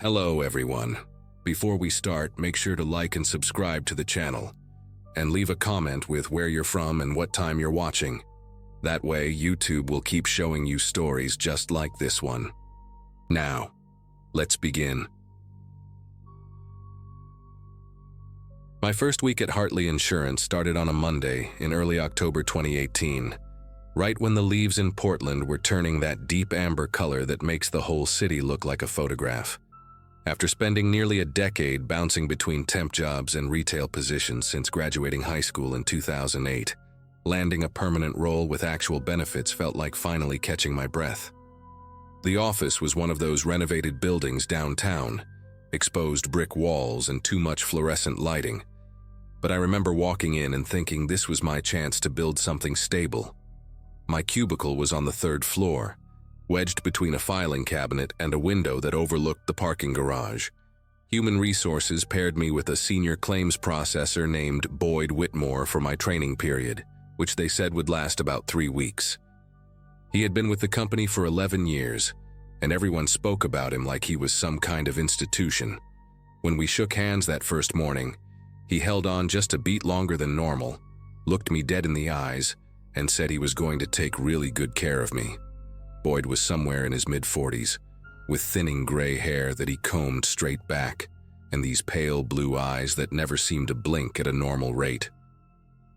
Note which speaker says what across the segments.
Speaker 1: Hello everyone. Before we start, make sure to like and subscribe to the channel, and leave a comment with where you're from and what time you're watching. That way, YouTube will keep showing you stories just like this one. Now, let's begin. My first week at Hartley Insurance started on a Monday in early October 2018, right when the leaves in Portland were turning that deep amber color that makes the whole city look like a photograph. After spending nearly a decade bouncing between temp jobs and retail positions since graduating high school in 2008, landing a permanent role with actual benefits felt like finally catching my breath. The office was one of those renovated buildings downtown, exposed brick walls and too much fluorescent lighting. But I remember walking in and thinking this was my chance to build something stable. My cubicle was on the third floor, wedged between a filing cabinet and a window that overlooked the parking garage. Human Resources paired me with a senior claims processor named Boyd Whitmore for my training period, which they said would last about 3 weeks. He had been with the company for 11 years, and everyone spoke about him like he was some kind of institution. When we shook hands that first morning, he held on just a beat longer than normal, looked me dead in the eyes, and said he was going to take really good care of me. Boyd was somewhere in his mid-40s, with thinning gray hair that he combed straight back, and these pale blue eyes that never seemed to blink at a normal rate.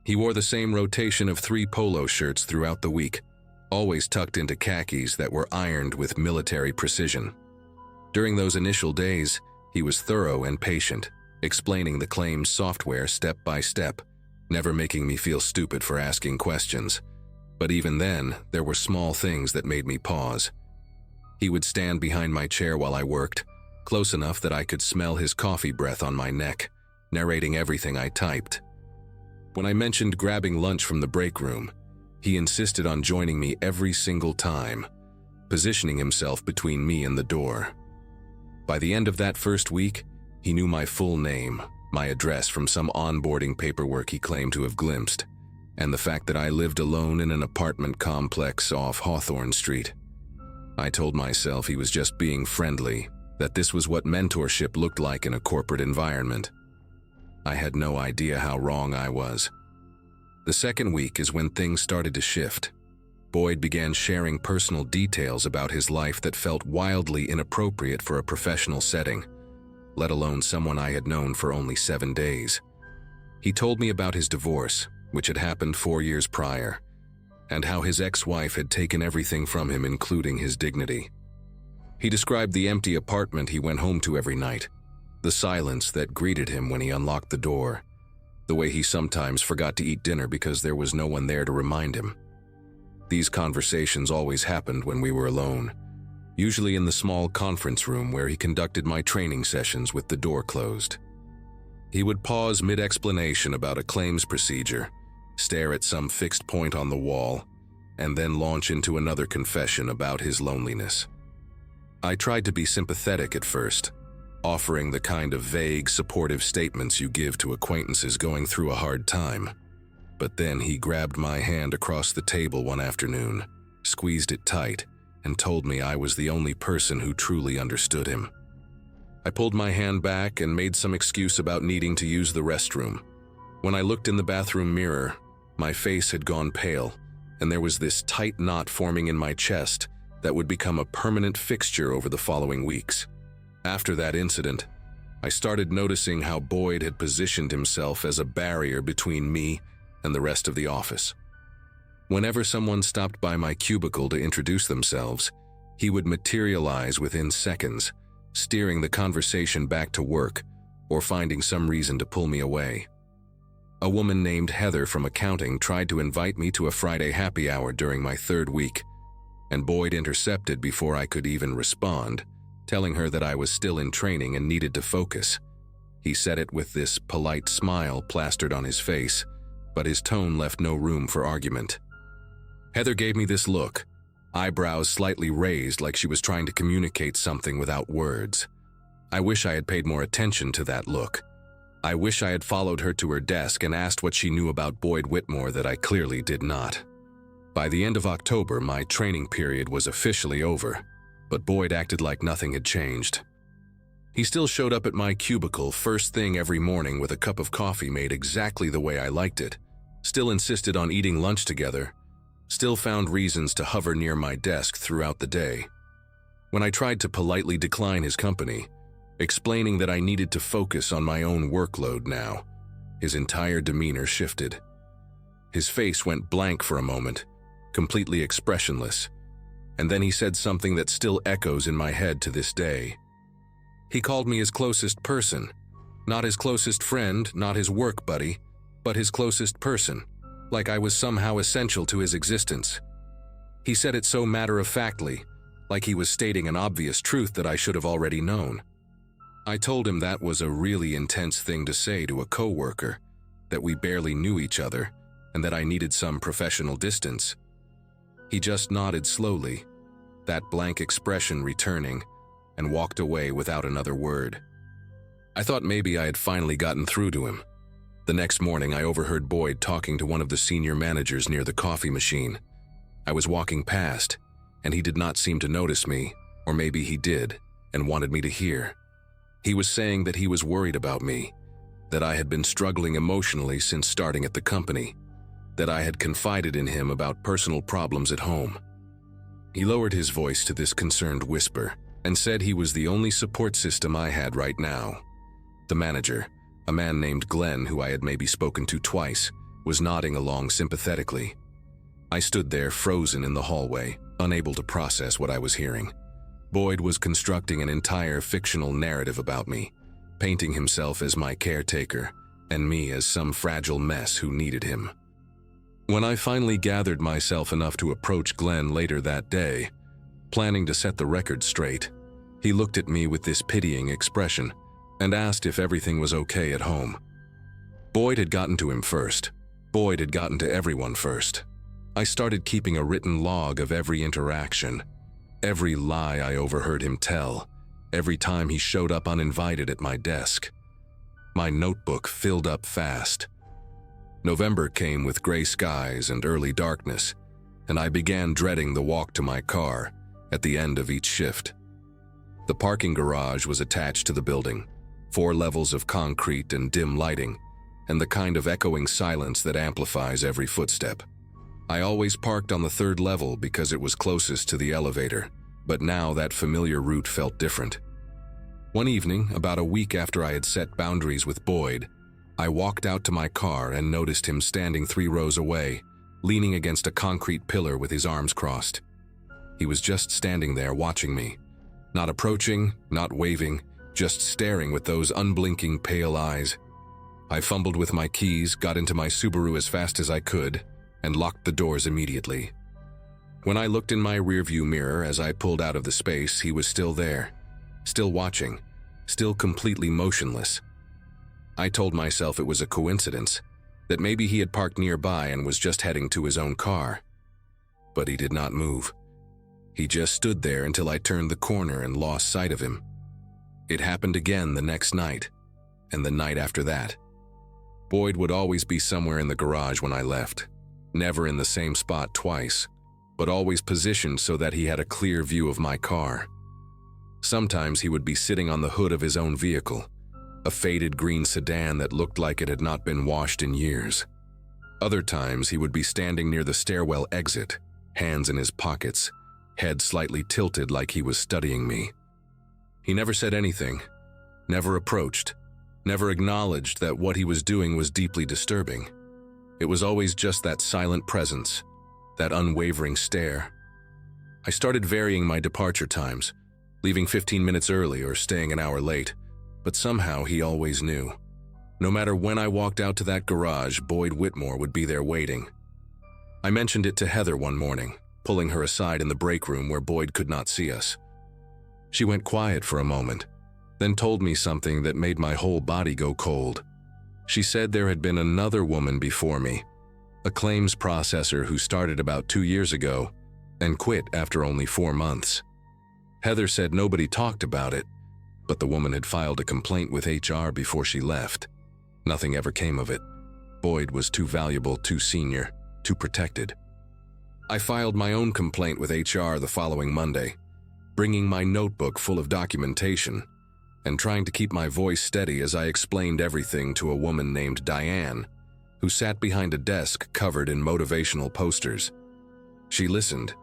Speaker 1: He wore the same rotation of 3 polo shirts throughout the week, always tucked into khakis that were ironed with military precision. During those initial days, he was thorough and patient, explaining the claims software step by step, never making me feel stupid for asking questions. But even then, there were small things that made me pause. He would stand behind my chair while I worked, close enough that I could smell his coffee breath on my neck, narrating everything I typed. When I mentioned grabbing lunch from the break room, he insisted on joining me every single time, positioning himself between me and the door. By the end of that first week, he knew my full name, my address from some onboarding paperwork he claimed to have glimpsed, and the fact that I lived alone in an apartment complex off Hawthorne Street. I told myself he was just being friendly, that this was what mentorship looked like in a corporate environment. I had no idea how wrong I was. The second week is when things started to shift. Boyd began sharing personal details about his life that felt wildly inappropriate for a professional setting, let alone someone I had known for only 7 days. He told me about his divorce, which had happened 4 years prior, and how his ex-wife had taken everything from him, including his dignity. He described the empty apartment he went home to every night, the silence that greeted him when he unlocked the door, the way he sometimes forgot to eat dinner because there was no one there to remind him. These conversations always happened when we were alone, usually in the small conference room where he conducted my training sessions with the door closed. He would pause mid-explanation about a claims procedure, stare at some fixed point on the wall, and then launch into another confession about his loneliness. I tried to be sympathetic at first, offering the kind of vague, supportive statements you give to acquaintances going through a hard time. But then he grabbed my hand across the table one afternoon, squeezed it tight, and told me I was the only person who truly understood him. I pulled my hand back and made some excuse about needing to use the restroom. When I looked in the bathroom mirror, my face had gone pale, and there was this tight knot forming in my chest that would become a permanent fixture over the following weeks. After that incident, I started noticing how Boyd had positioned himself as a barrier between me and the rest of the office. Whenever someone stopped by my cubicle to introduce themselves, he would materialize within seconds, steering the conversation back to work or finding some reason to pull me away. A woman named Heather from accounting tried to invite me to a Friday happy hour during my 3rd week, and Boyd intercepted before I could even respond, telling her that I was still in training and needed to focus. He said it with this polite smile plastered on his face, but his tone left no room for argument. Heather gave me this look, eyebrows slightly raised like she was trying to communicate something without words. I wish I had paid more attention to that look. I wish I had followed her to her desk and asked what she knew about Boyd Whitmore that I clearly did not. By the end of October, my training period was officially over, but Boyd acted like nothing had changed. He still showed up at my cubicle first thing every morning with a cup of coffee made exactly the way I liked it, still insisted on eating lunch together, still found reasons to hover near my desk throughout the day. When I tried to politely decline his company, explaining that I needed to focus on my own workload now, his entire demeanor shifted. His face went blank for a moment, completely expressionless, and then he said something that still echoes in my head to this day. He called me his closest person, not his closest friend, not his work buddy, but his closest person, like I was somehow essential to his existence. He said it so matter-of-factly, like he was stating an obvious truth that I should have already known. I told him that was a really intense thing to say to a coworker, that we barely knew each other, and that I needed some professional distance. He just nodded slowly, that blank expression returning, and walked away without another word. I thought maybe I had finally gotten through to him. The next morning, I overheard Boyd talking to one of the senior managers near the coffee machine. I was walking past, and he did not seem to notice me, or maybe he did, and wanted me to hear. He was saying that he was worried about me, that I had been struggling emotionally since starting at the company, that I had confided in him about personal problems at home. He lowered his voice to this concerned whisper and said he was the only support system I had right now. The manager, a man named Glenn who I had maybe spoken to twice, was nodding along sympathetically. I stood there frozen in the hallway, unable to process what I was hearing. Boyd was constructing an entire fictional narrative about me, painting himself as my caretaker and me as some fragile mess who needed him. When I finally gathered myself enough to approach Glenn later that day, planning to set the record straight, he looked at me with this pitying expression and asked if everything was okay at home. Boyd had gotten to him first. Boyd had gotten to everyone first. I started keeping a written log of every interaction, every lie I overheard him tell, every time he showed up uninvited at my desk. My notebook filled up fast. November came with gray skies and early darkness, and I began dreading the walk to my car at the end of each shift. The parking garage was attached to the building, 4 levels of concrete and dim lighting, and the kind of echoing silence that amplifies every footstep. I always parked on the 3rd level because it was closest to the elevator, but now that familiar route felt different. One evening, about a week after I had set boundaries with Boyd, I walked out to my car and noticed him standing 3 rows away, leaning against a concrete pillar with his arms crossed. He was just standing there watching me, not approaching, not waving, just staring with those unblinking pale eyes. I fumbled with my keys, got into my Subaru as fast as I could, and locked the doors immediately. When I looked in my rearview mirror as I pulled out of the space, he was still there, still watching, still completely motionless. I told myself it was a coincidence, that maybe he had parked nearby and was just heading to his own car. But he did not move. He just stood there until I turned the corner and lost sight of him. It happened again the next night, and the night after that. Boyd would always be somewhere in the garage when I left, never in the same spot twice, but always positioned so that he had a clear view of my car. Sometimes he would be sitting on the hood of his own vehicle, a faded green sedan that looked like it had not been washed in years. Other times he would be standing near the stairwell exit, hands in his pockets, head slightly tilted like he was studying me. He never said anything, never approached, never acknowledged that what he was doing was deeply disturbing. It was always just that silent presence, that unwavering stare. I started varying my departure times, leaving 15 minutes early or staying an hour late, but somehow he always knew. No matter when I walked out to that garage, Boyd Whitmore would be there waiting. I mentioned it to Heather one morning, pulling her aside in the break room where Boyd could not see us. She went quiet for a moment, then told me something that made my whole body go cold. She said there had been another woman before me, a claims processor who started about 2 years ago and quit after only 4 months. Heather said nobody talked about it, but the woman had filed a complaint with HR before she left. Nothing ever came of it. Boyd was too valuable, too senior, too protected. I filed my own complaint with HR the following Monday, bringing my notebook full of documentation, and trying to keep my voice steady as I explained everything to a woman named Diane, who sat behind a desk covered in motivational posters. She listened,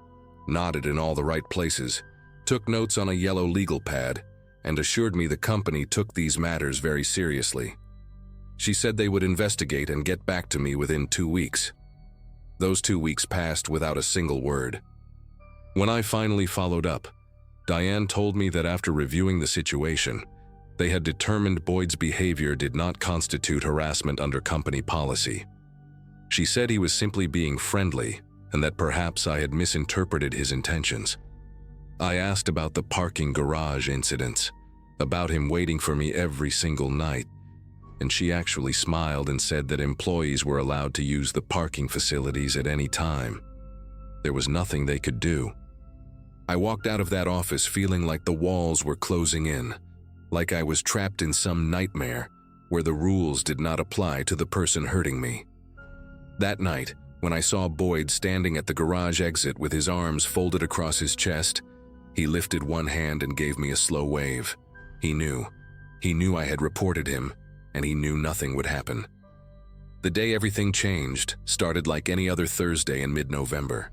Speaker 1: nodded in all the right places, took notes on a yellow legal pad, and assured me the company took these matters very seriously. She said they would investigate and get back to me within 2 weeks. Those 2 weeks passed without a single word. When I finally followed up, Diane told me that after reviewing the situation, they had determined Boyd's behavior did not constitute harassment under company policy. She said he was simply being friendly and that perhaps I had misinterpreted his intentions. I asked about the parking garage incidents, about him waiting for me every single night, and she actually smiled and said that employees were allowed to use the parking facilities at any time. There was nothing they could do. I walked out of that office feeling like the walls were closing in, like I was trapped in some nightmare where the rules did not apply to the person hurting me. That night, when I saw Boyd standing at the garage exit with his arms folded across his chest, he lifted one hand and gave me a slow wave. He knew I had reported him, and he knew nothing would happen. The day everything changed started like any other Thursday in mid-November.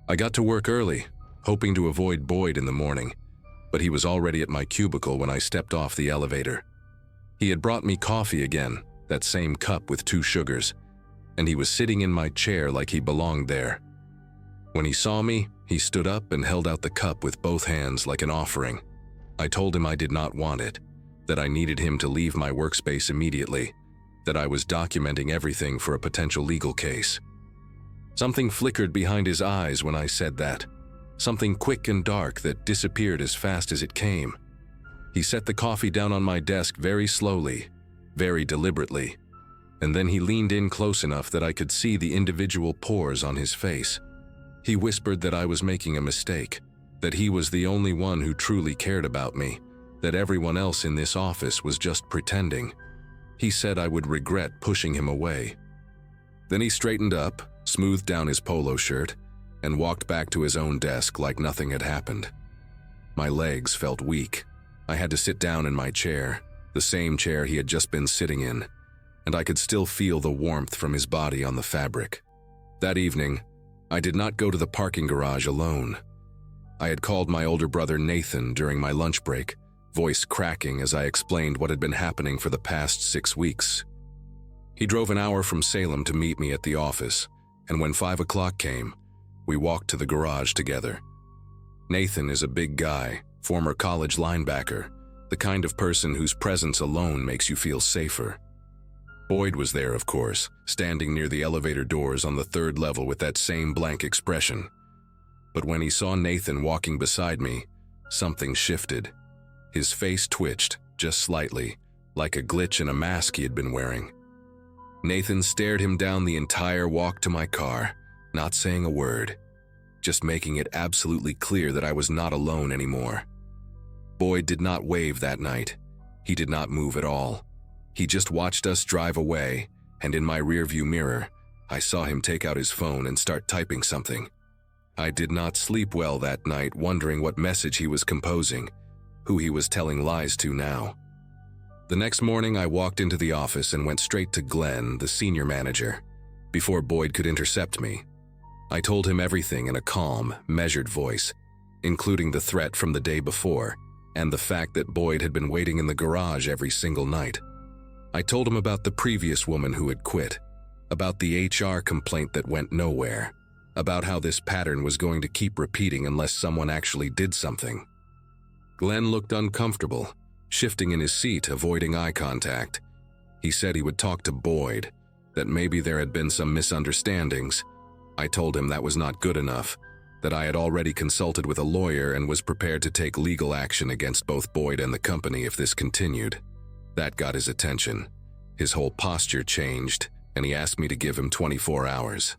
Speaker 1: I got to work early, hoping to avoid Boyd in the morning, but he was already at my cubicle when I stepped off the elevator. He had brought me coffee again, that same cup with 2 sugars, and he was sitting in my chair like he belonged there. When he saw me, he stood up and held out the cup with both hands like an offering. I told him I did not want it, that I needed him to leave my workspace immediately, that I was documenting everything for a potential legal case. Something flickered behind his eyes when I said that, something quick and dark that disappeared as fast as it came. He set the coffee down on my desk very slowly, very deliberately, and then he leaned in close enough that I could see the individual pores on his face. He whispered that I was making a mistake, that he was the only one who truly cared about me, that everyone else in this office was just pretending. He said I would regret pushing him away. Then he straightened up, smoothed down his polo shirt, and walked back to his own desk like nothing had happened. My legs felt weak. I had to sit down in my chair, the same chair he had just been sitting in, and I could still feel the warmth from his body on the fabric. That evening, I did not go to the parking garage alone. I had called my older brother Nathan during my lunch break, voice cracking as I explained what had been happening for the past 6 weeks. He drove an hour from Salem to meet me at the office, and when 5 o'clock came, we walked to the garage together. Nathan is a big guy, former college linebacker, the kind of person whose presence alone makes you feel safer. Boyd was there, of course, standing near the elevator doors on the 3rd level with that same blank expression. But when he saw Nathan walking beside me, something shifted. His face twitched, just slightly, like a glitch in a mask he had been wearing. Nathan stared him down the entire walk to my car, not saying a word, just making it absolutely clear that I was not alone anymore. Boyd did not wave that night. He did not move at all. He just watched us drive away, and in my rearview mirror, I saw him take out his phone and start typing something. I did not sleep well that night, wondering what message he was composing, who he was telling lies to now. The next morning, I walked into the office and went straight to Glenn, the senior manager, before Boyd could intercept me. I told him everything in a calm, measured voice, including the threat from the day before and the fact that Boyd had been waiting in the garage every single night. I told him about the previous woman who had quit, about the HR complaint that went nowhere, about how this pattern was going to keep repeating unless someone actually did something. Glenn looked uncomfortable, shifting in his seat, avoiding eye contact. He said he would talk to Boyd, that maybe there had been some misunderstandings. I told him that was not good enough, that I had already consulted with a lawyer and was prepared to take legal action against both Boyd and the company if this continued. That got his attention. His whole posture changed, and he asked me to give him 24 hours.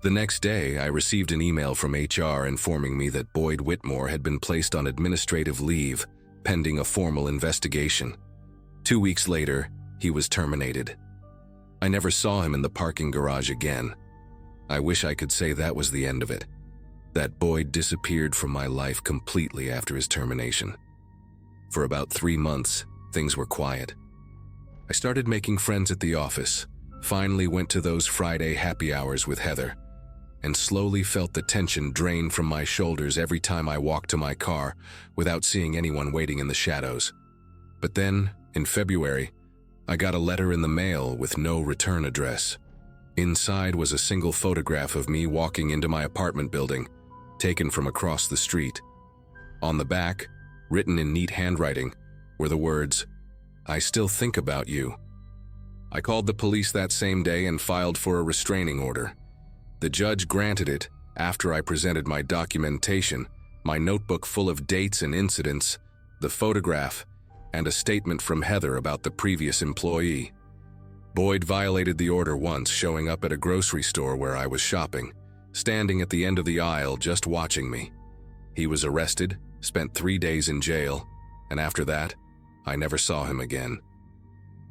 Speaker 1: The next day, I received an email from HR informing me that Boyd Whitmore had been placed on administrative leave, pending a formal investigation. 2 weeks later, he was terminated. I never saw him in the parking garage again. I wish I could say that was the end of it, that Boyd disappeared from my life completely after his termination. For about 3 months, things were quiet. I started making friends at the office, finally went to those Friday happy hours with Heather, and slowly felt the tension drain from my shoulders every time I walked to my car without seeing anyone waiting in the shadows. But then, in February, I got a letter in the mail with no return address. Inside was a single photograph of me walking into my apartment building, taken from across the street. On the back, written in neat handwriting, were the words, "I still think about you." I called the police that same day and filed for a restraining order. The judge granted it after I presented my documentation, my notebook full of dates and incidents, the photograph, and a statement from Heather about the previous employee. Boyd violated the order once, showing up at a grocery store where I was shopping, standing at the end of the aisle just watching me. He was arrested, spent 3 days in jail, and after that, I never saw him again.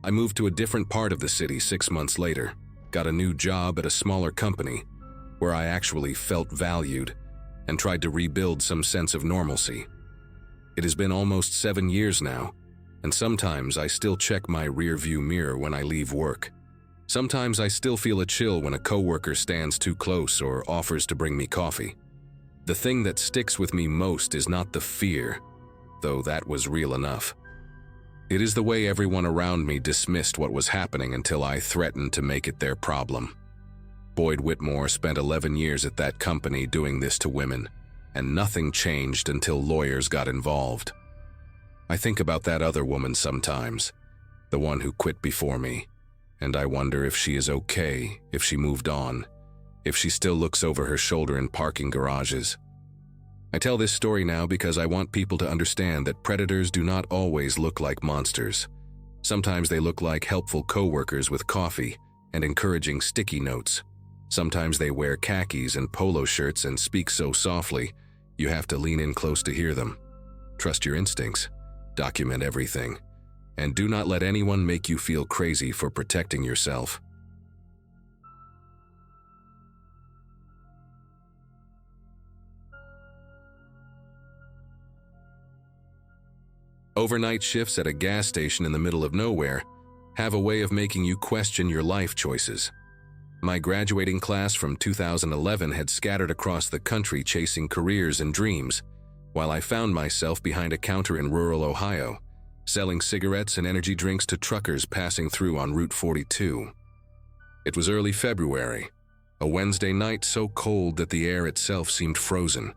Speaker 1: I moved to a different part of the city 6 months later, got a new job at a smaller company, where I actually felt valued and tried to rebuild some sense of normalcy. It has been almost 7 years now, and sometimes I still check my rearview mirror when I leave work. Sometimes I still feel a chill when a coworker stands too close or offers to bring me coffee. The thing that sticks with me most is not the fear, though that was real enough. It is the way everyone around me dismissed what was happening until I threatened to make it their problem. Boyd Whitmore spent 11 years at that company doing this to women, and nothing changed until lawyers got involved. I think about that other woman sometimes, the one who quit before me, and I wonder if she is okay, if she moved on, if she still looks over her shoulder in parking garages. I tell this story now because I want people to understand that predators do not always look like monsters. Sometimes they look like helpful coworkers with coffee and encouraging sticky notes. Sometimes they wear khakis and polo shirts and speak so softly, you have to lean in close to hear them. Trust your instincts, document everything, and do not let anyone make you feel crazy for protecting yourself. Overnight shifts at a gas station in the middle of nowhere have a way of making you question your life choices. My graduating class from 2011 had scattered across the country chasing careers and dreams, while I found myself behind a counter in rural Ohio, selling cigarettes and energy drinks to truckers passing through on Route 42. It was early February, a Wednesday night so cold that the air itself seemed frozen,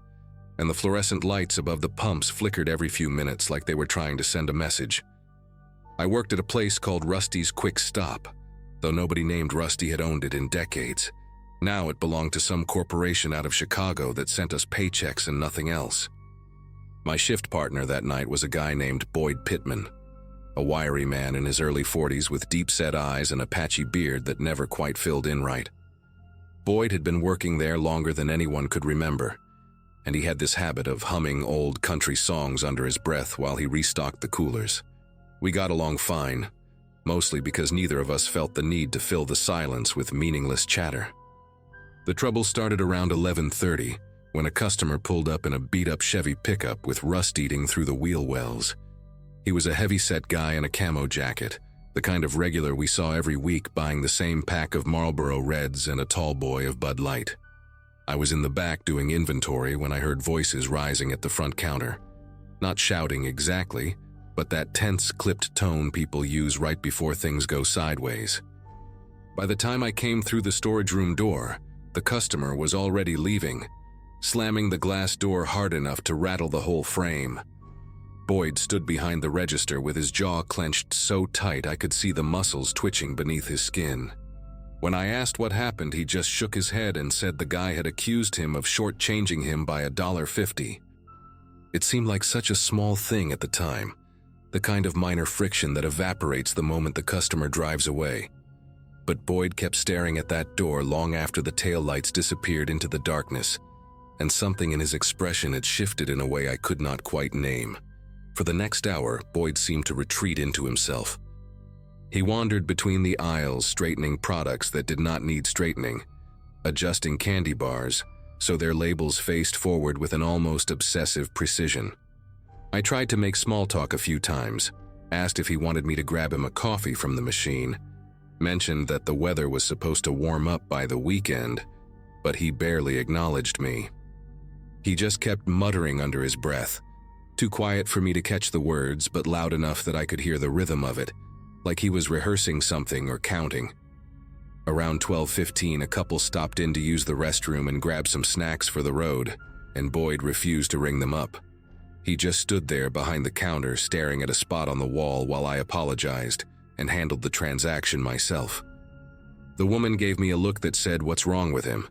Speaker 1: and the fluorescent lights above the pumps flickered every few minutes like they were trying to send a message. I worked at a place called Rusty's Quick Stop, though nobody named Rusty had owned it in decades. Now it belonged to some corporation out of Chicago that sent us paychecks and nothing else. My shift partner that night was a guy named Boyd Pittman, a wiry man in his early 40s with deep-set eyes and a patchy beard that never quite filled in right. Boyd had been working there longer than anyone could remember, and he had this habit of humming old country songs under his breath while he restocked the coolers. We got along fine, mostly because neither of us felt the need to fill the silence with meaningless chatter. The trouble started around 11:30, when a customer pulled up in a beat-up Chevy pickup with rust eating through the wheel wells. He was a heavy-set guy in a camo jacket, the kind of regular we saw every week buying the same pack of Marlboro Reds and a tall boy of Bud Light. I was in the back doing inventory when I heard voices rising at the front counter. Not shouting exactly, but that tense, clipped tone people use right before things go sideways. By the time I came through the storage room door, the customer was already leaving, slamming the glass door hard enough to rattle the whole frame. Boyd stood behind the register with his jaw clenched so tight I could see the muscles twitching beneath his skin. When I asked what happened, he just shook his head and said the guy had accused him of shortchanging him by $1.50. It seemed like such a small thing at the time, the kind of minor friction that evaporates the moment the customer drives away. But Boyd kept staring at that door long after the taillights disappeared into the darkness, and something in his expression had shifted in a way I could not quite name. For the next hour, Boyd seemed to retreat into himself. He wandered between the aisles, straightening products that did not need straightening, adjusting candy bars so their labels faced forward with an almost obsessive precision. I tried to make small talk a few times, asked if he wanted me to grab him a coffee from the machine, mentioned that the weather was supposed to warm up by the weekend, but he barely acknowledged me. He just kept muttering under his breath, too quiet for me to catch the words, but loud enough that I could hear the rhythm of it, like he was rehearsing something or counting. Around 12:15, a couple stopped in to use the restroom and grab some snacks for the road, and Boyd refused to ring them up. He just stood there behind the counter staring at a spot on the wall while I apologized and handled the transaction myself. The woman gave me a look that said, "What's wrong with him?"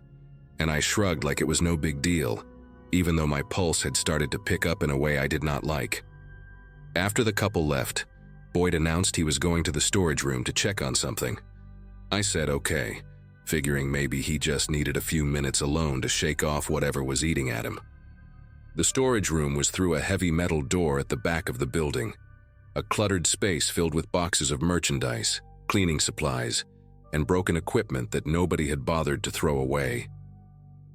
Speaker 1: And I shrugged like it was no big deal, even though my pulse had started to pick up in a way I did not like. After the couple left, Boyd announced he was going to the storage room to check on something. I said okay, figuring maybe he just needed a few minutes alone to shake off whatever was eating at him. The storage room was through a heavy metal door at the back of the building, a cluttered space filled with boxes of merchandise, cleaning supplies, and broken equipment that nobody had bothered to throw away.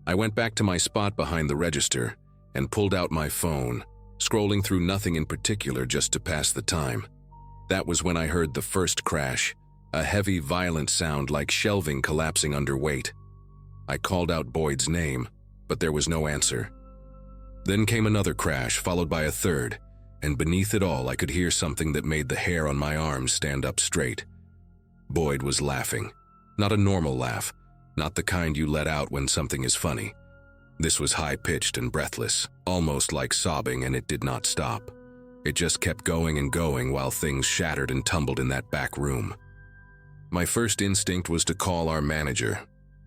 Speaker 1: I went back to my spot behind the register and pulled out my phone, scrolling through nothing in particular just to pass the time. That was when I heard the first crash, a heavy, violent sound like shelving collapsing under weight. I called out Boyd's name, but there was no answer. Then came another crash, followed by a third, and beneath it all I could hear something that made the hair on my arms stand up straight. Boyd was laughing. Not a normal laugh, not the kind you let out when something is funny. This was high-pitched and breathless, almost like sobbing, and it did not stop. It just kept going and going while things shattered and tumbled in that back room. My first instinct was to call our manager,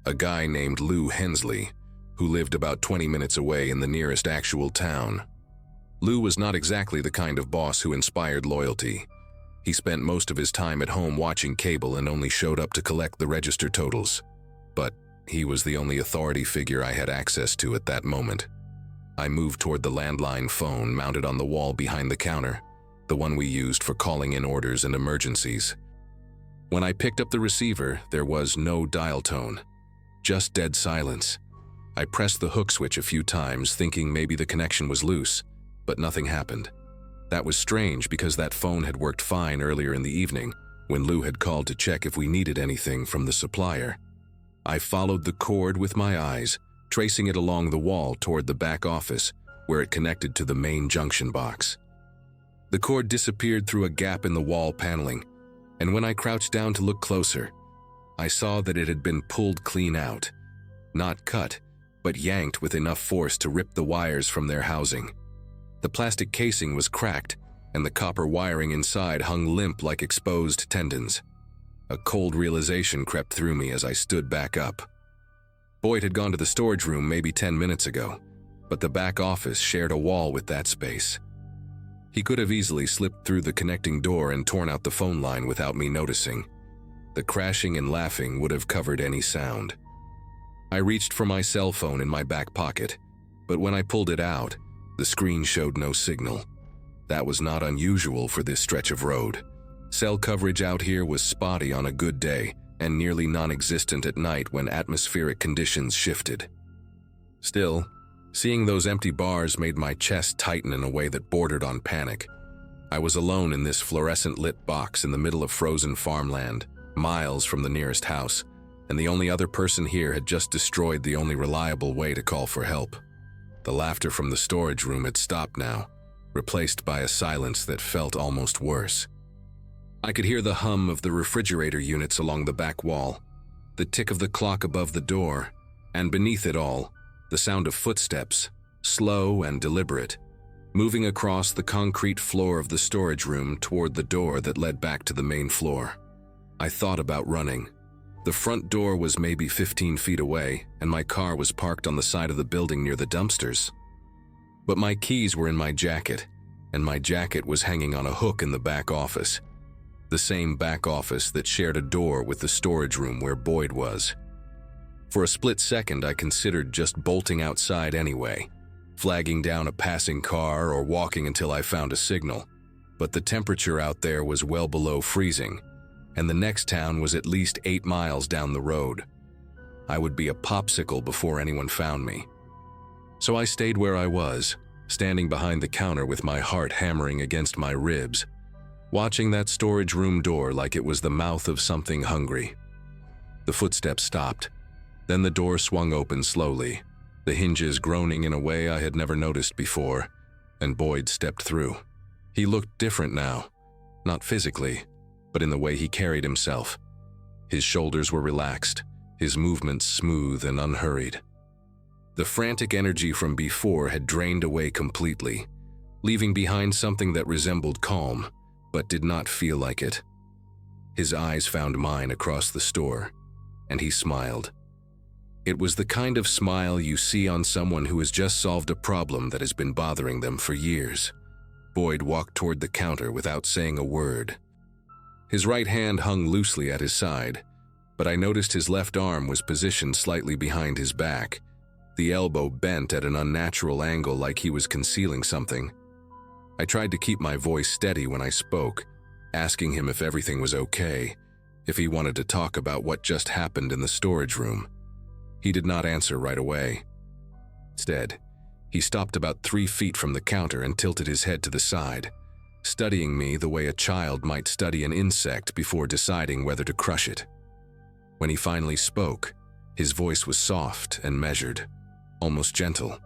Speaker 1: a guy named Lou Hensley, who lived about 20 minutes away in the nearest actual town. Lou was not exactly the kind of boss who inspired loyalty. He spent most of his time at home watching cable and only showed up to collect the register totals. But he was the only authority figure I had access to at that moment. I moved toward the landline phone mounted on the wall behind the counter, the one we used for calling in orders and emergencies. When I picked up the receiver, there was no dial tone, just dead silence. I pressed the hook switch a few times, thinking maybe the connection was loose, but nothing happened. That was strange because that phone had worked fine earlier in the evening when Lou had called to check if we needed anything from the supplier. I followed the cord with my eyes, tracing it along the wall toward the back office where it connected to the main junction box. The cord disappeared through a gap in the wall paneling, and when I crouched down to look closer, I saw that it had been pulled clean out. Not cut, but yanked with enough force to rip the wires from their housing. The plastic casing was cracked, and the copper wiring inside hung limp like exposed tendons. A cold realization crept through me as I stood back up. Boyd had gone to the storage room maybe 10 minutes ago, but the back office shared a wall with that space. He could have easily slipped through the connecting door and torn out the phone line without me noticing. The crashing and laughing would have covered any sound. I reached for my cell phone in my back pocket, but when I pulled it out, the screen showed no signal. That was not unusual for this stretch of road. Cell coverage out here was spotty on a good day and nearly non-existent at night when atmospheric conditions shifted. Still, seeing those empty bars made my chest tighten in a way that bordered on panic. I was alone in this fluorescent-lit box in the middle of frozen farmland, miles from the nearest house, and the only other person here had just destroyed the only reliable way to call for help. The laughter from the storage room had stopped now, replaced by a silence that felt almost worse. I could hear the hum of the refrigerator units along the back wall, the tick of the clock above the door, and beneath it all, the sound of footsteps, slow and deliberate, moving across the concrete floor of the storage room toward the door that led back to the main floor. I thought about running. The front door was maybe 15 feet away, and my car was parked on the side of the building near the dumpsters. But my keys were in my jacket, and my jacket was hanging on a hook in the back office, the same back office that shared a door with the storage room where Boyd was. For a split second, I considered just bolting outside anyway, flagging down a passing car or walking until I found a signal. But the temperature out there was well below freezing, and the next town was at least 8 miles down the road. I would be a popsicle before anyone found me. So I stayed where I was, standing behind the counter with my heart hammering against my ribs, watching that storage room door like it was the mouth of something hungry. The footsteps stopped. Then the door swung open slowly, the hinges groaning in a way I had never noticed before, and Boyd stepped through. He looked different now, not physically, but in the way he carried himself. His shoulders were relaxed, his movements smooth and unhurried. The frantic energy from before had drained away completely, leaving behind something that resembled calm, but did not feel like it. His eyes found mine across the store, and he smiled. It was the kind of smile you see on someone who has just solved a problem that has been bothering them for years. Boyd walked toward the counter without saying a word. His right hand hung loosely at his side, but I noticed his left arm was positioned slightly behind his back, the elbow bent at an unnatural angle like he was concealing something. I tried to keep my voice steady when I spoke, asking him if everything was okay, if he wanted to talk about what just happened in the storage room. He did not answer right away. Instead, he stopped about 3 feet from the counter and tilted his head to the side, studying me the way a child might study an insect before deciding whether to crush it. When he finally spoke, his voice was soft and measured, almost gentle.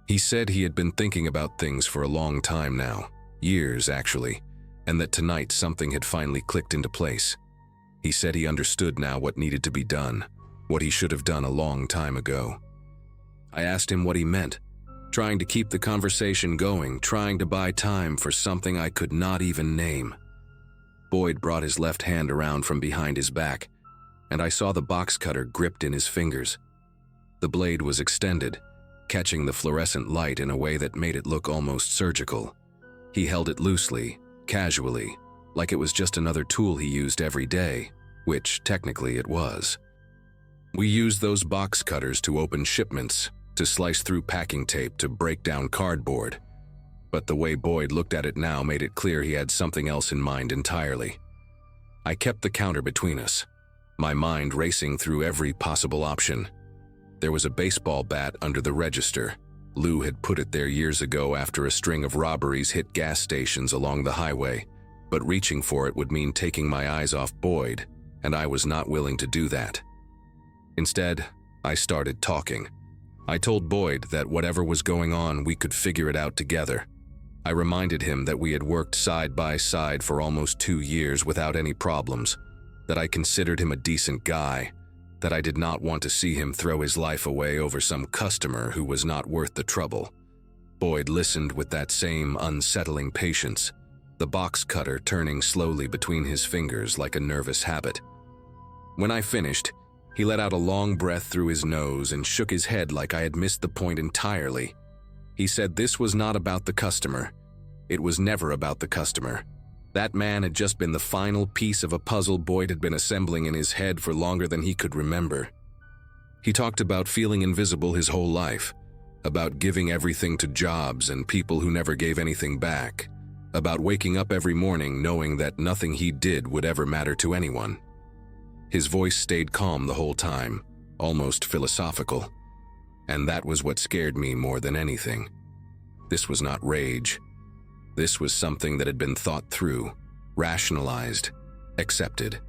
Speaker 1: He said he had been thinking about things for a long time now, years actually, and that tonight something had finally clicked into place. He said he understood now what needed to be done, what he should have done a long time ago. I asked him what he meant, trying to keep the conversation going, trying to buy time for something I could not even name. Boyd brought his left hand around from behind his back, and I saw the box cutter gripped in his fingers. The blade was extended, catching the fluorescent light in a way that made it look almost surgical. He held it loosely, casually, like it was just another tool he used every day, which technically it was. We used those box cutters to open shipments, to slice through packing tape, to break down cardboard. But the way Boyd looked at it now made it clear he had something else in mind entirely. I kept the counter between us, my mind racing through every possible option. There was a baseball bat under the register. Lou had put it there years ago after a string of robberies hit gas stations along the highway, but reaching for it would mean taking my eyes off Boyd, and I was not willing to do that. Instead, I started talking. I told Boyd that whatever was going on, we could figure it out together. I reminded him that we had worked side by side for almost 2 years without any problems, that I considered him a decent guy, that I did not want to see him throw his life away over some customer who was not worth the trouble. Boyd listened with that same unsettling patience, the box cutter turning slowly between his fingers like a nervous habit. When I finished, he let out a long breath through his nose and shook his head like I had missed the point entirely. He said this was not about the customer. It was never about the customer. That man had just been the final piece of a puzzle Boyd had been assembling in his head for longer than he could remember. He talked about feeling invisible his whole life, about giving everything to jobs and people who never gave anything back, about waking up every morning knowing that nothing he did would ever matter to anyone. His voice stayed calm the whole time, almost philosophical, and that was what scared me more than anything. This was not rage. This was something that had been thought through, rationalized, accepted.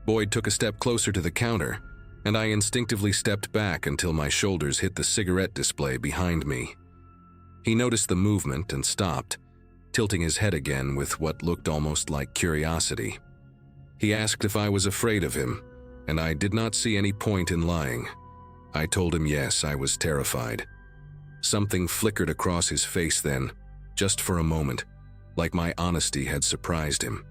Speaker 1: Boyd took a step closer to the counter, and I instinctively stepped back until my shoulders hit the cigarette display behind me. He noticed the movement and stopped, tilting his head again with what looked almost like curiosity. He asked if I was afraid of him, and I did not see any point in lying. I told him yes, I was terrified. Something flickered across his face then, just for a moment, like my honesty had surprised him.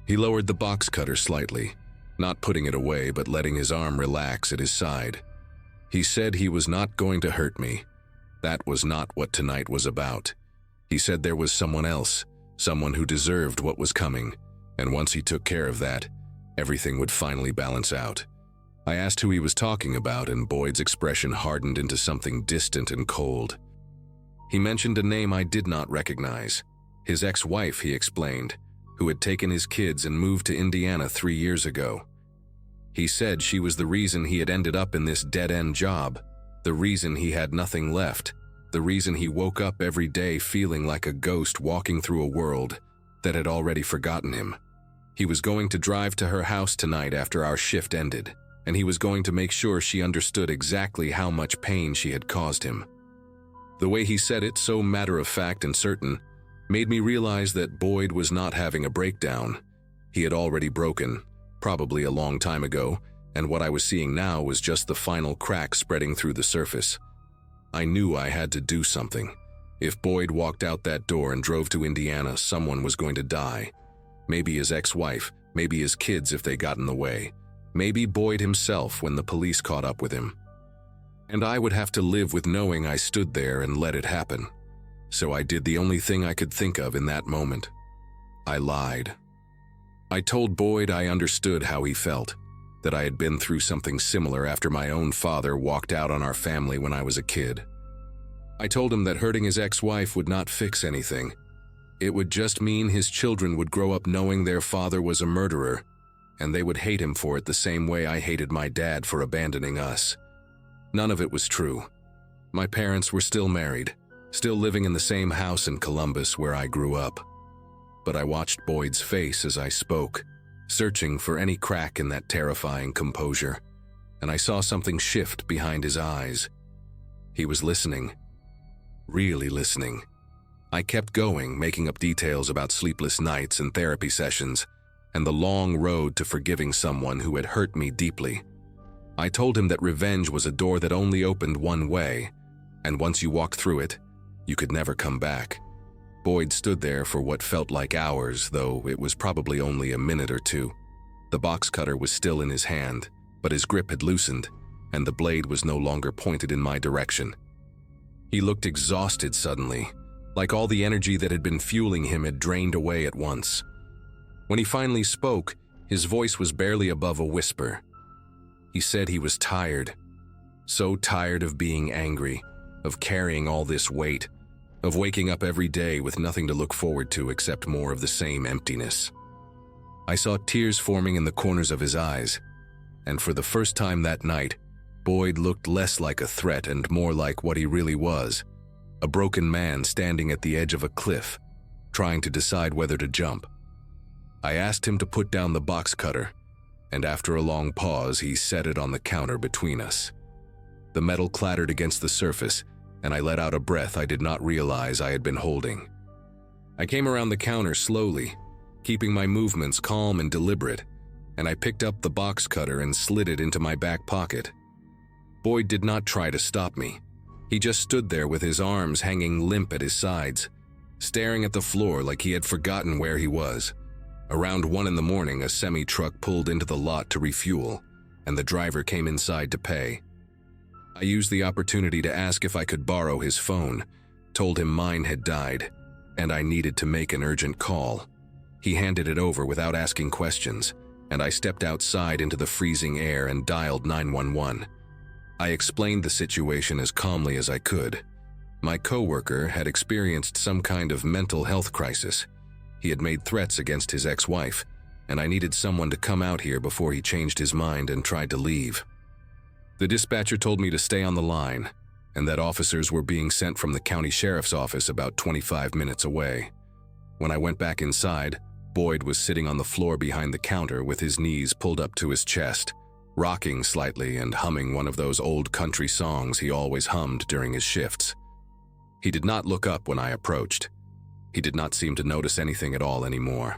Speaker 1: He lowered the box cutter slightly, not putting it away but letting his arm relax at his side. He said he was not going to hurt me. That was not what tonight was about. He said there was someone else, someone who deserved what was coming, and once he took care of that, everything would finally balance out. I asked who he was talking about, and Boyd's expression hardened into something distant and cold. He mentioned a name I did not recognize. His ex-wife, he explained, who had taken his kids and moved to Indiana 3 years ago. He said she was the reason he had ended up in this dead-end job, the reason he had nothing left, the the reason he woke up every day feeling like a ghost walking through a world that had already forgotten him. He was going to drive to her house tonight after our shift ended, and he was going to make sure she understood exactly how much pain she had caused him. The way he said it, so matter-of-fact and certain, made me realize that Boyd was not having a breakdown. He had already broken, probably a long time ago, and what I was seeing now was just the final crack spreading through the surface. I knew I had to do something. If Boyd walked out that door and drove to Indiana, someone was going to die. Maybe his ex-wife, maybe his kids if they got in the way, maybe Boyd himself when the police caught up with him. And I would have to live with knowing I stood there and let it happen. So I did the only thing I could think of in that moment. I lied. I told Boyd I understood how he felt, that I had been through something similar after my own father walked out on our family when I was a kid. I told him that hurting his ex-wife would not fix anything. It would just mean his children would grow up knowing their father was a murderer, and they would hate him for it the same way I hated my dad for abandoning us. None of it was true. My parents were still married, still living in the same house in Columbus where I grew up. But I watched Boyd's face as I spoke, searching for any crack in that terrifying composure, and I saw something shift behind his eyes. He was listening. Really listening. I kept going, making up details about sleepless nights and therapy sessions, and the long road to forgiving someone who had hurt me deeply. I told him that revenge was a door that only opened one way, and once you walked through it, you could never come back. Boyd stood there for what felt like hours, though it was probably only a minute or two. The box cutter was still in his hand, but his grip had loosened, and the blade was no longer pointed in my direction. He looked exhausted suddenly, like all the energy that had been fueling him had drained away at once. When he finally spoke, his voice was barely above a whisper. He said he was tired. So tired of being angry, of carrying all this weight, of waking up every day with nothing to look forward to except more of the same emptiness. I saw tears forming in the corners of his eyes, and for the first time that night, Boyd looked less like a threat and more like what he really was, a broken man standing at the edge of a cliff, trying to decide whether to jump. I asked him to put down the box cutter, and after a long pause, he set it on the counter between us. The metal clattered against the surface, and I let out a breath I did not realize I had been holding. I came around the counter slowly, keeping my movements calm and deliberate, and I picked up the box cutter and slid it into my back pocket. Boyd did not try to stop me. He just stood there with his arms hanging limp at his sides, staring at the floor like he had forgotten where he was. Around 1 a.m, a semi-truck pulled into the lot to refuel, and the driver came inside to pay. I used the opportunity to ask if I could borrow his phone, told him mine had died, and I needed to make an urgent call. He handed it over without asking questions, and I stepped outside into the freezing air and dialed 911. I explained the situation as calmly as I could. My coworker had experienced some kind of mental health crisis. He had made threats against his ex-wife, and I needed someone to come out here before he changed his mind and tried to leave. The dispatcher told me to stay on the line, and that officers were being sent from the county sheriff's office about 25 minutes away. When I went back inside, Boyd was sitting on the floor behind the counter with his knees pulled up to his chest, rocking slightly and humming one of those old country songs he always hummed during his shifts. He did not look up when I approached. He did not seem to notice anything at all anymore.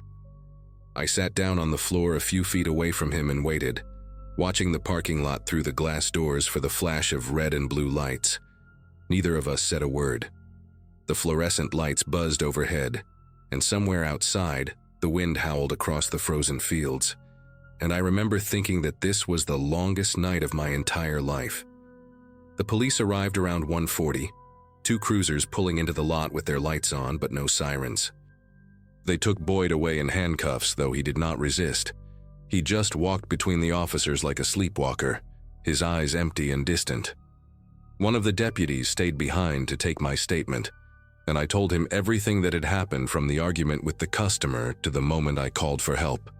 Speaker 1: I sat down on the floor a few feet away from him and waited, watching the parking lot through the glass doors for the flash of red and blue lights. Neither of us said a word. The fluorescent lights buzzed overhead, and somewhere outside, the wind howled across the frozen fields, and I remember thinking that this was the longest night of my entire life. The police arrived around 1:40, 2 cruisers pulling into the lot with their lights on but no sirens. They took Boyd away in handcuffs, though he did not resist. He just walked between the officers like a sleepwalker, his eyes empty and distant. One of the deputies stayed behind to take my statement, and I told him everything that had happened from the argument with the customer to the moment I called for help.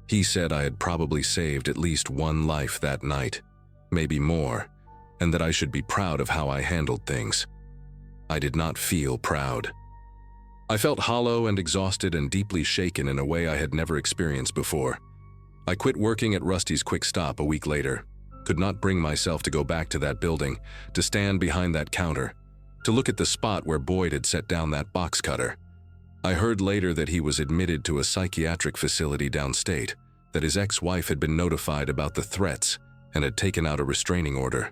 Speaker 1: He said I had probably saved at least 1 life that night, maybe more, and that I should be proud of how I handled things. I did not feel proud. I felt hollow and exhausted and deeply shaken in a way I had never experienced before. I quit working at Rusty's Quick Stop a week later, could not bring myself to go back to that building, to stand behind that counter, to look at the spot where Boyd had set down that box cutter. I heard later that he was admitted to a psychiatric facility downstate, that his ex-wife had been notified about the threats and had taken out a restraining order.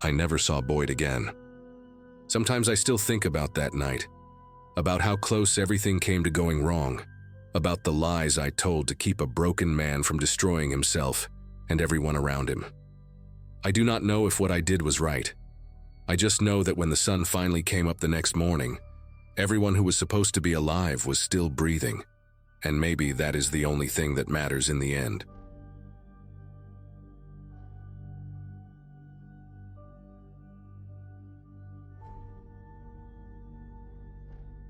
Speaker 1: I never saw Boyd again. Sometimes I still think about that night, about how close everything came to going wrong, about the lies I told to keep a broken man from destroying himself and everyone around him. I do not know if what I did was right. I just know that when the sun finally came up the next morning, everyone who was supposed to be alive was still breathing, and maybe that is the only thing that matters in the end.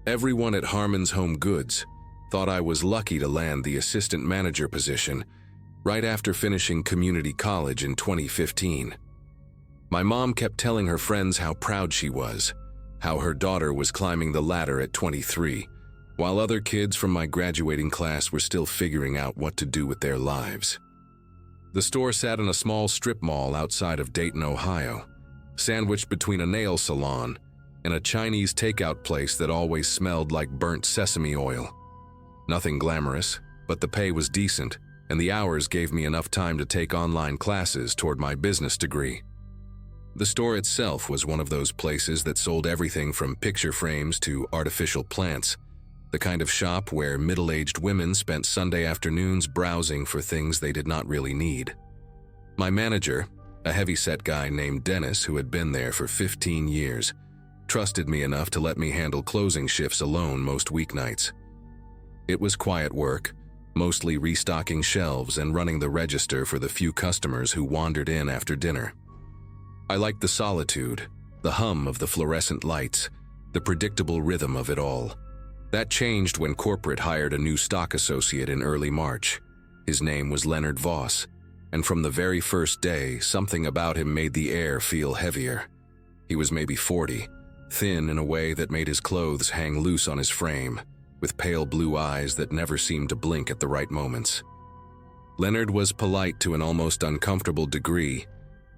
Speaker 1: Everyone at Harmon's Home Goods thought I was lucky to land the assistant manager position right after finishing community college in 2015. My mom kept telling her friends how proud she was, how her daughter was climbing the ladder at 23, while other kids from my graduating class were still figuring out what to do with their lives. The store sat in a small strip mall outside of Dayton, Ohio, sandwiched between a nail salon and a Chinese takeout place that always smelled like burnt sesame oil. Nothing glamorous, but the pay was decent, and the hours gave me enough time to take online classes toward my business degree. The store itself was one of those places that sold everything from picture frames to artificial plants, the kind of shop where middle-aged women spent Sunday afternoons browsing for things they did not really need. My manager, a heavy-set guy named Dennis who had been there for 15 years, trusted me enough to let me handle closing shifts alone most weeknights. It was quiet work, mostly restocking shelves and running the register for the few customers who wandered in after dinner. I liked the solitude, the hum of the fluorescent lights, the predictable rhythm of it all. That changed when corporate hired a new stock associate in early March. His name was Leonard Voss, and from the very first day, something about him made the air feel heavier. He was maybe 40, thin in a way that made his clothes hang loose on his frame, with pale blue eyes that never seemed to blink at the right moments. Leonard was polite to an almost uncomfortable degree,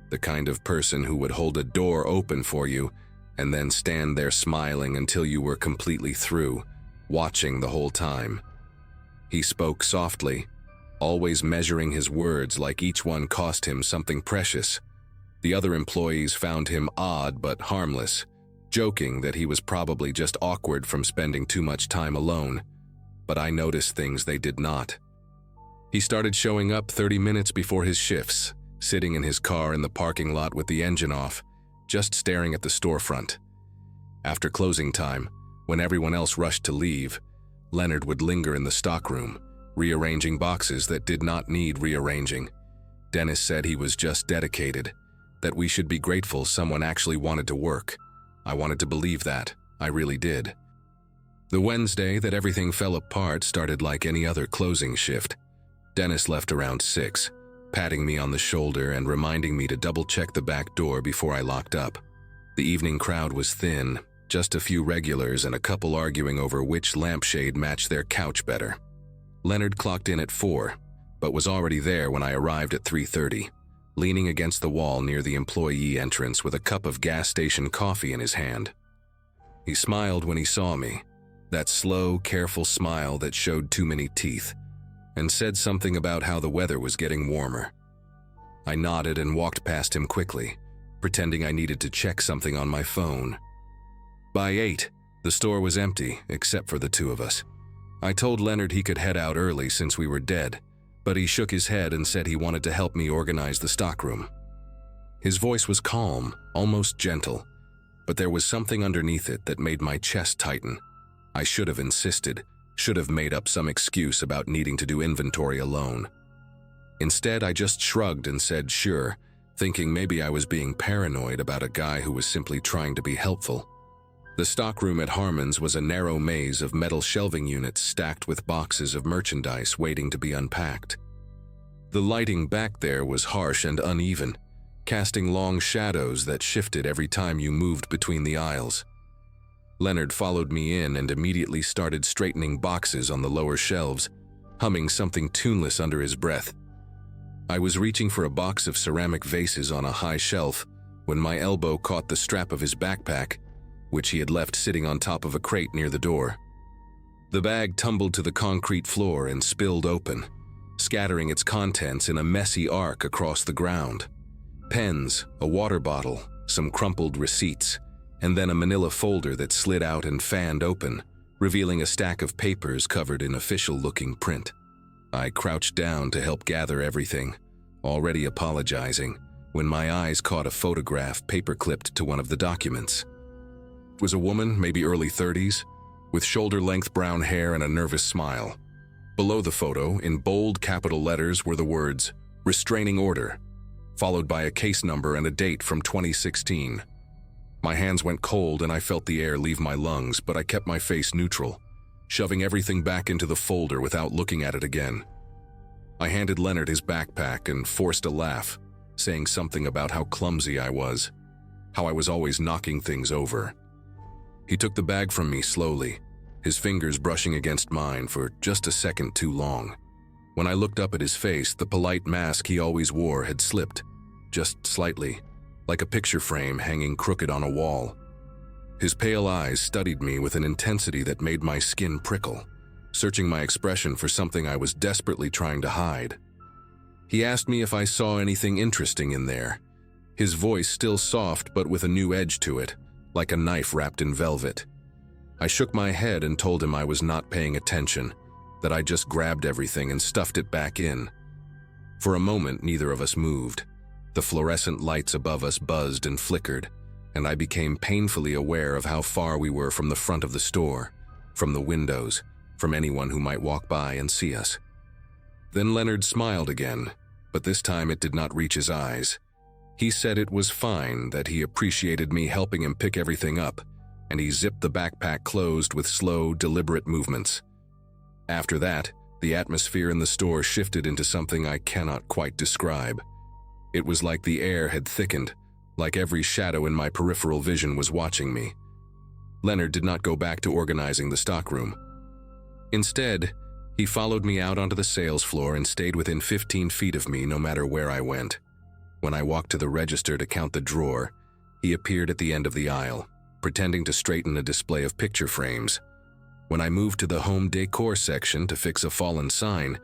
Speaker 1: the kind of person who would hold a door open for you and then stand there smiling until you were completely through, watching the whole time. He spoke softly, always measuring his words like each one cost him something precious. The other employees found him odd but harmless, joking that he was probably just awkward from spending too much time alone, but I noticed things they did not. He started showing up 30 minutes before his shifts, sitting in his car in the parking lot with the engine off, just staring at the storefront. After closing time, when everyone else rushed to leave, Leonard would linger in the stockroom, rearranging boxes that did not need rearranging. Dennis said he was just dedicated, that we should be grateful someone actually wanted to work. I wanted to believe that. I really did. The Wednesday that everything fell apart started like any other closing shift. Dennis left around 6, patting me on the shoulder and reminding me to double-check the back door before I locked up. The evening crowd was thin, just a few regulars and a couple arguing over which lampshade matched their couch better. Leonard clocked in at 4, but was already there when I arrived at 3:30. Leaning against the wall near the employee entrance with a cup of gas station coffee in his hand. He smiled when he saw me, that slow, careful smile that showed too many teeth, and said something about how the weather was getting warmer. I nodded and walked past him quickly, pretending I needed to check something on my phone. By 8, the store was empty, except for the two of us. I told Leonard he could head out early since we were dead, but he shook his head and said he wanted to help me organize the stockroom. His voice was calm, almost gentle, but there was something underneath it that made my chest tighten. I should have insisted, should have made up some excuse about needing to do inventory alone. Instead, I just shrugged and said sure, thinking maybe I was being paranoid about a guy who was simply trying to be helpful. The stockroom at Harmon's was a narrow maze of metal shelving units stacked with boxes of merchandise waiting to be unpacked. The lighting back there was harsh and uneven, casting long shadows that shifted every time you moved between the aisles. Leonard followed me in and immediately started straightening boxes on the lower shelves, humming something tuneless under his breath. I was reaching for a box of ceramic vases on a high shelf when my elbow caught the strap of his backpack, which he had left sitting on top of a crate near the door. The bag tumbled to the concrete floor and spilled open, scattering its contents in a messy arc across the ground. Pens, a water bottle, some crumpled receipts, and then a manila folder that slid out and fanned open, revealing a stack of papers covered in official-looking print. I crouched down to help gather everything, already apologizing, when my eyes caught a photograph paper-clipped to one of the documents. It was a woman, maybe early 30s, with shoulder-length brown hair and a nervous smile. Below the photo, in bold capital letters, were the words, "Restraining Order," followed by a case number and a date from 2016. My hands went cold and I felt the air leave my lungs, but I kept my face neutral, shoving everything back into the folder without looking at it again. I handed Leonard his backpack and forced a laugh, saying something about how clumsy I was, how I was always knocking things over. He took the bag from me slowly, his fingers brushing against mine for just a second too long. When I looked up at his face, the polite mask he always wore had slipped, just slightly, like a picture frame hanging crooked on a wall. His pale eyes studied me with an intensity that made my skin prickle, searching my expression for something I was desperately trying to hide. He asked me if I saw anything interesting in there, his voice still soft but with a new edge to it, like a knife wrapped in velvet. I shook my head and told him I was not paying attention, that I just grabbed everything and stuffed it back in. For a moment, neither of us moved. The fluorescent lights above us buzzed and flickered, and I became painfully aware of how far we were from the front of the store, from the windows, from anyone who might walk by and see us. Then Leonard smiled again, but this time it did not reach his eyes. He said it was fine, that he appreciated me helping him pick everything up, and he zipped the backpack closed with slow, deliberate movements. After that, the atmosphere in the store shifted into something I cannot quite describe. It was like the air had thickened, like every shadow in my peripheral vision was watching me. Leonard did not go back to organizing the stockroom. Instead, he followed me out onto the sales floor and stayed within 15 feet of me no matter where I went. When I walked to the register to count the drawer, he appeared at the end of the aisle, pretending to straighten a display of picture frames. When I moved to the home decor section to fix a fallen sign,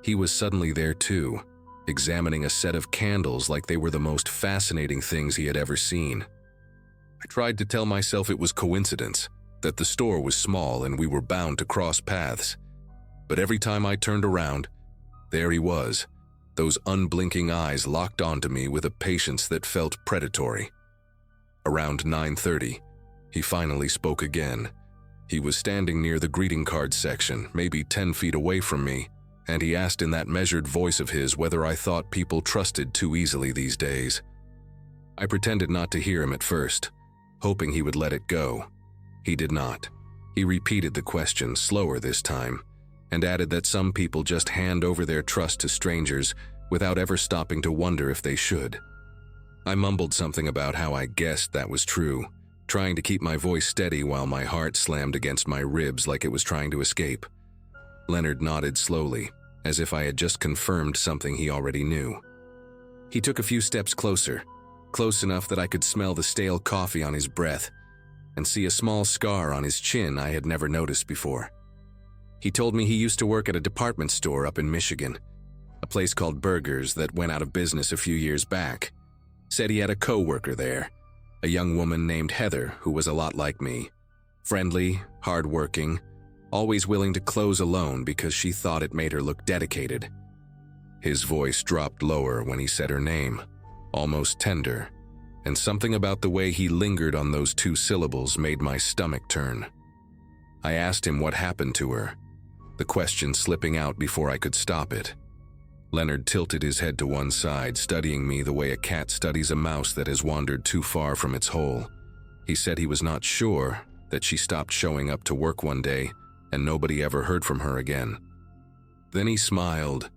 Speaker 1: he was suddenly there too, examining a set of candles like they were the most fascinating things he had ever seen. I tried to tell myself it was coincidence, that the store was small and we were bound to cross paths. But every time I turned around, there he was, those unblinking eyes locked onto me with a patience that felt predatory. Around 9:30, he finally spoke again. He was standing near the greeting card section, maybe 10 feet away from me, and he asked in that measured voice of his whether I thought people trusted too easily these days. I pretended not to hear him at first, hoping he would let it go. He did not. He repeated the question, slower this time, and added that some people just hand over their trust to strangers without ever stopping to wonder if they should. I mumbled something about how I guessed that was true, trying to keep my voice steady while my heart slammed against my ribs like it was trying to escape. Leonard nodded slowly, as if I had just confirmed something he already knew. He took a few steps closer, close enough that I could smell the stale coffee on his breath and see a small scar on his chin I had never noticed before. He told me he used to work at a department store up in Michigan, a place called Burgers that went out of business a few years back. Said he had a coworker there, a young woman named Heather who was a lot like me. Friendly, hardworking, always willing to close alone because she thought it made her look dedicated. His voice dropped lower when he said her name, almost tender, and something about the way he lingered on those two syllables made my stomach turn. I asked him what happened to her, the question slipping out before I could stop it. Leonard tilted his head to one side, studying me the way a cat studies a mouse that has wandered too far from its hole. He said he was not sure, that she stopped showing up to work one day and nobody ever heard from her again. Then he smiled,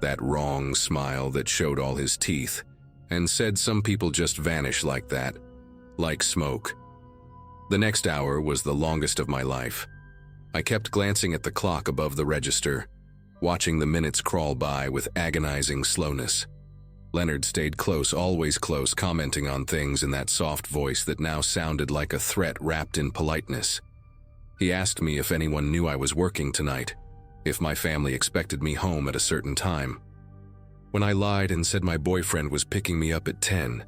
Speaker 1: that wrong smile that showed all his teeth, and said some people just vanish like that, like smoke. The next hour was the longest of my life. I kept glancing at the clock above the register, watching the minutes crawl by with agonizing slowness. Leonard stayed close, always close, commenting on things in that soft voice that now sounded like a threat wrapped in politeness. He asked me if anyone knew I was working tonight, if my family expected me home at a certain time. When I lied and said my boyfriend was picking me up at 10,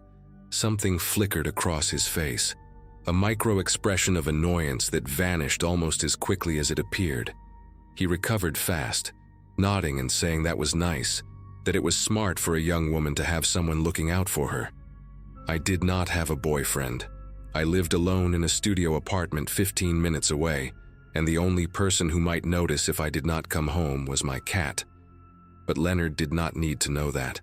Speaker 1: something flickered across his face, a micro-expression of annoyance that vanished almost as quickly as it appeared. He recovered fast, nodding and saying that was nice, that it was smart for a young woman to have someone looking out for her. I did not have a boyfriend. I lived alone in a studio apartment 15 minutes away, and the only person who might notice if I did not come home was my cat. But Leonard did not need to know that.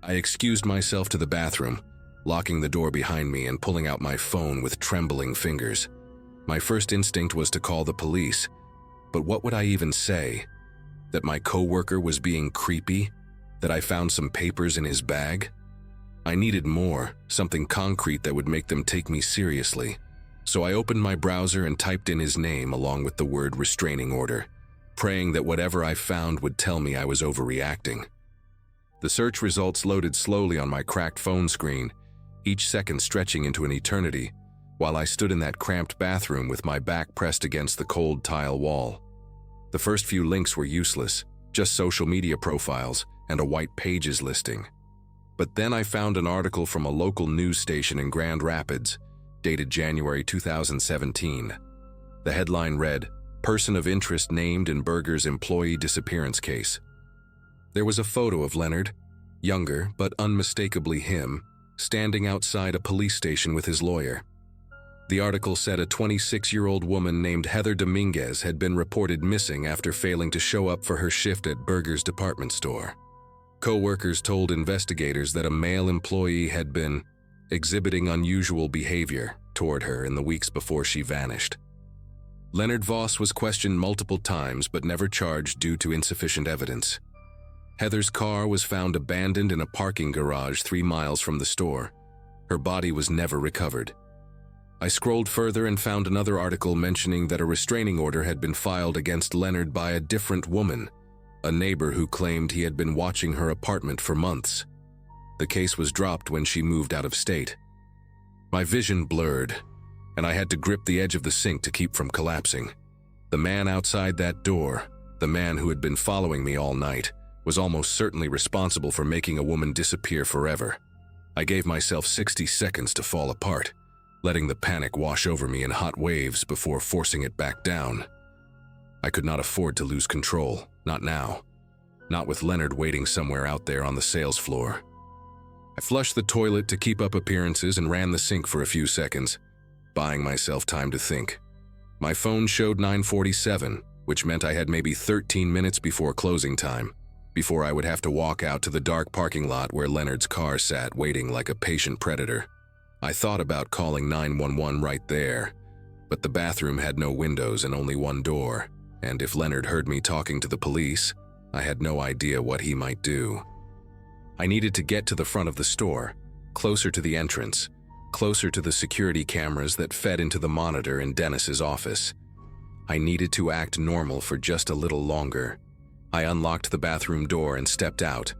Speaker 1: I excused myself to the bathroom, locking the door behind me and pulling out my phone with trembling fingers. My first instinct was to call the police, but what would I even say? That my coworker was being creepy? That I found some papers in his bag? I needed more, something concrete that would make them take me seriously. So I opened my browser and typed in his name along with the word restraining order, praying that whatever I found would tell me I was overreacting. The search results loaded slowly on my cracked phone screen, each second stretching into an eternity, while I stood in that cramped bathroom with my back pressed against the cold tile wall. The first few links were useless, just social media profiles and a white pages listing. But then I found an article from a local news station in Grand Rapids, dated January 2017. The headline read, "Person of interest named in Berger's employee disappearance case." There was a photo of Leonard, younger but unmistakably him, standing outside a police station with his lawyer. The article said a 26-year-old woman named Heather Dominguez had been reported missing after failing to show up for her shift at Berger's department store. Co-workers told investigators that a male employee had been exhibiting unusual behavior toward her in the weeks before she vanished. Leonard Voss was questioned multiple times but never charged due to insufficient evidence. Heather's car was found abandoned in a parking garage 3 miles from the store. Her body was never recovered. I scrolled further and found another article mentioning that a restraining order had been filed against Leonard by a different woman, a neighbor who claimed he had been watching her apartment for months. The case was dropped when she moved out of state. My vision blurred, and I had to grip the edge of the sink to keep from collapsing. The man outside that door, the man who had been following me all night, was almost certainly responsible for making a woman disappear forever. I gave myself 60 seconds to fall apart, letting the panic wash over me in hot waves before forcing it back down. I could not afford to lose control, not now. Not with Leonard waiting somewhere out there on the sales floor. I flushed the toilet to keep up appearances and ran the sink for a few seconds, buying myself time to think. My phone showed 9:47, which meant I had maybe 13 minutes before closing time, before I would have to walk out to the dark parking lot where Leonard's car sat waiting like a patient predator. I thought about calling 911 right there, but the bathroom had no windows and only one door, and if Leonard heard me talking to the police, I had no idea what he might do. I needed to get to the front of the store, closer to the entrance, closer to the security cameras that fed into the monitor in Dennis's office. I needed to act normal for just a little longer. I unlocked the bathroom door and stepped out,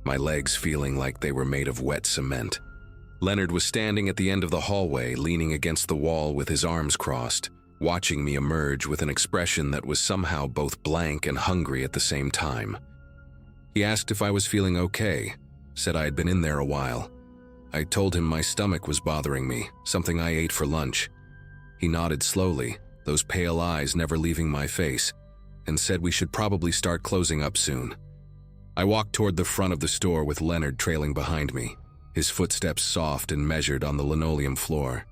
Speaker 1: my legs feeling like they were made of wet cement. Leonard was standing at the end of the hallway, leaning against the wall with his arms crossed, watching me emerge with an expression that was somehow both blank and hungry at the same time. He asked if I was feeling okay, said I had been in there a while. I told him my stomach was bothering me, something I ate for lunch. He nodded slowly, those pale eyes never leaving my face, and said we should probably start closing up soon. I walked toward the front of the store with Leonard trailing behind me, his footsteps soft and measured on the linoleum floor.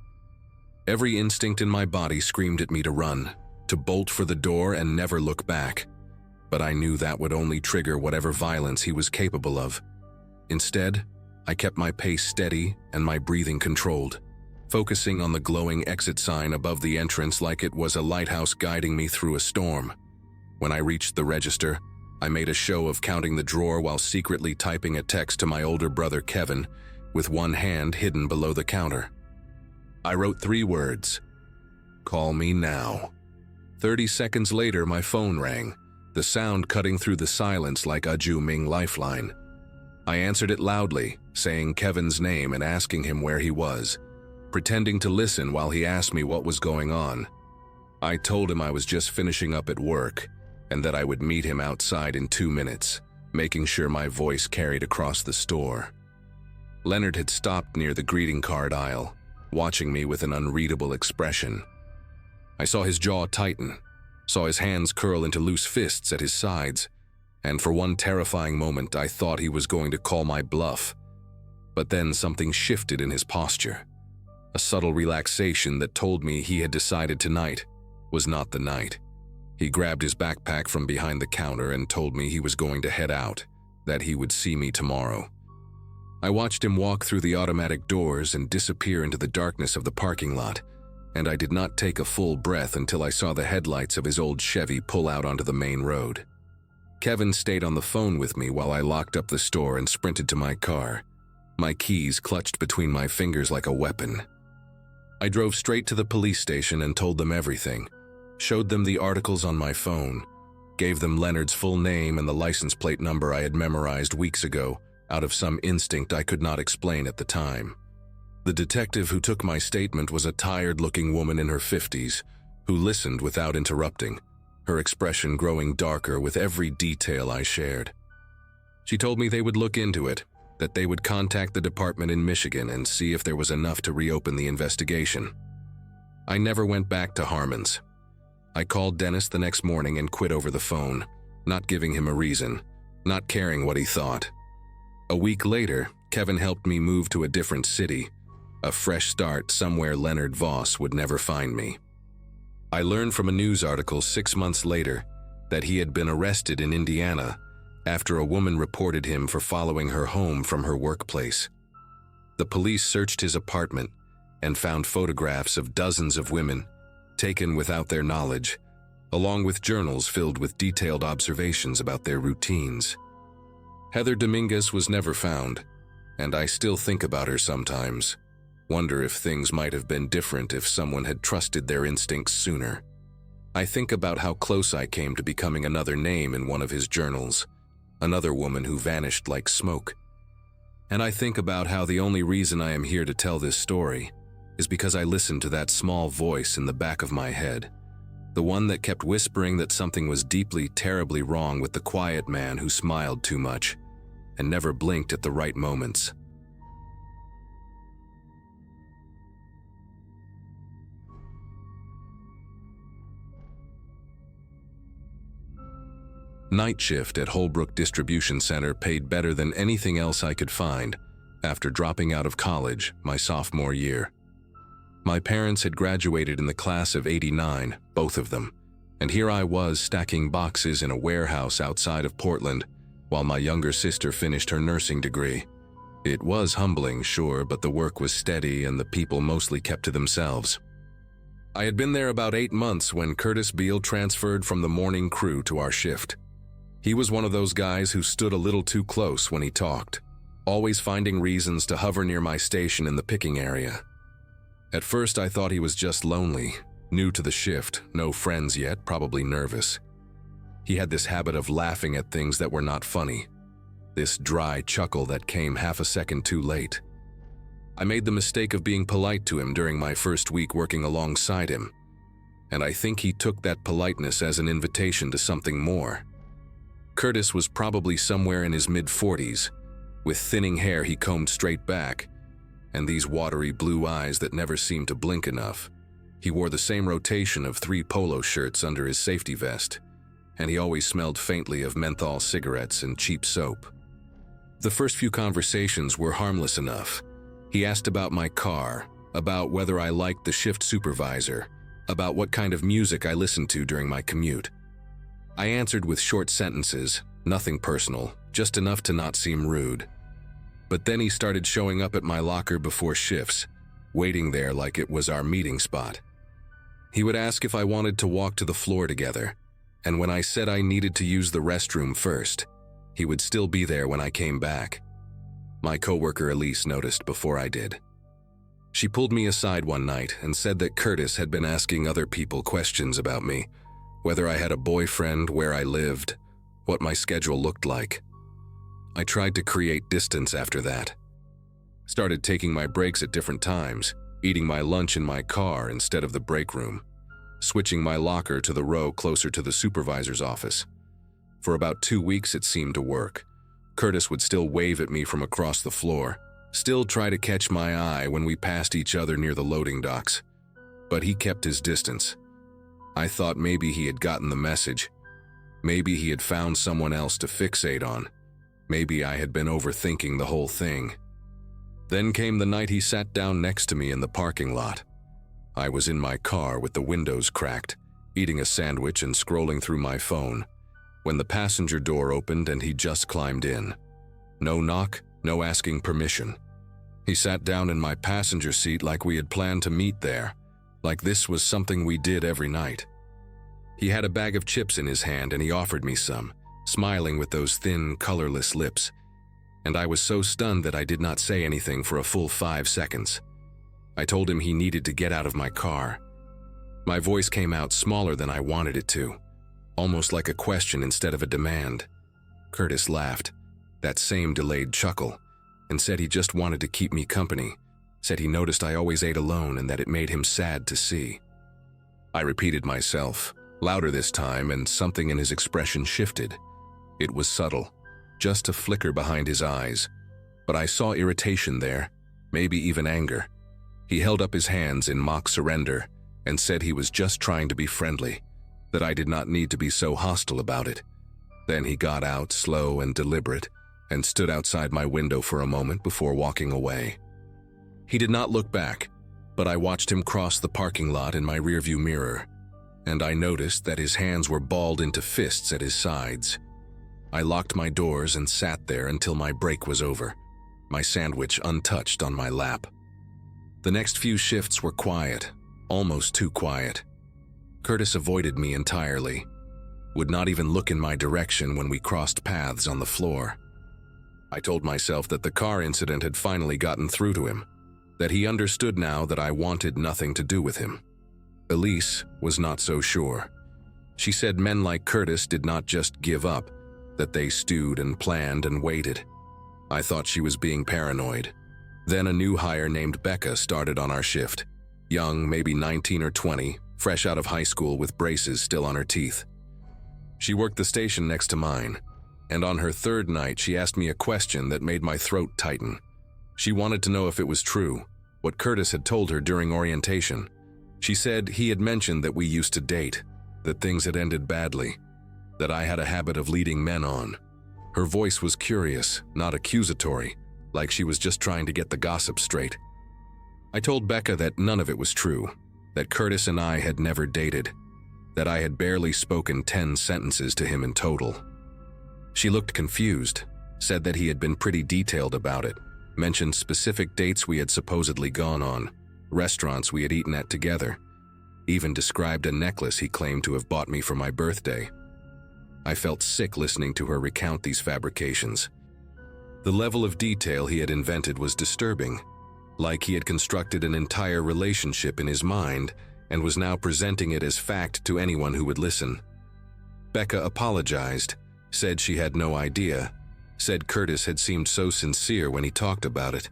Speaker 1: Every instinct in my body screamed at me to run, to bolt for the door and never look back. But I knew that would only trigger whatever violence he was capable of. Instead, I kept my pace steady and my breathing controlled, focusing on the glowing exit sign above the entrance like it was a lighthouse guiding me through a storm. When I reached the register, I made a show of counting the drawer while secretly typing a text to my older brother Kevin, with one hand hidden below the counter. I wrote 3 words, Call me now." 30 seconds later, my phone rang, the sound cutting through the silence like a Juming lifeline. I answered it loudly, saying Kevin's name and asking him where he was, pretending to listen while he asked me what was going on. I told him I was just finishing up at work and that I would meet him outside in 2 minutes, making sure my voice carried across the store. Leonard had stopped near the greeting card aisle, watching me with an unreadable expression. I saw his jaw tighten, saw his hands curl into loose fists at his sides, and for one terrifying moment I thought he was going to call my bluff. But then something shifted in his posture, a subtle relaxation that told me he had decided tonight was not the night. He grabbed his backpack from behind the counter and told me he was going to head out, that he would see me tomorrow. I watched him walk through the automatic doors and disappear into the darkness of the parking lot, and I did not take a full breath until I saw the headlights of his old Chevy pull out onto the main road. Kevin stayed on the phone with me while I locked up the store and sprinted to my car, my keys clutched between my fingers like a weapon. I drove straight to the police station and told them everything, showed them the articles on my phone, gave them Leonard's full name and the license plate number I had memorized weeks ago out of some instinct I could not explain at the time. The detective who took my statement was a tired-looking woman in her 50s who listened without interrupting, her expression growing darker with every detail I shared. She told me they would look into it, that they would contact the department in Michigan and see if there was enough to reopen the investigation. I never went back to Harmon's. I called Dennis the next morning and quit over the phone, not giving him a reason, not caring what he thought. A week later, Kevin helped me move to a different city, a fresh start somewhere Leonard Voss would never find me. I learned from a news article 6 months later that he had been arrested in Indiana after a woman reported him for following her home from her workplace. The police searched his apartment and found photographs of dozens of women, taken without their knowledge, along with journals filled with detailed observations about their routines. Heather Dominguez was never found, and I still think about her sometimes, wonder if things might have been different if someone had trusted their instincts sooner. I think about how close I came to becoming another name in one of his journals, another woman who vanished like smoke. And I think about how the only reason I am here to tell this story is because I listened to that small voice in the back of my head, the one that kept whispering that something was deeply, terribly wrong with the quiet man who smiled too much and never blinked at the right moments. Night shift at Holbrook Distribution Center paid better than anything else I could find after dropping out of college my sophomore year. My parents had graduated in the class of '89, both of them, and here I was stacking boxes in a warehouse outside of Portland while my younger sister finished her nursing degree. It was humbling, sure, but the work was steady and the people mostly kept to themselves. I had been there about 8 months when Curtis Beale transferred from the morning crew to our shift. He was one of those guys who stood a little too close when he talked, always finding reasons to hover near my station in the picking area. At first I thought he was just lonely, new to the shift, no friends yet, probably nervous. He had this habit of laughing at things that were not funny, this dry chuckle that came half a second too late. I made the mistake of being polite to him during my first week working alongside him, and I think he took that politeness as an invitation to something more. Curtis was probably somewhere in his mid-40s, with thinning hair he combed straight back, and these watery blue eyes that never seemed to blink enough. He wore the same rotation of 3 polo shirts under his safety vest, and he always smelled faintly of menthol cigarettes and cheap soap. The first few conversations were harmless enough. He asked about my car, about whether I liked the shift supervisor, about what kind of music I listened to during my commute. I answered with short sentences, nothing personal, just enough to not seem rude. But then he started showing up at my locker before shifts, waiting there like it was our meeting spot. He would ask if I wanted to walk to the floor together, and when I said I needed to use the restroom first, he would still be there when I came back. My coworker Elise noticed before I did. She pulled me aside one night and said that Curtis had been asking other people questions about me, whether I had a boyfriend, where I lived, what my schedule looked like. I tried to create distance after that. Started taking my breaks at different times, eating my lunch in my car instead of the break room, switching my locker to the row closer to the supervisor's office. For about 2 weeks it seemed to work. Curtis would still wave at me from across the floor, still try to catch my eye when we passed each other near the loading docks. But he kept his distance. I thought maybe he had gotten the message. Maybe he had found someone else to fixate on. Maybe I had been overthinking the whole thing. Then came the night he sat down next to me in the parking lot. I was in my car with the windows cracked, eating a sandwich and scrolling through my phone, when the passenger door opened and he just climbed in. No knock, no asking permission. He sat down in my passenger seat like we had planned to meet there, like this was something we did every night. He had a bag of chips in his hand and he offered me some, smiling with those thin, colorless lips. And I was so stunned that I did not say anything for a full 5 seconds. I told him he needed to get out of my car. My voice came out smaller than I wanted it to, almost like a question instead of a demand. Curtis laughed, that same delayed chuckle, and said he just wanted to keep me company, said he noticed I always ate alone and that it made him sad to see. I repeated myself, louder this time, and something in his expression shifted. It was subtle, just a flicker behind his eyes, but I saw irritation there, maybe even anger. He held up his hands in mock surrender and said he was just trying to be friendly, that I did not need to be so hostile about it. Then he got out, slow and deliberate, and stood outside my window for a moment before walking away. He did not look back, but I watched him cross the parking lot in my rearview mirror, and I noticed that his hands were balled into fists at his sides. I locked my doors and sat there until my break was over, my sandwich untouched on my lap. The next few shifts were quiet, almost too quiet. Curtis avoided me entirely, would not even look in my direction when we crossed paths on the floor. I told myself that the car incident had finally gotten through to him, that he understood now that I wanted nothing to do with him. Elise was not so sure. She said men like Curtis did not just give up, that they stewed and planned and waited. I thought she was being paranoid. Then a new hire named Becca started on our shift. Young, maybe 19 or 20, fresh out of high school with braces still on her teeth. She worked the station next to mine, and on her third night she asked me a question that made my throat tighten. She wanted to know if it was true, what Curtis had told her during orientation. She said he had mentioned that we used to date, that things had ended badly, that I had a habit of leading men on. Her voice was curious, not accusatory, like she was just trying to get the gossip straight. I told Becca that none of it was true, that Curtis and I had never dated, that I had barely spoken 10 sentences to him in total. She looked confused, said that he had been pretty detailed about it, mentioned specific dates we had supposedly gone on, restaurants we had eaten at together, even described a necklace he claimed to have bought me for my birthday. I felt sick listening to her recount these fabrications. The level of detail he had invented was disturbing, like he had constructed an entire relationship in his mind and was now presenting it as fact to anyone who would listen. Becca apologized, said she had no idea, said Curtis had seemed so sincere when he talked about it.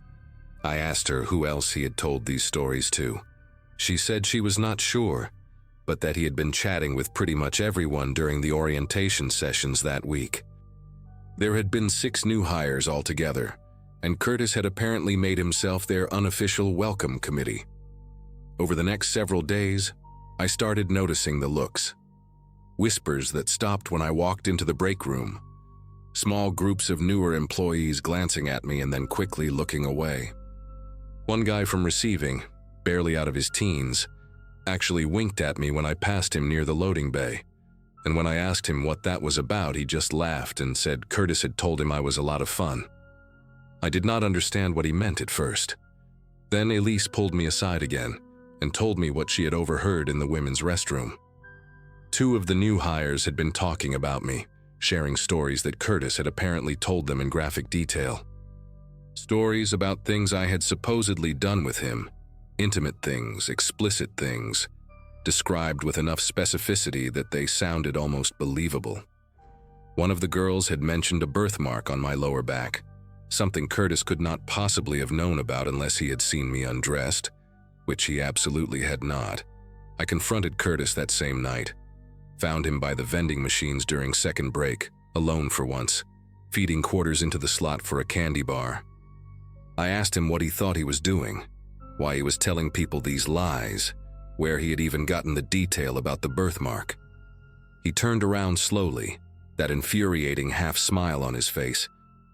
Speaker 1: I asked her who else he had told these stories to. She said she was not sure, but that he had been chatting with pretty much everyone during the orientation sessions that week. There had been 6 new hires altogether, and Curtis had apparently made himself their unofficial welcome committee. Over the next several days, I started noticing the looks. Whispers that stopped when I walked into the break room. Small groups of newer employees glancing at me and then quickly looking away. One guy from receiving, barely out of his teens, actually winked at me when I passed him near the loading bay, and when I asked him what that was about, he just laughed and said Curtis had told him I was a lot of fun. I did not understand what he meant at first. Then Elise pulled me aside again and told me what she had overheard in the women's restroom. 2 of the new hires had been talking about me, sharing stories that Curtis had apparently told them in graphic detail. Stories about things I had supposedly done with him, Intimate things, explicit things, described with enough specificity that they sounded almost believable. One of the girls had mentioned a birthmark on my lower back, something Curtis could not possibly have known about unless he had seen me undressed, which he absolutely had not. I confronted Curtis that same night, found him by the vending machines during second break, alone for once, feeding quarters into the slot for a candy bar. I asked him what he thought he was doing, why he was telling people these lies, where he had even gotten the detail about the birthmark. He turned around slowly, that infuriating half-smile on his face,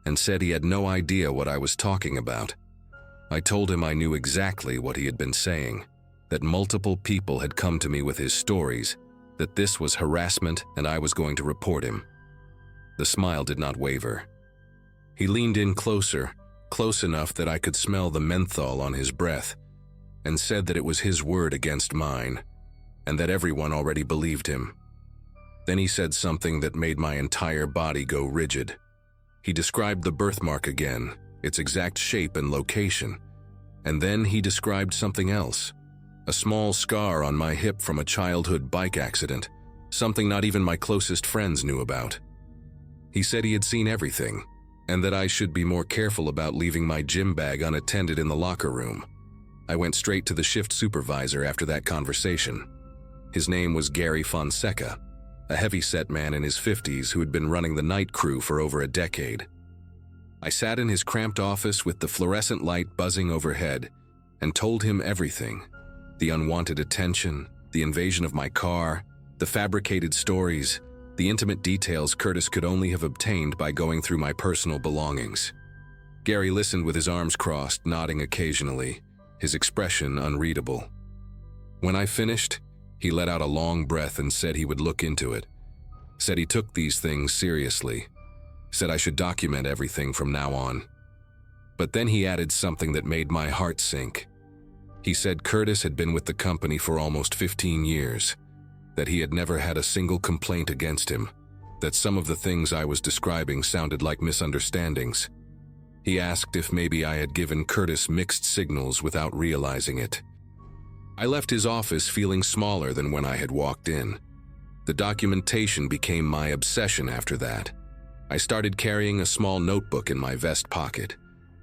Speaker 1: and said he had no idea what I was talking about. I told him I knew exactly what he had been saying, that multiple people had come to me with his stories, that this was harassment and I was going to report him. The smile did not waver. He leaned in closer, close enough that I could smell the menthol on his breath, and said that it was his word against mine, and that everyone already believed him. Then he said something that made my entire body go rigid. He described the birthmark again, its exact shape and location, and then he described something else, a small scar on my hip from a childhood bike accident, something not even my closest friends knew about. He said he had seen everything, and that I should be more careful about leaving my gym bag unattended in the locker room. I went straight to the shift supervisor after that conversation. His name was Gary Fonseca, a heavy-set man in his 50s who had been running the night crew for over a decade. I sat in his cramped office with the fluorescent light buzzing overhead and told him everything: the unwanted attention, the invasion of my car, the fabricated stories, the intimate details Curtis could only have obtained by going through my personal belongings. Gary listened with his arms crossed, nodding occasionally, his expression unreadable. When I finished, he let out a long breath and said he would look into it, said he took these things seriously, said I should document everything from now on. But then he added something that made my heart sink. He said Curtis had been with the company for almost 15 years, that he had never had a single complaint against him, that some of the things I was describing sounded like misunderstandings. He asked if maybe I had given Curtis mixed signals without realizing it. I left his office feeling smaller than when I had walked in. The documentation became my obsession after that. I started carrying a small notebook in my vest pocket,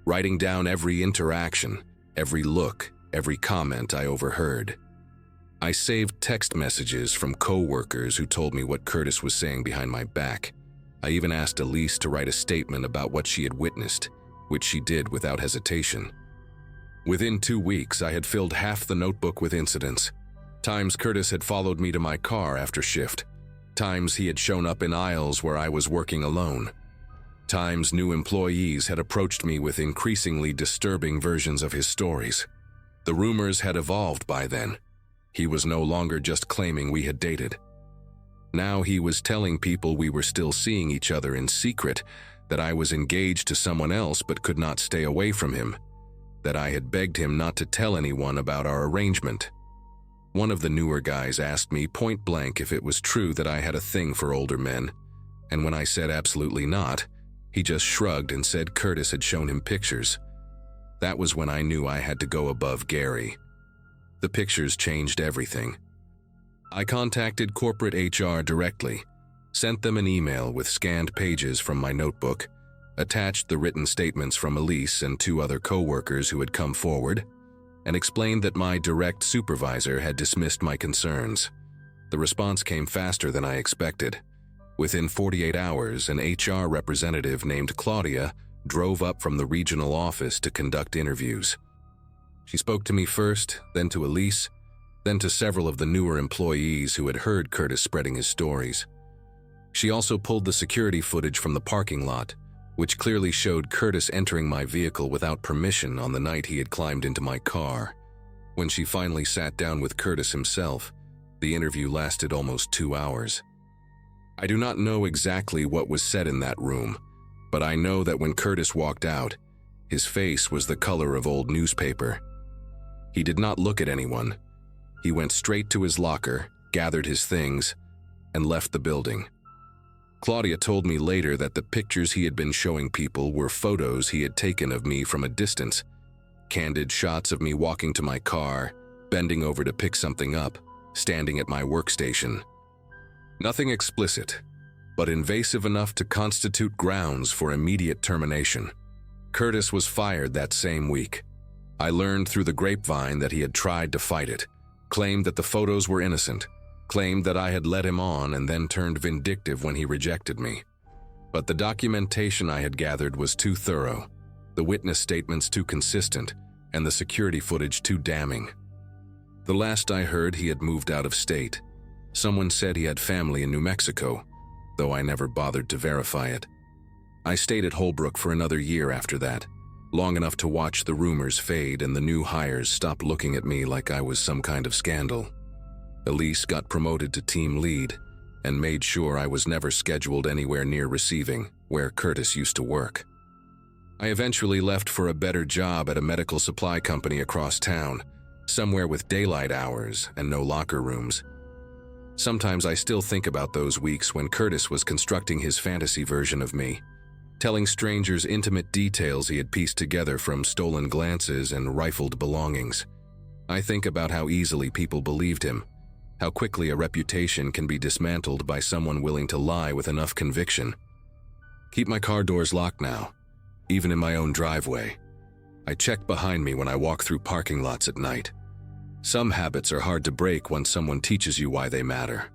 Speaker 1: writing down every interaction, every look, every comment I overheard. I saved text messages from coworkers who told me what Curtis was saying behind my back. I even asked Elise to write a statement about what she had witnessed, which she did without hesitation. Within 2 weeks, I had filled half the notebook with incidents. Times Curtis had followed me to my car after shift. Times he had shown up in aisles where I was working alone. Times new employees had approached me with increasingly disturbing versions of his stories. The rumors had evolved by then. He was no longer just claiming we had dated. Now he was telling people we were still seeing each other in secret, that I was engaged to someone else but could not stay away from him, that I had begged him not to tell anyone about our arrangement. One of the newer guys asked me point blank if it was true that I had a thing for older men, and when I said absolutely not, he just shrugged and said Curtis had shown him pictures. That was when I knew I had to go above Gary. The pictures changed everything. I contacted corporate HR directly, sent them an email with scanned pages from my notebook, attached the written statements from Elise and 2 other coworkers who had come forward, and explained that my direct supervisor had dismissed my concerns. The response came faster than I expected. Within 48 hours, an HR representative named Claudia drove up from the regional office to conduct interviews. She spoke to me first, then to Elise, then to several of the newer employees who had heard Curtis spreading his stories. She also pulled the security footage from the parking lot, which clearly showed Curtis entering my vehicle without permission on the night he had climbed into my car. When she finally sat down with Curtis himself, the interview lasted almost 2 hours. I do not know exactly what was said in that room, but I know that when Curtis walked out, his face was the color of old newspaper. He did not look at anyone. He went straight to his locker, gathered his things, and left the building. Claudia told me later that the pictures he had been showing people were photos he had taken of me from a distance, candid shots of me walking to my car, bending over to pick something up, standing at my workstation. Nothing explicit, but invasive enough to constitute grounds for immediate termination. Curtis was fired that same week. I learned through the grapevine that he had tried to fight it, claimed that the photos were innocent, claimed that I had led him on and then turned vindictive when he rejected me. But the documentation I had gathered was too thorough, the witness statements too consistent, and the security footage too damning. The last I heard, he had moved out of state. Someone said he had family in New Mexico, though I never bothered to verify it. I stayed at Holbrook for another year after that, long enough to watch the rumors fade and the new hires stop looking at me like I was some kind of scandal. Elise got promoted to team lead and made sure I was never scheduled anywhere near receiving, where Curtis used to work. I eventually left for a better job at a medical supply company across town, somewhere with daylight hours and no locker rooms. Sometimes I still think about those weeks when Curtis was constructing his fantasy version of me, telling strangers intimate details he had pieced together from stolen glances and rifled belongings. I think about how easily people believed him, how quickly a reputation can be dismantled by someone willing to lie with enough conviction. Keep my car doors locked now, even in my own driveway. I check behind me when I walk through parking lots at night. Some habits are hard to break once someone teaches you why they matter.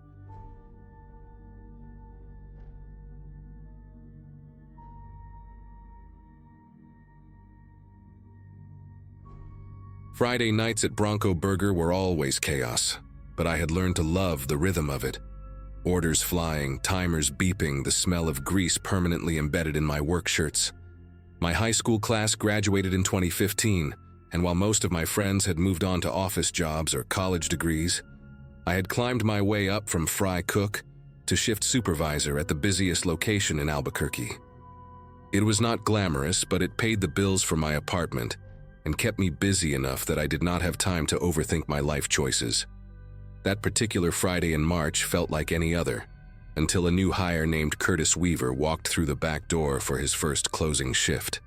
Speaker 1: Friday nights at Bronco Burger were always chaos, but I had learned to love the rhythm of it. Orders flying, timers beeping, the smell of grease permanently embedded in my work shirts. My high school class graduated in 2015, and while most of my friends had moved on to office jobs or college degrees, I had climbed my way up from fry cook to shift supervisor at the busiest location in Albuquerque. It was not glamorous, but it paid the bills for my apartment and kept me busy enough that I did not have time to overthink my life choices. That particular Friday in March felt like any other, until a new hire named Curtis Weaver walked through the back door for his first closing shift.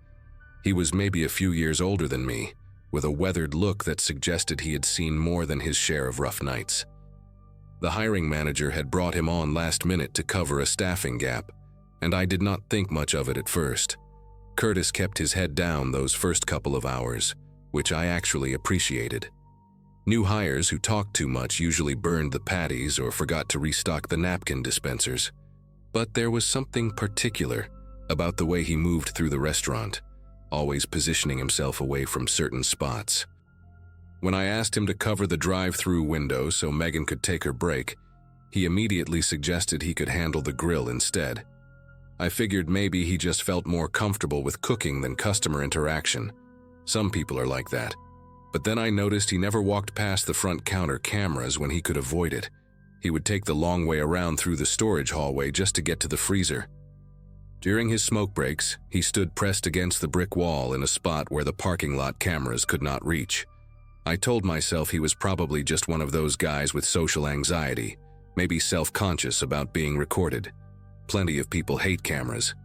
Speaker 1: He was maybe a few years older than me, with a weathered look that suggested he had seen more than his share of rough nights. The hiring manager had brought him on last minute to cover a staffing gap, and I did not think much of it at first. Curtis kept his head down those first couple of hours, which I actually appreciated. New hires who talked too much usually burned the patties or forgot to restock the napkin dispensers. But there was something particular about the way he moved through the restaurant, always positioning himself away from certain spots. When I asked him to cover the drive-through window so Megan could take her break, he immediately suggested he could handle the grill instead. I figured maybe he just felt more comfortable with cooking than customer interaction. Some people are like that. But then I noticed he never walked past the front counter cameras when he could avoid it. He would take the long way around through the storage hallway just to get to the freezer. During his smoke breaks, he stood pressed against the brick wall in a spot where the parking lot cameras could not reach. I told myself he was probably just one of those guys with social anxiety, maybe self-conscious about being recorded. Plenty of people hate cameras.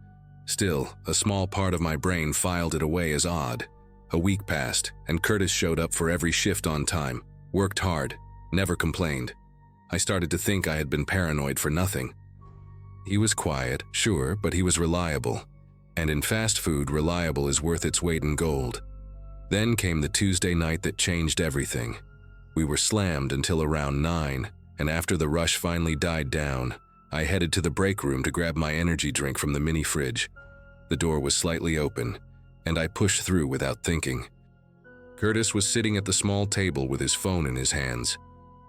Speaker 1: Still, a small part of my brain filed it away as odd. A week passed, and Curtis showed up for every shift on time, worked hard, never complained. I started to think I had been paranoid for nothing. He was quiet, sure, but he was reliable. And in fast food, reliable is worth its weight in gold. Then came the Tuesday night that changed everything. We were slammed until around 9, and after the rush finally died down, I headed to the break room to grab my energy drink from the mini fridge. The door was slightly open, and I pushed through without thinking. Curtis was sitting at the small table with his phone in his hands,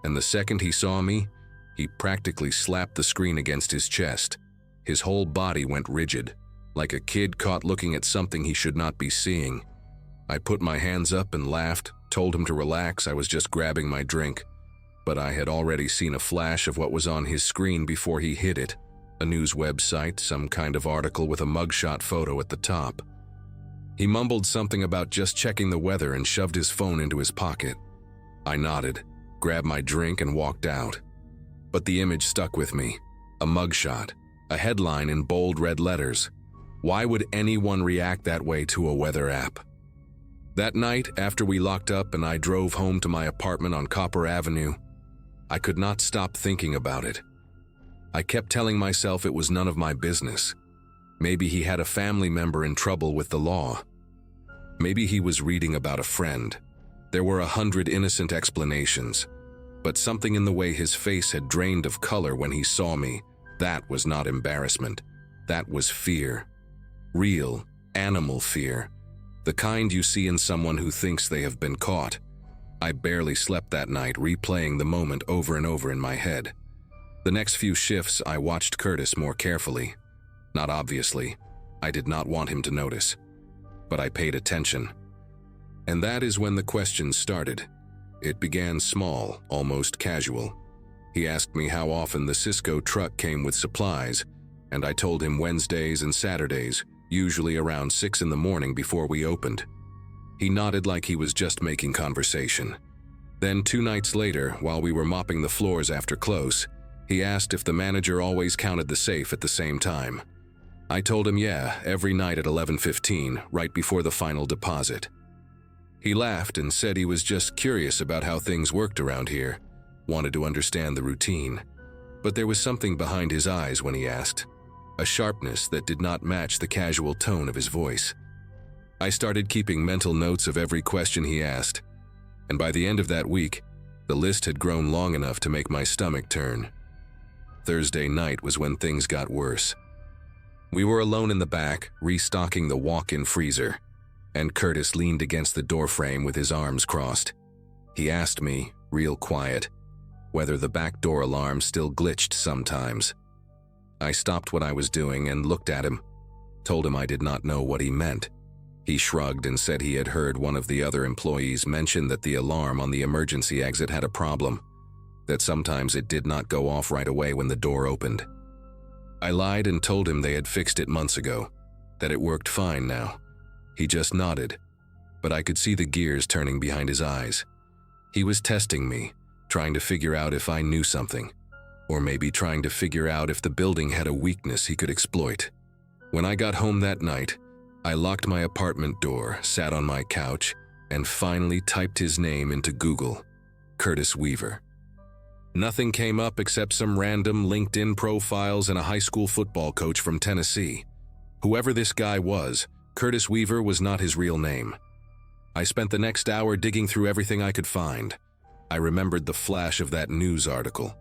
Speaker 1: and the second he saw me, he practically slapped the screen against his chest. His whole body went rigid, like a kid caught looking at something he should not be seeing. I put my hands up and laughed, told him to relax, I was just grabbing my drink. But I had already seen a flash of what was on his screen before he hit it. A news website, some kind of article with a mugshot photo at the top. He mumbled something about just checking the weather and shoved his phone into his pocket. I nodded, grabbed my drink and walked out. But the image stuck with me. A mugshot, a headline in bold red letters. Why would anyone react that way to a weather app? That night, after we locked up and I drove home to my apartment on Copper Avenue, I could not stop thinking about it. I kept telling myself it was none of my business. Maybe he had a family member in trouble with the law. Maybe he was reading about a friend. There were 100 innocent explanations, but something in the way his face had drained of color when he saw me, that was not embarrassment. That was fear. Real, animal fear. The kind you see in someone who thinks they have been caught. I barely slept that night, replaying the moment over and over in my head. The next few shifts, I watched Curtis more carefully. Not obviously. I did not want him to notice. But I paid attention. And that is when the questions started. It began small, almost casual. He asked me how often the Cisco truck came with supplies, and I told him Wednesdays and Saturdays, usually around 6 in the morning before we opened. He nodded like he was just making conversation. Then 2 nights later, while we were mopping the floors after close, he asked if the manager always counted the safe at the same time. I told him yeah, every night at 11:15, right before the final deposit. He laughed and said he was just curious about how things worked around here, wanted to understand the routine. But there was something behind his eyes when he asked, a sharpness that did not match the casual tone of his voice. I started keeping mental notes of every question he asked, and by the end of that week, the list had grown long enough to make my stomach turn. Thursday night was when things got worse. We were alone in the back, restocking the walk-in freezer, and Curtis leaned against the doorframe with his arms crossed. He asked me, real quiet, whether the back door alarm still glitched sometimes. I stopped what I was doing and looked at him, told him I did not know what he meant. He shrugged and said he had heard one of the other employees mention that the alarm on the emergency exit had a problem, that sometimes it did not go off right away when the door opened. I lied and told him they had fixed it months ago, that it worked fine now. He just nodded, but I could see the gears turning behind his eyes. He was testing me, trying to figure out if I knew something, or maybe trying to figure out if the building had a weakness he could exploit. When I got home that night, I locked my apartment door, sat on my couch, and finally typed his name into Google, Curtis Weaver. Nothing came up except some random LinkedIn profiles and a high school football coach from Tennessee. Whoever this guy was, Curtis Weaver was not his real name. I spent the next hour digging through everything I could find. I remembered the flash of that news article,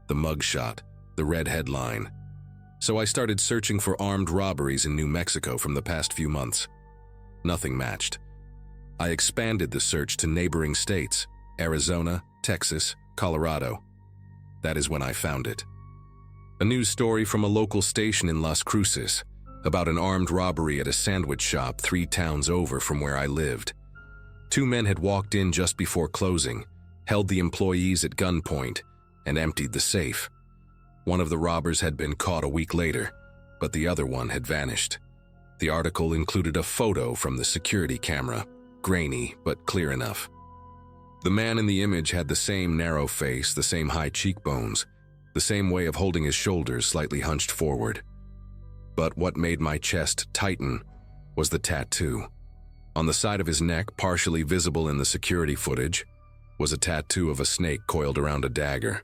Speaker 1: the mugshot, the red headline. So I started searching for armed robberies in New Mexico from the past few months. Nothing matched. I expanded the search to neighboring states, Arizona, Texas, Colorado. That is when I found it. A news story from a local station in Las Cruces about an armed robbery at a sandwich shop 3 towns over from where I lived. 2 men had walked in just before closing, held the employees at gunpoint, and emptied the safe. One of the robbers had been caught a week later, but the other one had vanished. The article included a photo from the security camera, grainy but clear enough. The man in the image had the same narrow face, the same high cheekbones, the same way of holding his shoulders slightly hunched forward. But what made my chest tighten was the tattoo. On the side of his neck, partially visible in the security footage, was a tattoo of a snake coiled around a dagger.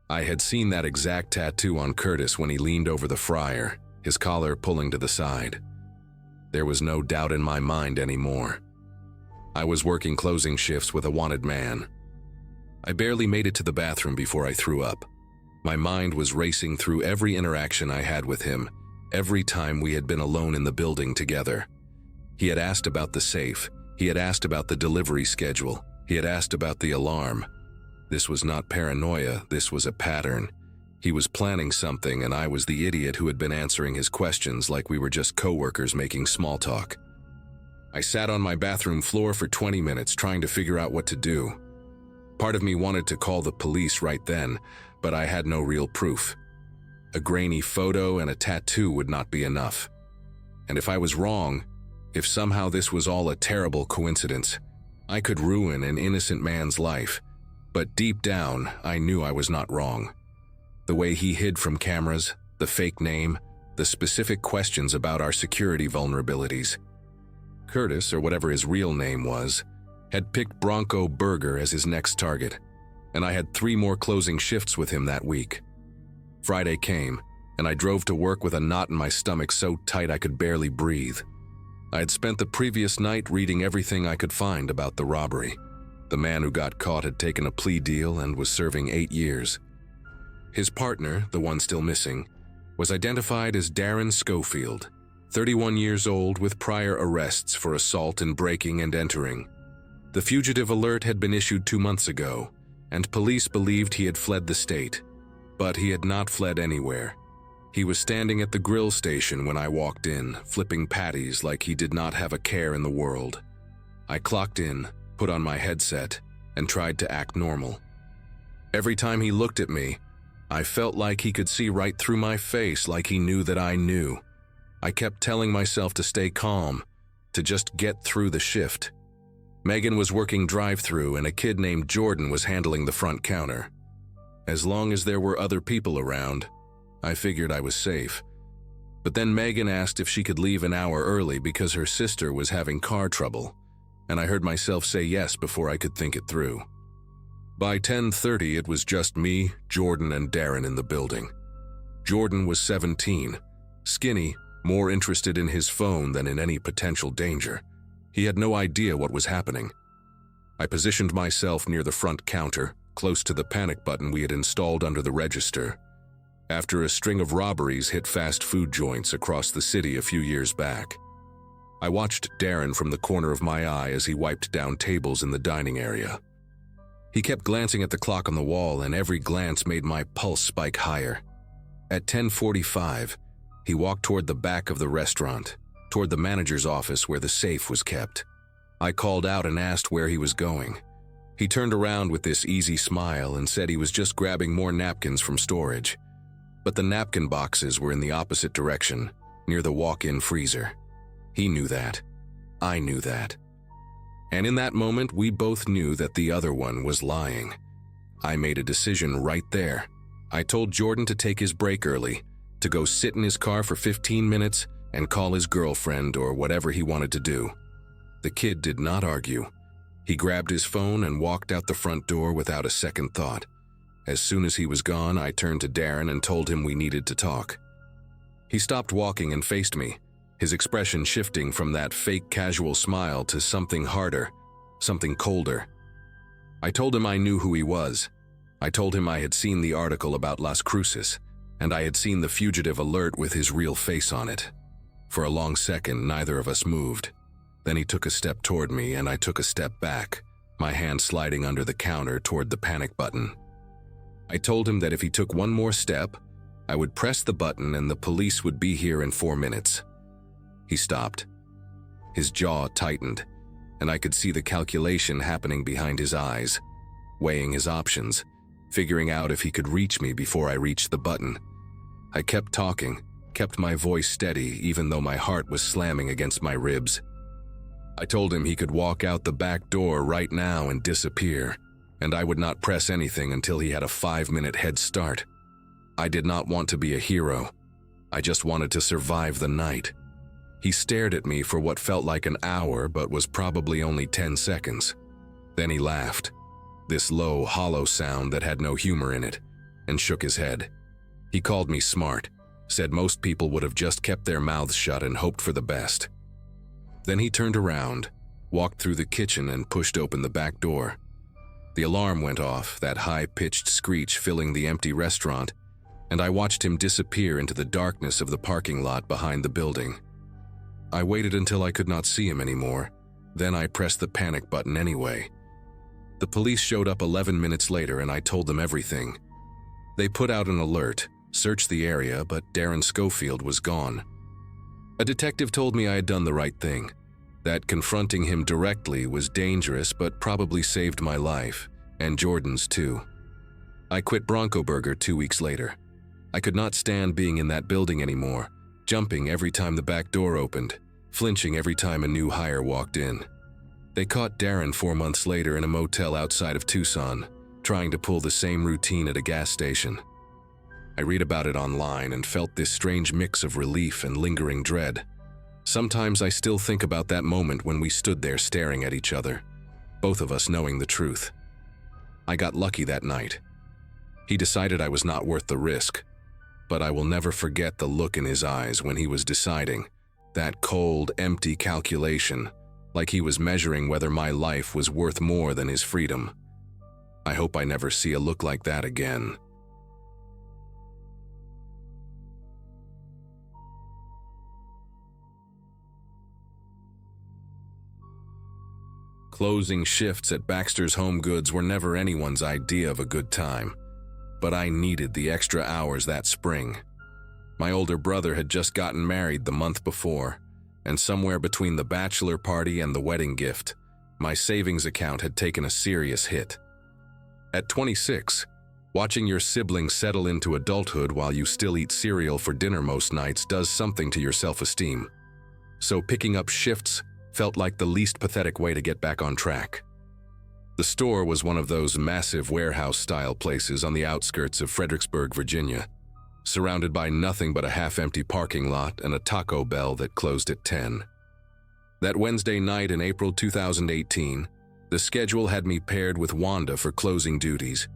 Speaker 1: I had seen that exact tattoo on Curtis when he leaned over the fryer, his collar pulling to the side. There was no doubt in my mind anymore. I was working closing shifts with a wanted man. I barely made it to the bathroom before I threw up. My mind was racing through every interaction I had with him, every time we had been alone in the building together. He had asked about the safe. He had asked about the delivery schedule. He had asked about the alarm. This was not paranoia, this was a pattern. He was planning something, and I was the idiot who had been answering his questions like we were just coworkers making small talk. I sat on my bathroom floor for 20 minutes trying to figure out what to do. Part of me wanted to call the police right then, but I had no real proof. A grainy photo and a tattoo would not be enough. And if I was wrong, if somehow this was all a terrible coincidence, I could ruin an innocent man's life. But deep down, I knew I was not wrong. The way he hid from cameras, the fake name, the specific questions about our security vulnerabilities. Curtis, or whatever his real name was, had picked Bronco Burger as his next target, and I had 3 more closing shifts with him that week. Friday came, and I drove to work with a knot in my stomach so tight I could barely breathe. I had spent the previous night reading everything I could find about the robbery. The man who got caught had taken a plea deal and was serving 8 years. His partner, the one still missing, was identified as Darren Schofield, 31 years old with prior arrests for assault and breaking and entering. The fugitive alert had been issued 2 months ago, and police believed he had fled the state. But he had not fled anywhere. He was standing at the grill station when I walked in, flipping patties like he did not have a care in the world. I clocked in, put on my headset, and tried to act normal. Every time he looked at me, I felt like he could see right through my face, like he knew that I knew. I kept telling myself to stay calm, to just get through the shift. Megan was working drive-through and a kid named Jordan was handling the front counter. As long as there were other people around, I figured I was safe. But then Megan asked if she could leave an hour early because her sister was having car trouble, and I heard myself say yes before I could think it through. By 10:30, it was just me, Jordan, and Darren in the building. Jordan was 17, skinny, more interested in his phone than in any potential danger. He had no idea what was happening. I positioned myself near the front counter, close to the panic button we had installed under the register, after a string of robberies hit fast food joints across the city a few years back. I watched Darren from the corner of my eye as he wiped down tables in the dining area. He kept glancing at the clock on the wall, and every glance made my pulse spike higher. At 10:45, he walked toward the back of the restaurant, toward the manager's office where the safe was kept. I called out and asked where he was going. He turned around with this easy smile and said he was just grabbing more napkins from storage. But the napkin boxes were in the opposite direction, near the walk-in freezer. He knew that. I knew that. And in that moment, we both knew that the other one was lying. I made a decision right there. I told Jordan to take his break early, to go sit in his car for 15 minutes and call his girlfriend or whatever he wanted to do. The kid did not argue. He grabbed his phone and walked out the front door without a second thought. As soon as he was gone, I turned to Darren and told him we needed to talk. He stopped walking and faced me, his expression shifting from that fake casual smile to something harder, something colder. I told him I knew who he was. I told him I had seen the article about Las Cruces, and I had seen the fugitive alert with his real face on it. For a long second, neither of us moved. Then he took a step toward me, and I took a step back, my hand sliding under the counter toward the panic button. I told him that if he took one more step, I would press the button and the police would be here in 4 minutes. He stopped. His jaw tightened, and I could see the calculation happening behind his eyes, weighing his options, figuring out if he could reach me before I reached the button. I kept talking, kept my voice steady even though my heart was slamming against my ribs. I told him he could walk out the back door right now and disappear, and I would not press anything until he had a 5-minute head start. I did not want to be a hero. I just wanted to survive the night. He stared at me for what felt like an hour but was probably only 10 seconds. Then he laughed, this low, hollow sound that had no humor in it, and shook his head. He called me smart, said most people would have just kept their mouths shut and hoped for the best. Then he turned around, walked through the kitchen and pushed open the back door. The alarm went off, that high-pitched screech filling the empty restaurant, and I watched him disappear into the darkness of the parking lot behind the building. I waited until I could not see him anymore. Then I pressed the panic button anyway. The police showed up 11 minutes later and I told them everything. They put out an alert, searched the area, but Darren Schofield was gone. A detective told me I had done the right thing, that confronting him directly was dangerous but probably saved my life, and Jordan's too. I quit Bronco Burger 2 weeks later. I could not stand being in that building anymore, jumping every time the back door opened, flinching every time a new hire walked in. They caught Darren 4 months later in a motel outside of Tucson, trying to pull the same routine at a gas station. I read about it online and felt this strange mix of relief and lingering dread. Sometimes I still think about that moment when we stood there staring at each other, both of us knowing the truth. I got lucky that night. He decided I was not worth the risk, but I will never forget the look in his eyes when he was deciding, that cold, empty calculation, like he was measuring whether my life was worth more than his freedom. I hope I never see a look like that again. Closing shifts at Baxter's Home Goods were never anyone's idea of a good time, but I needed the extra hours that spring. My older brother had just gotten married the month before, and somewhere between the bachelor party and the wedding gift, my savings account had taken a serious hit. At 26, watching your siblings settle into adulthood while you still eat cereal for dinner most nights does something to your self-esteem. So picking up shifts felt like the least pathetic way to get back on track. The store was one of those massive warehouse-style places on the outskirts of Fredericksburg, Virginia, surrounded by nothing but a half-empty parking lot and a Taco Bell that closed at 10. That Wednesday night in April 2018, the schedule had me paired with Wanda for closing duties,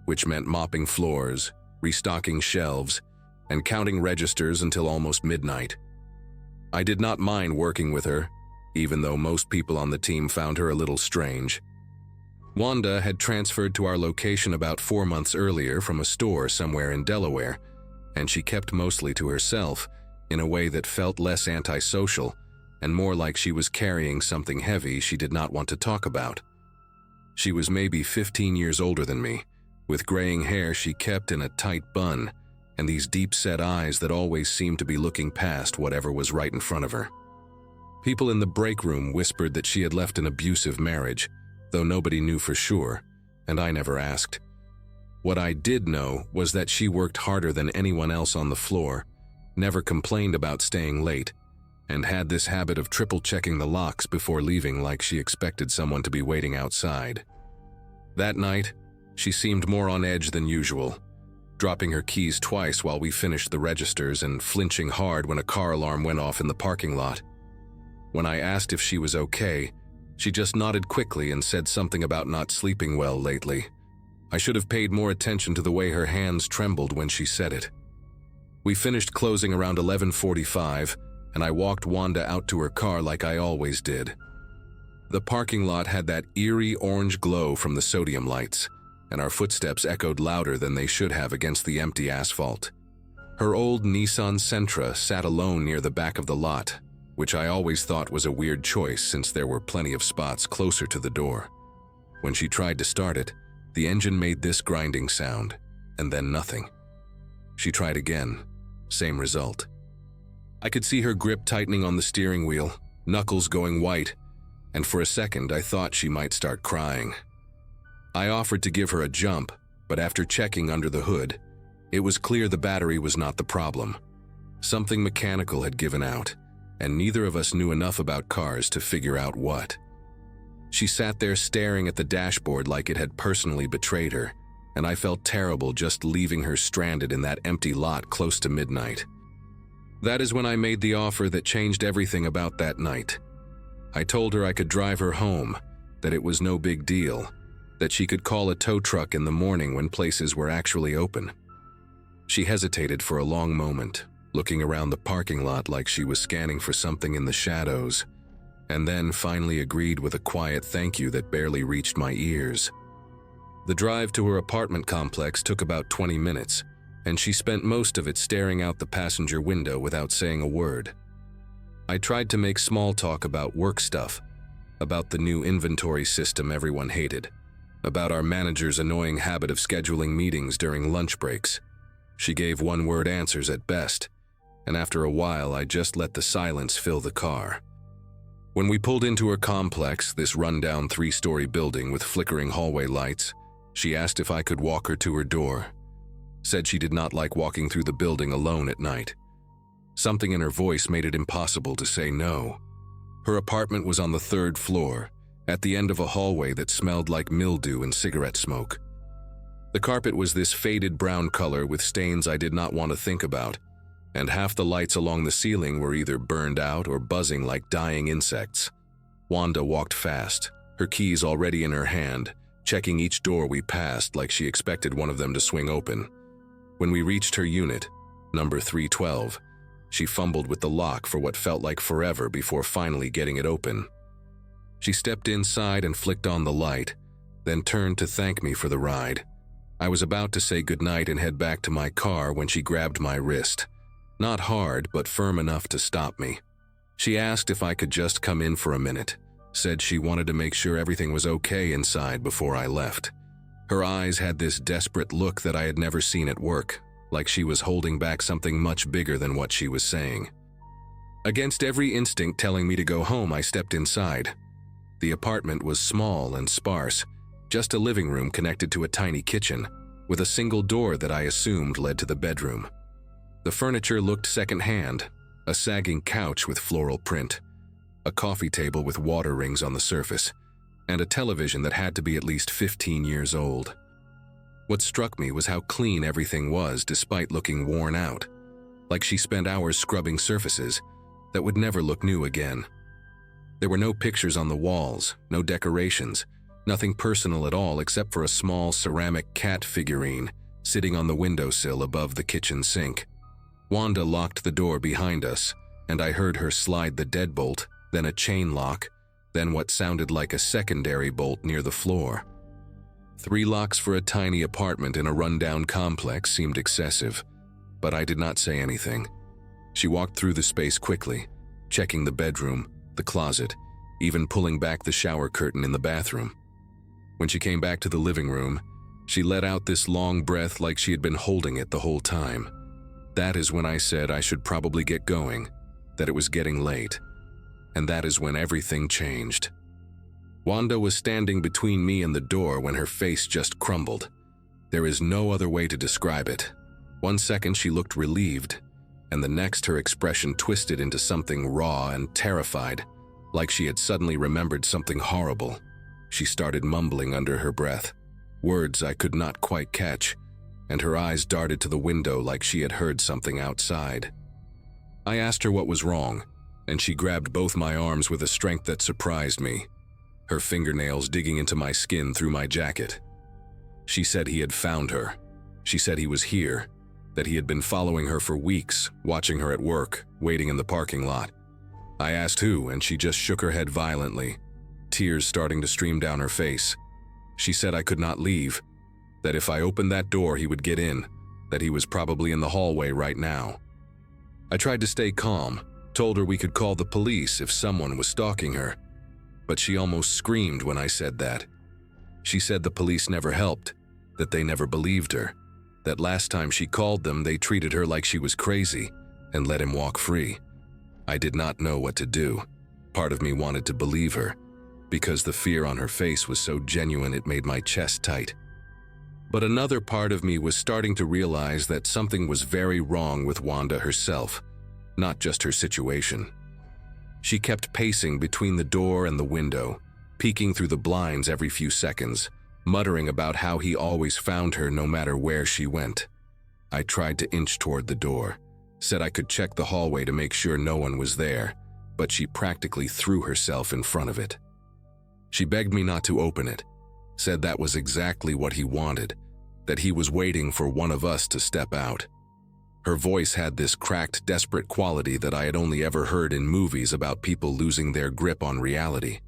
Speaker 1: which meant mopping floors, restocking shelves, and counting registers until almost midnight. I did not mind working with her, even though most people on the team found her a little strange. Wanda had transferred to our location about 4 months earlier from a store somewhere in Delaware, and she kept mostly to herself in a way that felt less antisocial and more like she was carrying something heavy she did not want to talk about. She was maybe 15 years older than me, with graying hair she kept in a tight bun and these deep-set eyes that always seemed to be looking past whatever was right in front of her. People in the break room whispered that she had left an abusive marriage, though nobody knew for sure, and I never asked. What I did know was that she worked harder than anyone else on the floor, never complained about staying late, and had this habit of triple-checking the locks before leaving like she expected someone to be waiting outside. That night, she seemed more on edge than usual, dropping her keys twice while we finished the registers and flinching hard when a car alarm went off in the parking lot. When I asked if she was okay, she just nodded quickly and said something about not sleeping well lately. I should have paid more attention to the way her hands trembled when she said it. We finished closing around 11:45, and I walked Wanda out to her car like I always did. The parking lot had that eerie orange glow from the sodium lights, and our footsteps echoed louder than they should have against the empty asphalt. Her old Nissan Sentra sat alone near the back of the lot, which I always thought was a weird choice since there were plenty of spots closer to the door. When she tried to start it, the engine made this grinding sound, and then nothing. She tried again, same result. I could see her grip tightening on the steering wheel, knuckles going white, and for a second I thought she might start crying. I offered to give her a jump, but after checking under the hood, it was clear the battery was not the problem. Something mechanical had given out, and neither of us knew enough about cars to figure out what. She sat there staring at the dashboard like it had personally betrayed her, and I felt terrible just leaving her stranded in that empty lot close to midnight. That is when I made the offer that changed everything about that night. I told her I could drive her home, that it was no big deal, that she could call a tow truck in the morning when places were actually open. She hesitated for a long moment, looking around the parking lot like she was scanning for something in the shadows, and then finally agreed with a quiet thank you that barely reached my ears. The drive to her apartment complex took about 20 minutes, and she spent most of it staring out the passenger window without saying a word. I tried to make small talk about work stuff, about the new inventory system everyone hated, about our manager's annoying habit of scheduling meetings during lunch breaks. She gave one-word answers at best, and after a while I just let the silence fill the car. When we pulled into her complex, this rundown 3-story building with flickering hallway lights, she asked if I could walk her to her door. Said she did not like walking through the building alone at night. Something in her voice made it impossible to say no. Her apartment was on the 3rd floor, at the end of a hallway that smelled like mildew and cigarette smoke. The carpet was this faded brown color with stains I did not want to think about, and half the lights along the ceiling were either burned out or buzzing like dying insects. Wanda walked fast, her keys already in her hand, checking each door we passed like she expected one of them to swing open. When we reached her unit, number 312, she fumbled with the lock for what felt like forever before finally getting it open. She stepped inside and flicked on the light, then turned to thank me for the ride. I was about to say goodnight and head back to my car when she grabbed my wrist. Not hard, but firm enough to stop me. She asked if I could just come in for a minute, said she wanted to make sure everything was okay inside before I left. Her eyes had this desperate look that I had never seen at work, like she was holding back something much bigger than what she was saying. Against every instinct telling me to go home, I stepped inside. The apartment was small and sparse, just a living room connected to a tiny kitchen, with a single door that I assumed led to the bedroom. The furniture looked secondhand, a sagging couch with floral print, a coffee table with water rings on the surface, and a television that had to be at least 15 years old. What struck me was how clean everything was despite looking worn out, like she spent hours scrubbing surfaces that would never look new again. There were no pictures on the walls, no decorations, nothing personal at all except for a small ceramic cat figurine sitting on the windowsill above the kitchen sink. Wanda locked the door behind us, and I heard her slide the deadbolt, then a chain lock, then what sounded like a secondary bolt near the floor. 3 locks for a tiny apartment in a rundown complex seemed excessive, but I did not say anything. She walked through the space quickly, checking the bedroom, the closet, even pulling back the shower curtain in the bathroom. When she came back to the living room, she let out this long breath like she had been holding it the whole time. That is when I said I should probably get going, that it was getting late. And that is when everything changed. Wanda was standing between me and the door when her face just crumbled. There is no other way to describe it. One second she looked relieved, and the next her expression twisted into something raw and terrified, like she had suddenly remembered something horrible. She started mumbling under her breath, words I could not quite catch, and her eyes darted to the window like she had heard something outside. I asked her what was wrong, and she grabbed both my arms with a strength that surprised me, her fingernails digging into my skin through my jacket. She said he had found her. She said he was here, that he had been following her for weeks, watching her at work, waiting in the parking lot. I asked who, and she just shook her head violently, tears starting to stream down her face. She said I could not leave, that if I opened that door he would get in, that he was probably in the hallway right now. I tried to stay calm, told her we could call the police if someone was stalking her, but she almost screamed when I said that. She said the police never helped, that they never believed her, that last time she called them they treated her like she was crazy and let him walk free. I did not know what to do. Part of me wanted to believe her, because the fear on her face was so genuine it made my chest tight. But another part of me was starting to realize that something was very wrong with Wanda herself, not just her situation. She kept pacing between the door and the window, peeking through the blinds every few seconds, muttering about how he always found her no matter where she went. I tried to inch toward the door, said I could check the hallway to make sure no one was there, but she practically threw herself in front of it. She begged me not to open it, said that was exactly what he wanted, that he was waiting for one of us to step out. Her voice had this cracked, desperate quality that I had only ever heard in movies about people losing their grip on reality.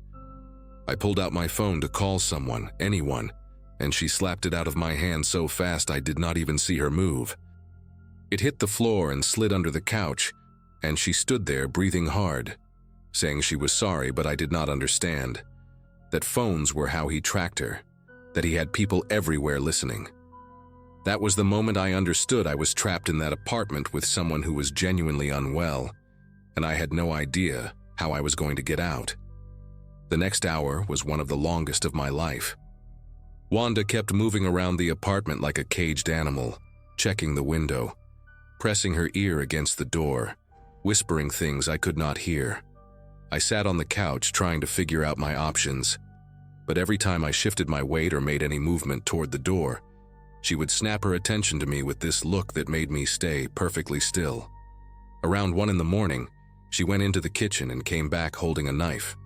Speaker 1: I pulled out my phone to call someone, anyone, and she slapped it out of my hand so fast I did not even see her move. It hit the floor and slid under the couch, and she stood there breathing hard, saying she was sorry but I did not understand, that phones were how he tracked her, that he had people everywhere listening. That was the moment I understood I was trapped in that apartment with someone who was genuinely unwell, and I had no idea how I was going to get out. The next hour was one of the longest of my life. Wanda kept moving around the apartment like a caged animal, checking the window, pressing her ear against the door, whispering things I could not hear. I sat on the couch trying to figure out my options, but every time I shifted my weight or made any movement toward the door, she would snap her attention to me with this look that made me stay perfectly still. Around 1 in the morning, she went into the kitchen and came back holding a knife.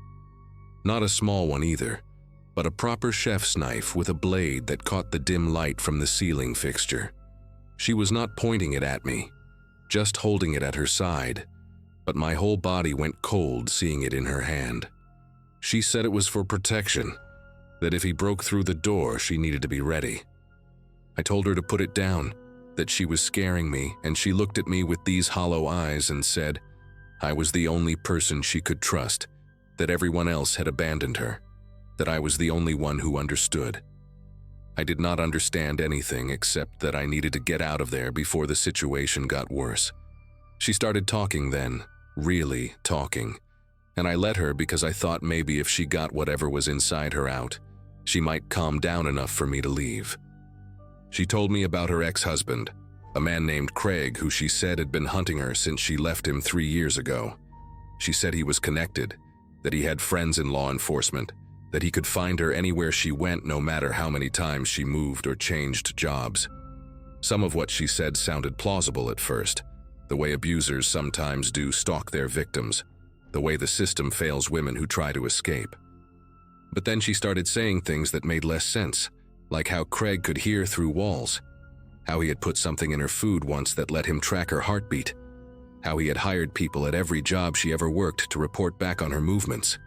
Speaker 1: Not a small one either, but a proper chef's knife with a blade that caught the dim light from the ceiling fixture. She was not pointing it at me, just holding it at her side, but my whole body went cold seeing it in her hand. She said it was for protection, that if he broke through the door, she needed to be ready. I told her to put it down, that she was scaring me, and she looked at me with these hollow eyes and said I was the only person she could trust, that everyone else had abandoned her, that I was the only one who understood. I did not understand anything except that I needed to get out of there before the situation got worse. She started talking then, really talking, and I let her because I thought maybe if she got whatever was inside her out, she might calm down enough for me to leave. She told me about her ex-husband, a man named Craig who she said had been hunting her since she left him 3 years ago. She said he was connected, that he had friends in law enforcement, that he could find her anywhere she went no matter how many times she moved or changed jobs. Some of what she said sounded plausible at first, the way abusers sometimes do stalk their victims, the way the system fails women who try to escape. But then she started saying things that made less sense, like how Craig could hear through walls, how he had put something in her food once that let him track her heartbeat, how he had hired people at every job she ever worked to report back on her movements.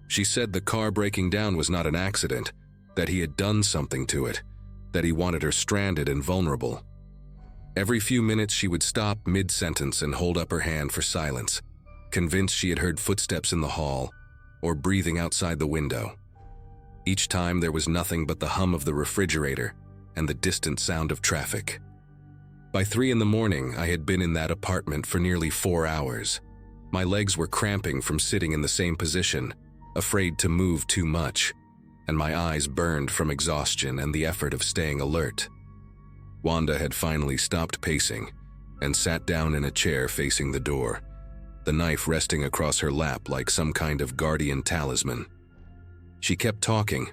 Speaker 1: She said the car breaking down was not an accident, that he had done something to it, that he wanted her stranded and vulnerable. Every few minutes she would stop mid-sentence and hold up her hand for silence, convinced she had heard footsteps in the hall or breathing outside the window. Each time there was nothing but the hum of the refrigerator and the distant sound of traffic. By 3 in the morning, I had been in that apartment for nearly 4 hours. My legs were cramping from sitting in the same position, afraid to move too much, and my eyes burned from exhaustion and the effort of staying alert. Wanda had finally stopped pacing and sat down in a chair facing the door, the knife resting across her lap like some kind of guardian talisman. She kept talking,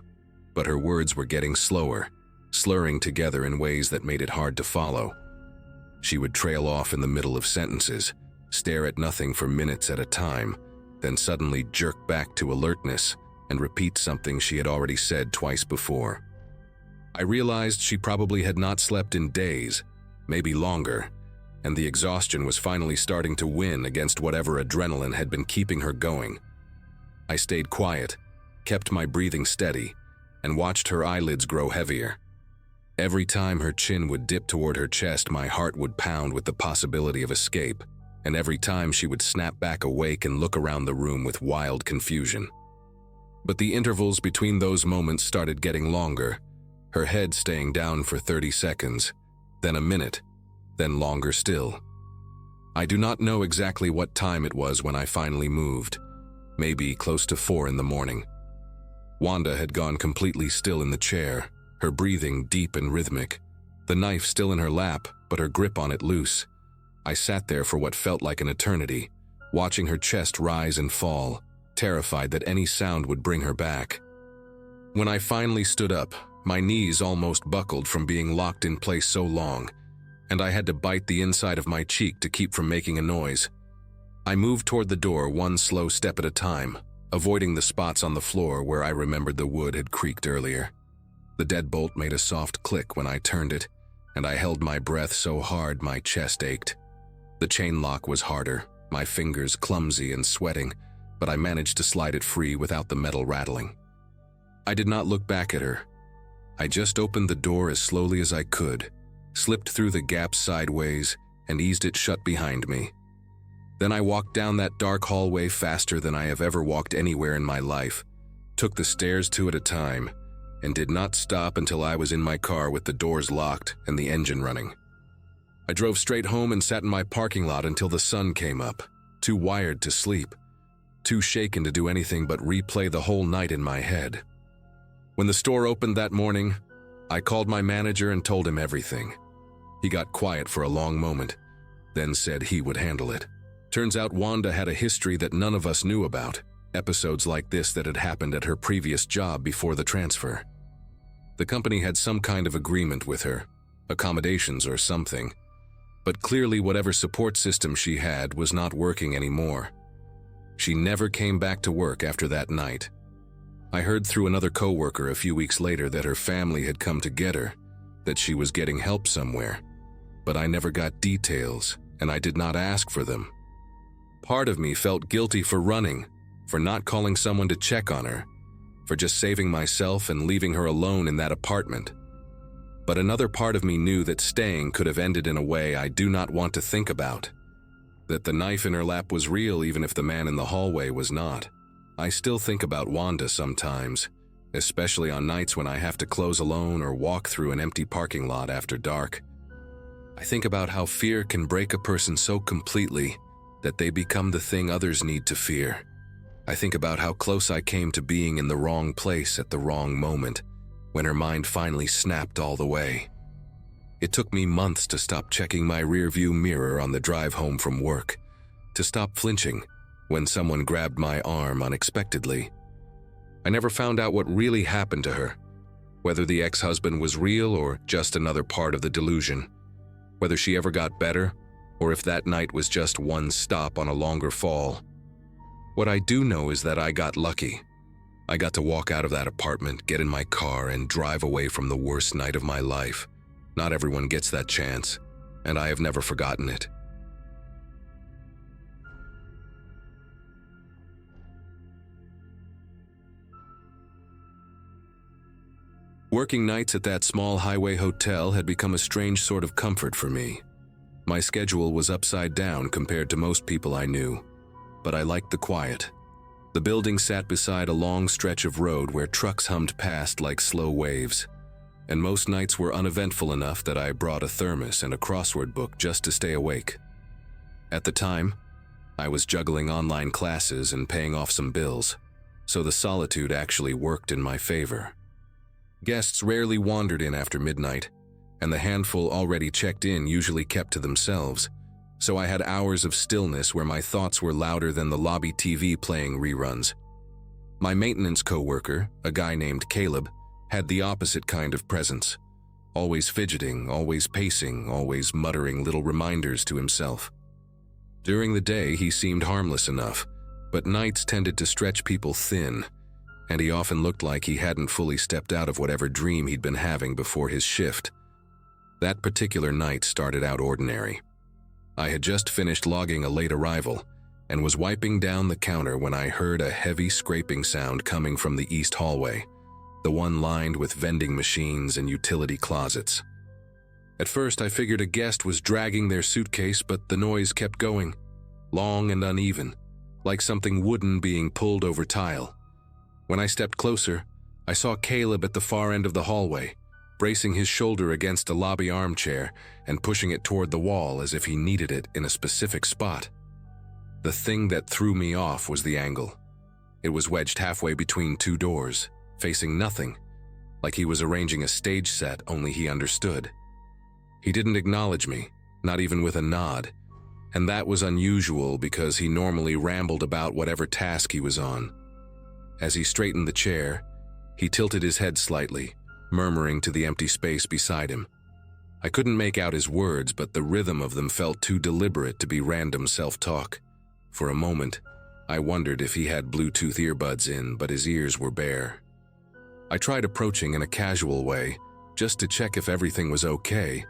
Speaker 1: but her words were getting slower, slurring together in ways that made it hard to follow. She would trail off in the middle of sentences, stare at nothing for minutes at a time, then suddenly jerk back to alertness and repeat something she had already said twice before. I realized she probably had not slept in days, maybe longer, and the exhaustion was finally starting to win against whatever adrenaline had been keeping her going. I stayed quiet, kept my breathing steady, and watched her eyelids grow heavier. Every time her chin would dip toward her chest, my heart would pound with the possibility of escape, and every time she would snap back awake and look around the room with wild confusion. But the intervals between those moments started getting longer, her head staying down for 30 seconds, then a minute, then longer still. I do not know exactly what time it was when I finally moved, maybe close to 4 in the morning. Wanda had gone completely still in the chair, her breathing deep and rhythmic, the knife still in her lap, but her grip on it loose. I sat there for what felt like an eternity, watching her chest rise and fall, terrified that any sound would bring her back. When I finally stood up, my knees almost buckled from being locked in place so long, and I had to bite the inside of my cheek to keep from making a noise. I moved toward the door one slow step at a time, avoiding the spots on the floor where I remembered the wood had creaked earlier. The deadbolt made a soft click when I turned it, and I held my breath so hard my chest ached. The chain lock was harder, my fingers clumsy and sweating, but I managed to slide it free without the metal rattling. I did not look back at her. I just opened the door as slowly as I could, slipped through the gap sideways, and eased it shut behind me. Then I walked down that dark hallway faster than I have ever walked anywhere in my life, took the stairs 2 at a time, and did not stop until I was in my car with the doors locked and the engine running. I drove straight home and sat in my parking lot until the sun came up, too wired to sleep, too shaken to do anything but replay the whole night in my head. When the store opened that morning, I called my manager and told him everything. He got quiet for a long moment, then said he would handle it. Turns out Wanda had a history that none of us knew about, episodes like this that had happened at her previous job before the transfer. The company had some kind of agreement with her, accommodations or something, But clearly whatever support system she had was not working anymore. She never came back to work after that night. I heard through another coworker a few weeks later that her family had come to get her, that she was getting help somewhere. But I never got details, and I did not ask for them. Part of me felt guilty for running, for not calling someone to check on her, for just saving myself and leaving her alone in that apartment. But another part of me knew that staying could have ended in a way I do not want to think about. That the knife in her lap was real even if the man in the hallway was not. I still think about Wanda sometimes, especially on nights when I have to close alone or walk through an empty parking lot after dark. I think about how fear can break a person so completely that they become the thing others need to fear. I think about how close I came to being in the wrong place at the wrong moment, when her mind finally snapped all the way. It took me months to stop checking my rearview mirror on the drive home from work, to stop flinching when someone grabbed my arm unexpectedly. I never found out what really happened to her, whether the ex-husband was real or just another part of the delusion, whether she ever got better or if that night was just one stop on a longer fall. What I do know is that I got lucky. I got to walk out of that apartment, get in my car, and drive away from the worst night of my life. Not everyone gets that chance, and I have never forgotten it. Working nights at that small highway hotel had become a strange sort of comfort for me. My schedule was upside down compared to most people I knew, but I liked the quiet. The building sat beside a long stretch of road where trucks hummed past like slow waves, and most nights were uneventful enough that I brought a thermos and a crossword book just to stay awake. At the time, I was juggling online classes and paying off some bills, so the solitude actually worked in my favor. Guests rarely wandered in after midnight, and the handful already checked in usually kept to themselves, so I had hours of stillness where my thoughts were louder than the lobby TV playing reruns. My maintenance coworker, a guy named Caleb, had the opposite kind of presence. Always fidgeting, always pacing, always muttering little reminders to himself. During the day, he seemed harmless enough, but nights tended to stretch people thin, and he often looked like he hadn't fully stepped out of whatever dream he'd been having before his shift. That particular night started out ordinary. I had just finished logging a late arrival and was wiping down the counter when I heard a heavy scraping sound coming from the east hallway, the one lined with vending machines and utility closets. At first, I figured a guest was dragging their suitcase, but the noise kept going, long and uneven, like something wooden being pulled over tile. When I stepped closer, I saw Caleb at the far end of the hallway, bracing his shoulder against a lobby armchair and pushing it toward the wall as if he needed it in a specific spot. The thing that threw me off was the angle. It was wedged halfway between two doors, facing nothing, like he was arranging a stage set, only he understood. He didn't acknowledge me, not even with a nod, and that was unusual because he normally rambled about whatever task he was on. As he straightened the chair, he tilted his head slightly, murmuring to the empty space beside him. I couldn't make out his words, but the rhythm of them felt too deliberate to be random self-talk. For a moment, I wondered if he had Bluetooth earbuds in, but his ears were bare. I tried approaching in a casual way, just to check if everything was okay,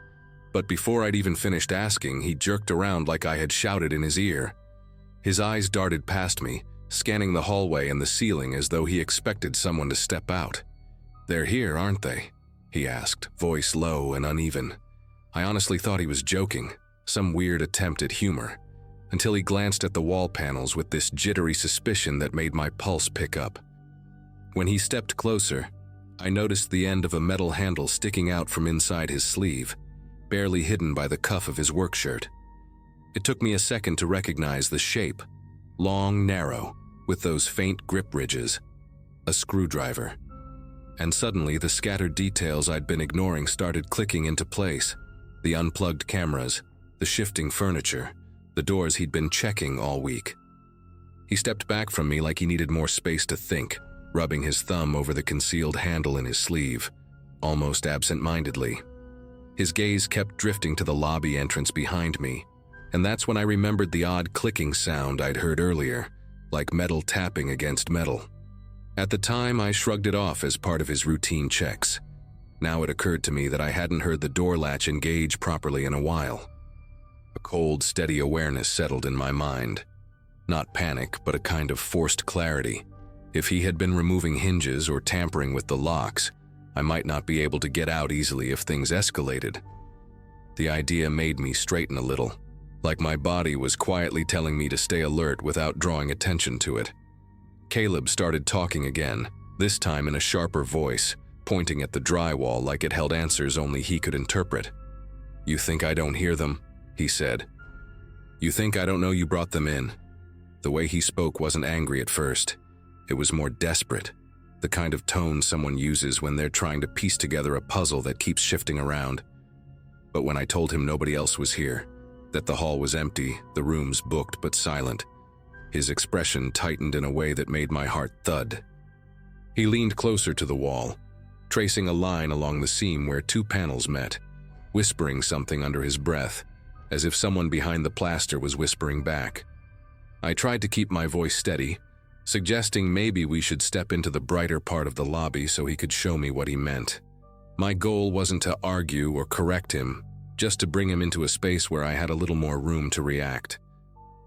Speaker 1: but before I'd even finished asking, he jerked around like I had shouted in his ear. His eyes darted past me, scanning the hallway and the ceiling as though he expected someone to step out. "They're here, aren't they?" he asked, voice low and uneven. I honestly thought he was joking, some weird attempt at humor, until he glanced at the wall panels with this jittery suspicion that made my pulse pick up. When he stepped closer, I noticed the end of a metal handle sticking out from inside his sleeve, barely hidden by the cuff of his work shirt. It took me a second to recognize the shape, long, narrow, with those faint grip ridges. A screwdriver. And suddenly the scattered details I'd been ignoring started clicking into place. The unplugged cameras, the shifting furniture, the doors he'd been checking all week. He stepped back from me like he needed more space to think, rubbing his thumb over the concealed handle in his sleeve, almost absent-mindedly. His gaze kept drifting to the lobby entrance behind me, and that's when I remembered the odd clicking sound I'd heard earlier, like metal tapping against metal. At the time, I shrugged it off as part of his routine checks. Now it occurred to me that I hadn't heard the door latch engage properly in a while. A cold, steady awareness settled in my mind. Not panic, but a kind of forced clarity. If he had been removing hinges or tampering with the locks, I might not be able to get out easily if things escalated. The idea made me straighten a little, like my body was quietly telling me to stay alert without drawing attention to it. Caleb started talking again, this time in a sharper voice, pointing at the drywall like it held answers only he could interpret. "You think I don't hear them?" he said. "You think I don't know you brought them in?" The way he spoke wasn't angry at first. It was more desperate, the kind of tone someone uses when they're trying to piece together a puzzle that keeps shifting around. But when I told him nobody else was here, that the hall was empty, the rooms booked but silent, his expression tightened in a way that made my heart thud. He leaned closer to the wall, tracing a line along the seam where two panels met, whispering something under his breath, as if someone behind the plaster was whispering back. I tried to keep my voice steady, suggesting maybe we should step into the brighter part of the lobby so he could show me what he meant. My goal wasn't to argue or correct him, just to bring him into a space where I had a little more room to react.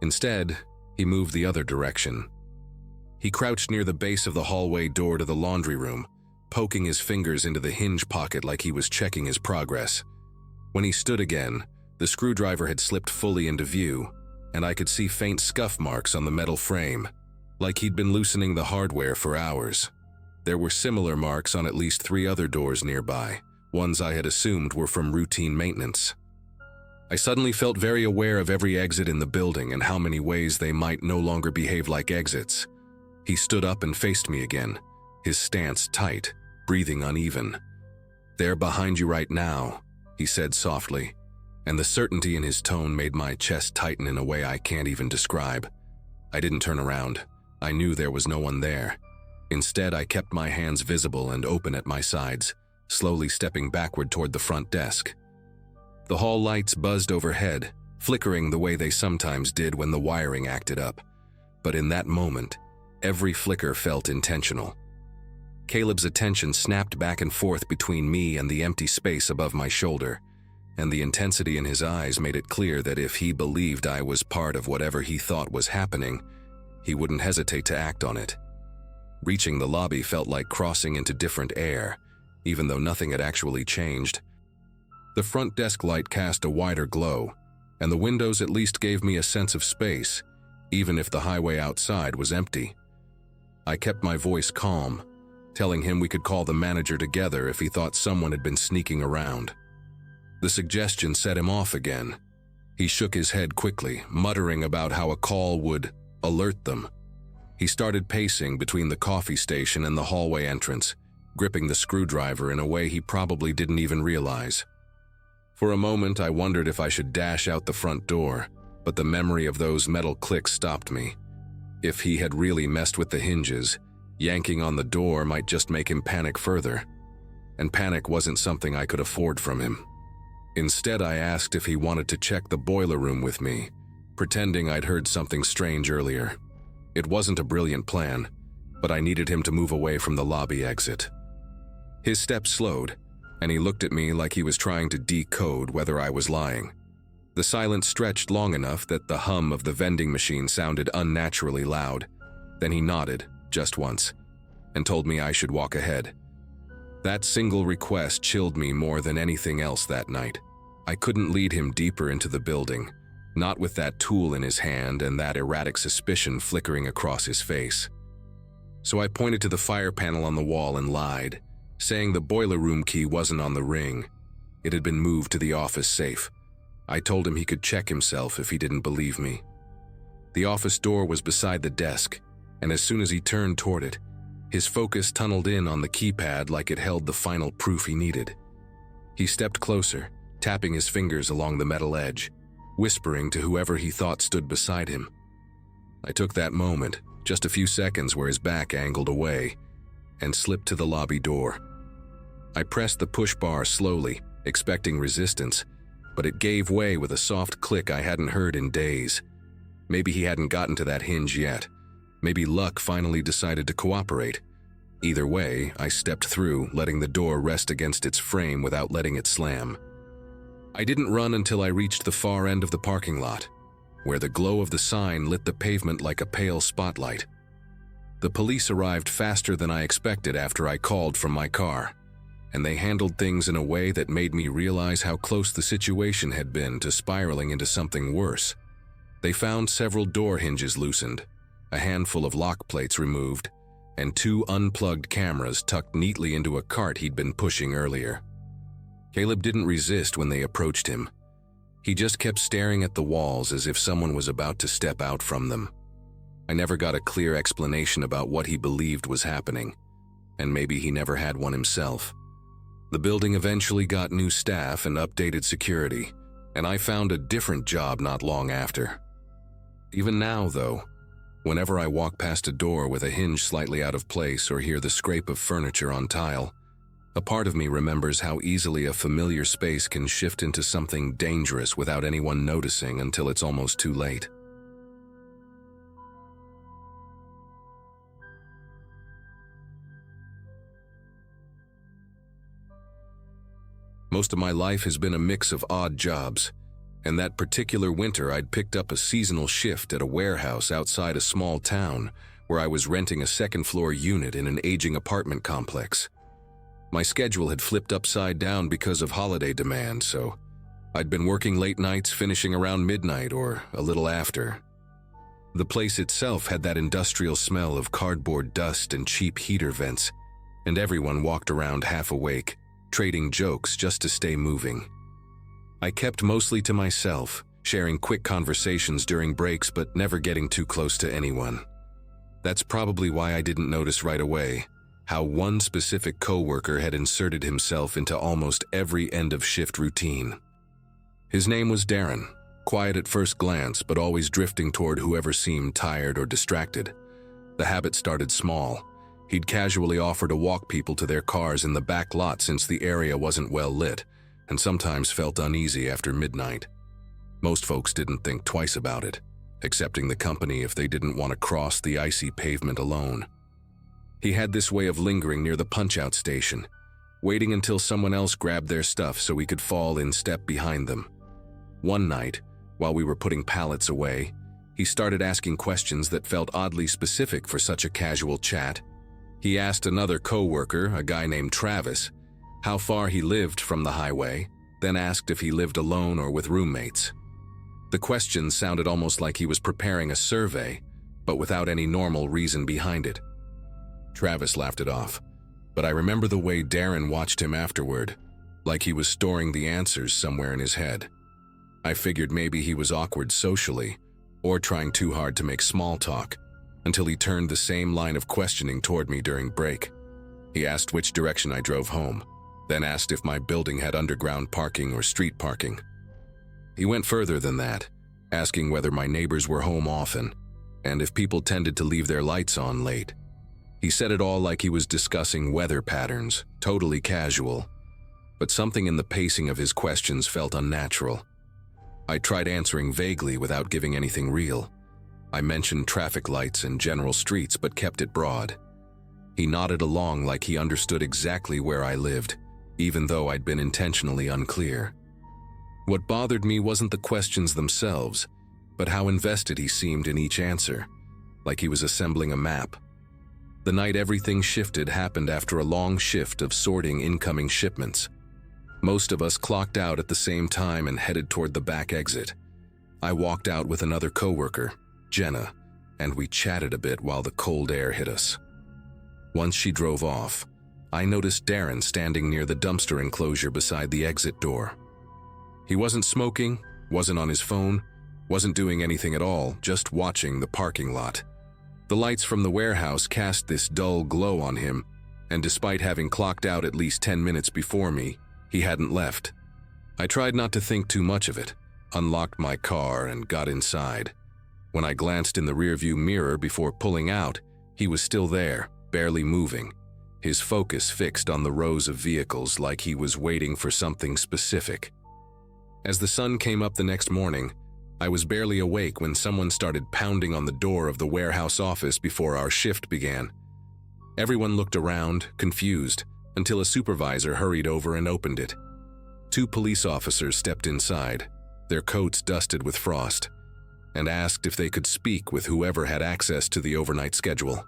Speaker 1: Instead, he moved the other direction. He crouched near the base of the hallway door to the laundry room, poking his fingers into the hinge pocket like he was checking his progress. When he stood again, the screwdriver had slipped fully into view, and I could see faint scuff marks on the metal frame, like he'd been loosening the hardware for hours. There were similar marks on at least 3 other doors nearby, ones I had assumed were from routine maintenance. I suddenly felt very aware of every exit in the building and how many ways they might no longer behave like exits. He stood up and faced me again, his stance tight, breathing uneven. "They're behind you right now," he said softly, and the certainty in his tone made my chest tighten in a way I can't even describe. I didn't turn around. I knew there was no one there. Instead, I kept my hands visible and open at my sides, slowly stepping backward toward the front desk. The hall lights buzzed overhead, flickering the way they sometimes did when the wiring acted up. But in that moment, every flicker felt intentional. Caleb's attention snapped back and forth between me and the empty space above my shoulder, and the intensity in his eyes made it clear that if he believed I was part of whatever he thought was happening, he wouldn't hesitate to act on it. Reaching the lobby felt like crossing into different air, even though nothing had actually changed. The front desk light cast a wider glow, and the windows at least gave me a sense of space, even if the highway outside was empty. I kept my voice calm, telling him we could call the manager together if he thought someone had been sneaking around. The suggestion set him off again. He shook his head quickly, muttering about how a call would alert them. He started pacing between the coffee station and the hallway entrance, gripping the screwdriver in a way he probably didn't even realize. For a moment, I wondered if I should dash out the front door, but the memory of those metal clicks stopped me. If he had really messed with the hinges, yanking on the door might just make him panic further. And panic wasn't something I could afford from him. Instead, I asked if he wanted to check the boiler room with me, pretending I'd heard something strange earlier. It wasn't a brilliant plan, but I needed him to move away from the lobby exit. His steps slowed, and he looked at me like he was trying to decode whether I was lying. The silence stretched long enough that the hum of the vending machine sounded unnaturally loud. Then he nodded, just once, and told me I should walk ahead. That single request chilled me more than anything else that night. I couldn't lead him deeper into the building, not with that tool in his hand and that erratic suspicion flickering across his face. So I pointed to the fire panel on the wall and lied, saying the boiler room key wasn't on the ring. It had been moved to the office safe. I told him he could check himself if he didn't believe me. The office door was beside the desk, and as soon as he turned toward it, his focus tunneled in on the keypad like it held the final proof he needed. He stepped closer, tapping his fingers along the metal edge, whispering to whoever he thought stood beside him. I took that moment, just a few seconds where his back angled away, and slipped to the lobby door. I pressed the push bar slowly, expecting resistance, but it gave way with a soft click I hadn't heard in days. Maybe he hadn't gotten to that hinge yet. Maybe luck finally decided to cooperate. Either way, I stepped through, letting the door rest against its frame without letting it slam. I didn't run until I reached the far end of the parking lot, where the glow of the sign lit the pavement like a pale spotlight. The police arrived faster than I expected after I called from my car, and they handled things in a way that made me realize how close the situation had been to spiraling into something worse. They found several door hinges loosened, a handful of lock plates removed, and 2 unplugged cameras tucked neatly into a cart he'd been pushing earlier. Caleb didn't resist when they approached him. He just kept staring at the walls as if someone was about to step out from them. I never got a clear explanation about what he believed was happening, and maybe he never had one himself. The building eventually got new staff and updated security, and I found a different job not long after. Even now, though, whenever I walk past a door with a hinge slightly out of place or hear the scrape of furniture on tile, a part of me remembers how easily a familiar space can shift into something dangerous without anyone noticing until it's almost too late. Most of my life has been a mix of odd jobs, and that particular winter I'd picked up a seasonal shift at a warehouse outside a small town where I was renting a second-floor unit in an aging apartment complex. My schedule had flipped upside down because of holiday demand, so I'd been working late nights, finishing around midnight or a little after. The place itself had that industrial smell of cardboard dust and cheap heater vents, and everyone walked around half awake, trading jokes just to stay moving. I kept mostly to myself, sharing quick conversations during breaks but never getting too close to anyone. That's probably why I didn't notice right away how one specific coworker had inserted himself into almost every end-of-shift routine. His name was Darren, quiet at first glance but always drifting toward whoever seemed tired or distracted. The habit started small. He'd casually offer to walk people to their cars in the back lot since the area wasn't well lit, and sometimes felt uneasy after midnight. Most folks didn't think twice about it, accepting the company if they didn't want to cross the icy pavement alone. He had this way of lingering near the punch-out station, waiting until someone else grabbed their stuff so he could fall in step behind them. One night, while we were putting pallets away, he started asking questions that felt oddly specific for such a casual chat. He asked another coworker, a guy named Travis, how far he lived from the highway, then asked if he lived alone or with roommates. The question sounded almost like he was preparing a survey, but without any normal reason behind it. Travis laughed it off, but I remember the way Darren watched him afterward, like he was storing the answers somewhere in his head. I figured maybe he was awkward socially, or trying too hard to make small talk, until he turned the same line of questioning toward me during break. He asked which direction I drove home, then asked if my building had underground parking or street parking. He went further than that, asking whether my neighbors were home often, and if people tended to leave their lights on late. He said it all like he was discussing weather patterns, totally casual, but something in the pacing of his questions felt unnatural. I tried answering vaguely without giving anything real. I mentioned traffic lights and general streets but kept it broad. He nodded along like he understood exactly where I lived, even though I'd been intentionally unclear. What bothered me wasn't the questions themselves, but how invested he seemed in each answer, like he was assembling a map. The night everything shifted happened after a long shift of sorting incoming shipments. Most of us clocked out at the same time and headed toward the back exit. I walked out with another coworker, Jenna, and we chatted a bit while the cold air hit us. Once she drove off, I noticed Darren standing near the dumpster enclosure beside the exit door. He wasn't smoking, wasn't on his phone, wasn't doing anything at all, just watching the parking lot. The lights from the warehouse cast this dull glow on him, and despite having clocked out at least 10 minutes before me, he hadn't left. I tried not to think too much of it, unlocked my car, and got inside. When I glanced in the rearview mirror before pulling out, he was still there, barely moving, his focus fixed on the rows of vehicles like he was waiting for something specific. As the sun came up the next morning, I was barely awake when someone started pounding on the door of the warehouse office before our shift began. Everyone looked around, confused, until a supervisor hurried over and opened it. 2 police officers stepped inside, their coats dusted with frost, and asked if they could speak with whoever had access to the overnight schedule.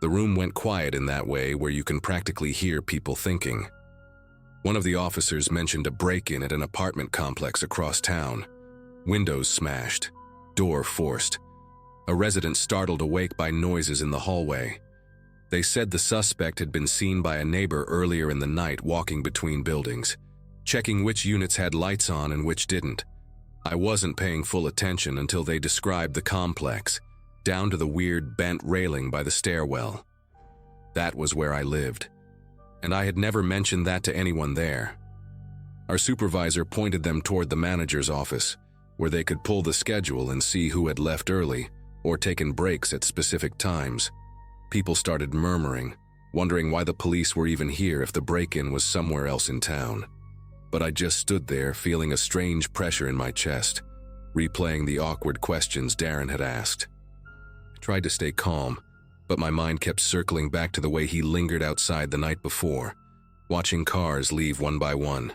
Speaker 1: The room went quiet in that way where you can practically hear people thinking. One of the officers mentioned a break-in at an apartment complex across town. Windows smashed, door forced. A resident startled awake by noises in the hallway. They said the suspect had been seen by a neighbor earlier in the night walking between buildings, checking which units had lights on and which didn't. I wasn't paying full attention until they described the complex, down to the weird bent railing by the stairwell. That was where I lived, and I had never mentioned that to anyone there. Our supervisor pointed them toward the manager's office, where they could pull the schedule and see who had left early or taken breaks at specific times. People started murmuring, wondering why the police were even here if the break-in was somewhere else in town. But I just stood there feeling a strange pressure in my chest, replaying the awkward questions Darren had asked. I tried to stay calm, but my mind kept circling back to the way he lingered outside the night before, watching cars leave one by one.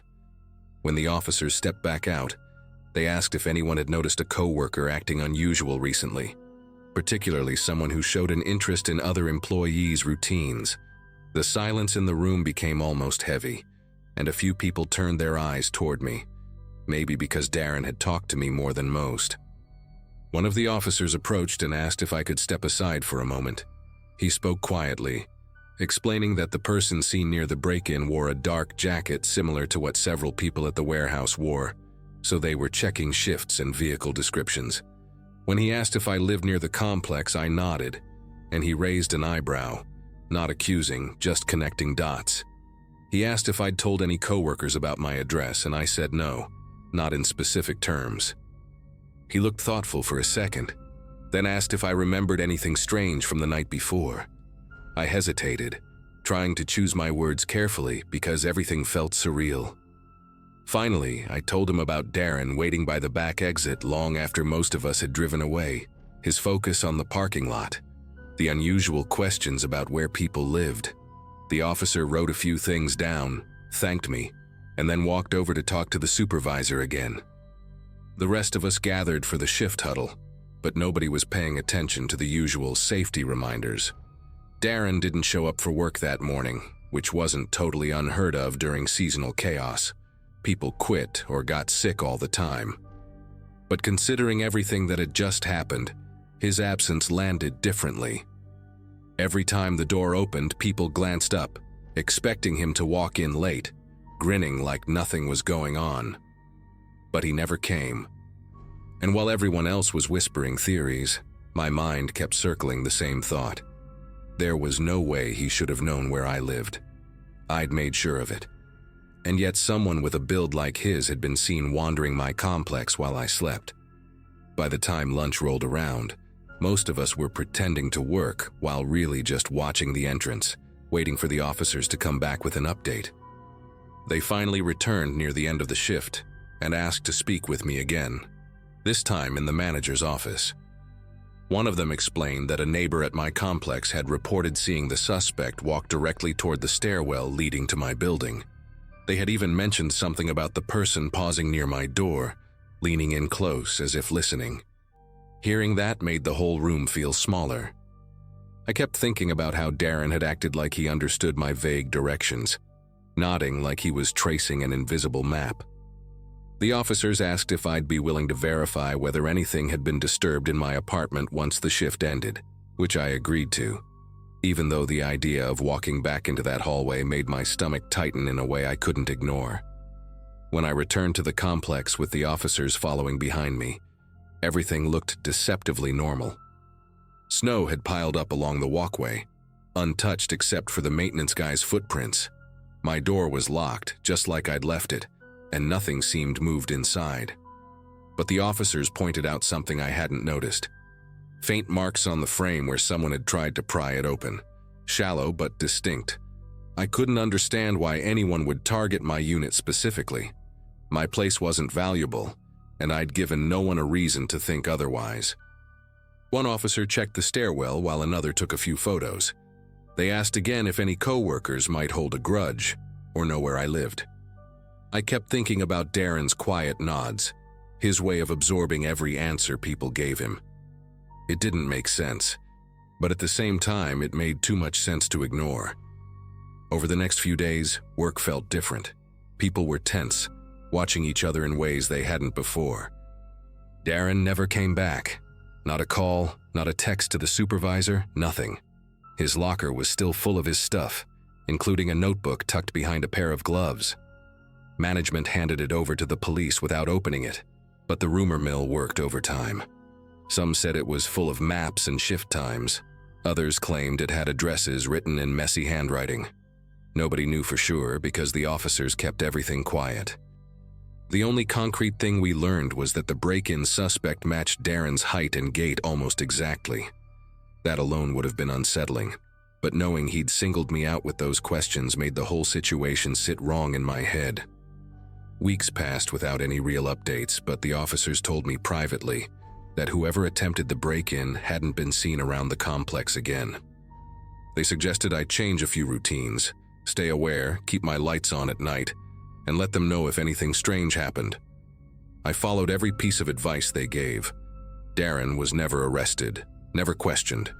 Speaker 1: When the officers stepped back out, they asked if anyone had noticed a coworker acting unusual recently, particularly someone who showed an interest in other employees' routines. The silence in the room became almost heavy, and a few people turned their eyes toward me, maybe because Darren had talked to me more than most. One of the officers approached and asked if I could step aside for a moment. He spoke quietly, explaining that the person seen near the break-in wore a dark jacket similar to what several people at the warehouse wore, so they were checking shifts and vehicle descriptions. When he asked if I lived near the complex, I nodded, and he raised an eyebrow, not accusing, just connecting dots. He asked if I'd told any coworkers about my address, and I said no, not in specific terms. He looked thoughtful for a second, then asked if I remembered anything strange from the night before. I hesitated, trying to choose my words carefully because everything felt surreal. Finally, I told him about Darren waiting by the back exit long after most of us had driven away, his focus on the parking lot, the unusual questions about where people lived. The officer wrote a few things down, thanked me, and then walked over to talk to the supervisor again. The rest of us gathered for the shift huddle, but nobody was paying attention to the usual safety reminders. Darren didn't show up for work that morning, which wasn't totally unheard of during seasonal chaos. People quit or got sick all the time. But considering everything that had just happened, his absence landed differently. Every time the door opened, people glanced up, expecting him to walk in late, grinning like nothing was going on. But he never came. And while everyone else was whispering theories, my mind kept circling the same thought. There was no way he should have known where I lived. I'd made sure of it. And yet someone with a build like his had been seen wandering my complex while I slept. By the time lunch rolled around, most of us were pretending to work while really just watching the entrance, waiting for the officers to come back with an update. They finally returned near the end of the shift and asked to speak with me again, this time in the manager's office. One of them explained that a neighbor at my complex had reported seeing the suspect walk directly toward the stairwell leading to my building. They had even mentioned something about the person pausing near my door, leaning in close as if listening. Hearing that made the whole room feel smaller. I kept thinking about how Darren had acted like he understood my vague directions, nodding like he was tracing an invisible map. The officers asked if I'd be willing to verify whether anything had been disturbed in my apartment once the shift ended, which I agreed to, even though the idea of walking back into that hallway made my stomach tighten in a way I couldn't ignore. When I returned to the complex with the officers following behind me, everything looked deceptively normal. Snow had piled up along the walkway, untouched except for the maintenance guy's footprints. My door was locked, just like I'd left it, and nothing seemed moved inside. But the officers pointed out something I hadn't noticed. Faint marks on the frame where someone had tried to pry it open, shallow but distinct, I couldn't understand why anyone would target my unit specifically. My place wasn't valuable, and I'd given no one a reason to think otherwise. One officer checked the stairwell while another took a few photos. They asked again if any coworkers might hold a grudge or know where I lived. I kept thinking about Darren's quiet nods, his way of absorbing every answer people gave him. It didn't make sense, but at the same time, it made too much sense to ignore. Over the next few days, work felt different. People were tense, watching each other in ways they hadn't before. Darren never came back. Not a call, not a text to the supervisor, nothing. His locker was still full of his stuff, including a notebook tucked behind a pair of gloves. Management handed it over to the police without opening it, but the rumor mill worked overtime. Some said it was full of maps and shift times. Others claimed it had addresses written in messy handwriting. Nobody knew for sure because the officers kept everything quiet. The only concrete thing we learned was that the break-in suspect matched Darren's height and gait almost exactly. That alone would have been unsettling, but knowing he'd singled me out with those questions made the whole situation sit wrong in my head. Weeks passed without any real updates, but the officers told me privately that whoever attempted the break-in hadn't been seen around the complex again. They suggested I change a few routines, stay aware, keep my lights on at night, and let them know if anything strange happened. I followed every piece of advice they gave. Darren was never arrested, never questioned.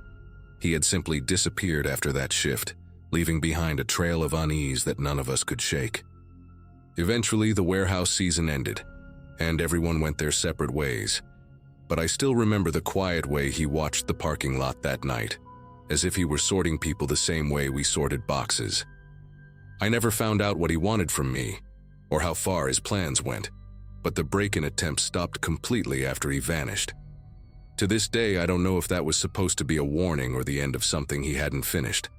Speaker 1: He had simply disappeared after that shift, leaving behind a trail of unease that none of us could shake. Eventually, the warehouse season ended, and everyone went their separate ways. But I still remember the quiet way he watched the parking lot that night, as if he were sorting people the same way we sorted boxes. I never found out what he wanted from me, or how far his plans went, but the break-in attempt stopped completely after he vanished. To this day, I don't know if that was supposed to be a warning or the end of something he hadn't finished.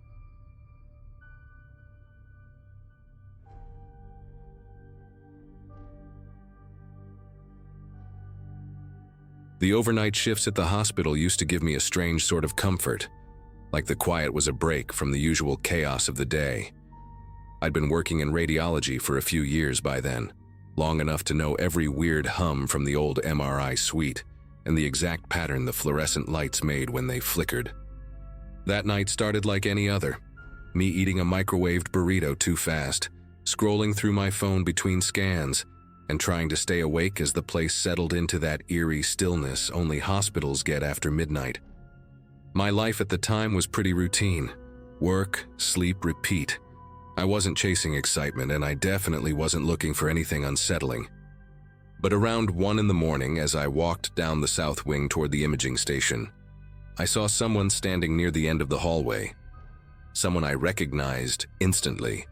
Speaker 1: The overnight shifts at the hospital used to give me a strange sort of comfort, like the quiet was a break from the usual chaos of the day. I'd been working in radiology for a few years by then, long enough to know every weird hum from the old MRI suite and the exact pattern the fluorescent lights made when they flickered. That night started like any other, me eating a microwaved burrito too fast, scrolling through my phone between scans, and trying to stay awake as the place settled into that eerie stillness only hospitals get after midnight. My life at the time was pretty routine. Work, sleep, repeat. I wasn't chasing excitement, and I definitely wasn't looking for anything unsettling. But around 1 in the morning, as I walked down the south wing toward the imaging station, I saw someone standing near the end of the hallway. Someone I recognized instantly,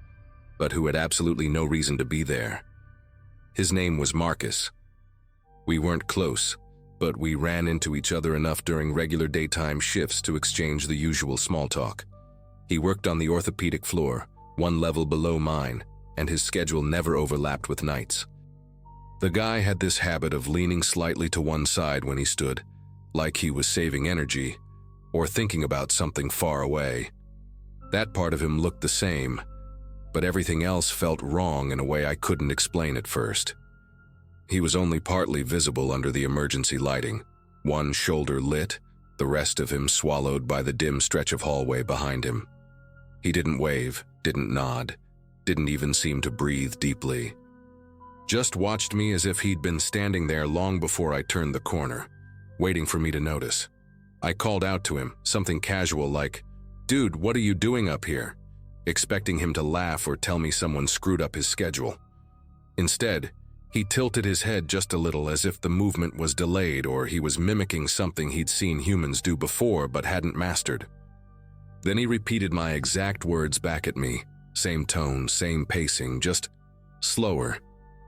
Speaker 1: but who had absolutely no reason to be there. His name was Marcus. We weren't close, but we ran into each other enough during regular daytime shifts to exchange the usual small talk. He worked on the orthopedic floor, 1 level below mine, and his schedule never overlapped with nights. The guy had this habit of leaning slightly to one side when he stood, like he was saving energy, or thinking about something far away. That part of him looked the same, but everything else felt wrong in a way I couldn't explain at first. He was only partly visible under the emergency lighting, one shoulder lit, the rest of him swallowed by the dim stretch of hallway behind him. He didn't wave, didn't nod, didn't even seem to breathe deeply. Just watched me as if he'd been standing there long before I turned the corner, waiting for me to notice. I called out to him, something casual like, "Dude, what are you doing up here?" expecting him to laugh or tell me someone screwed up his schedule. Instead, he tilted his head just a little as if the movement was delayed or he was mimicking something he'd seen humans do before but hadn't mastered. Then he repeated my exact words back at me, same tone, same pacing, just slower,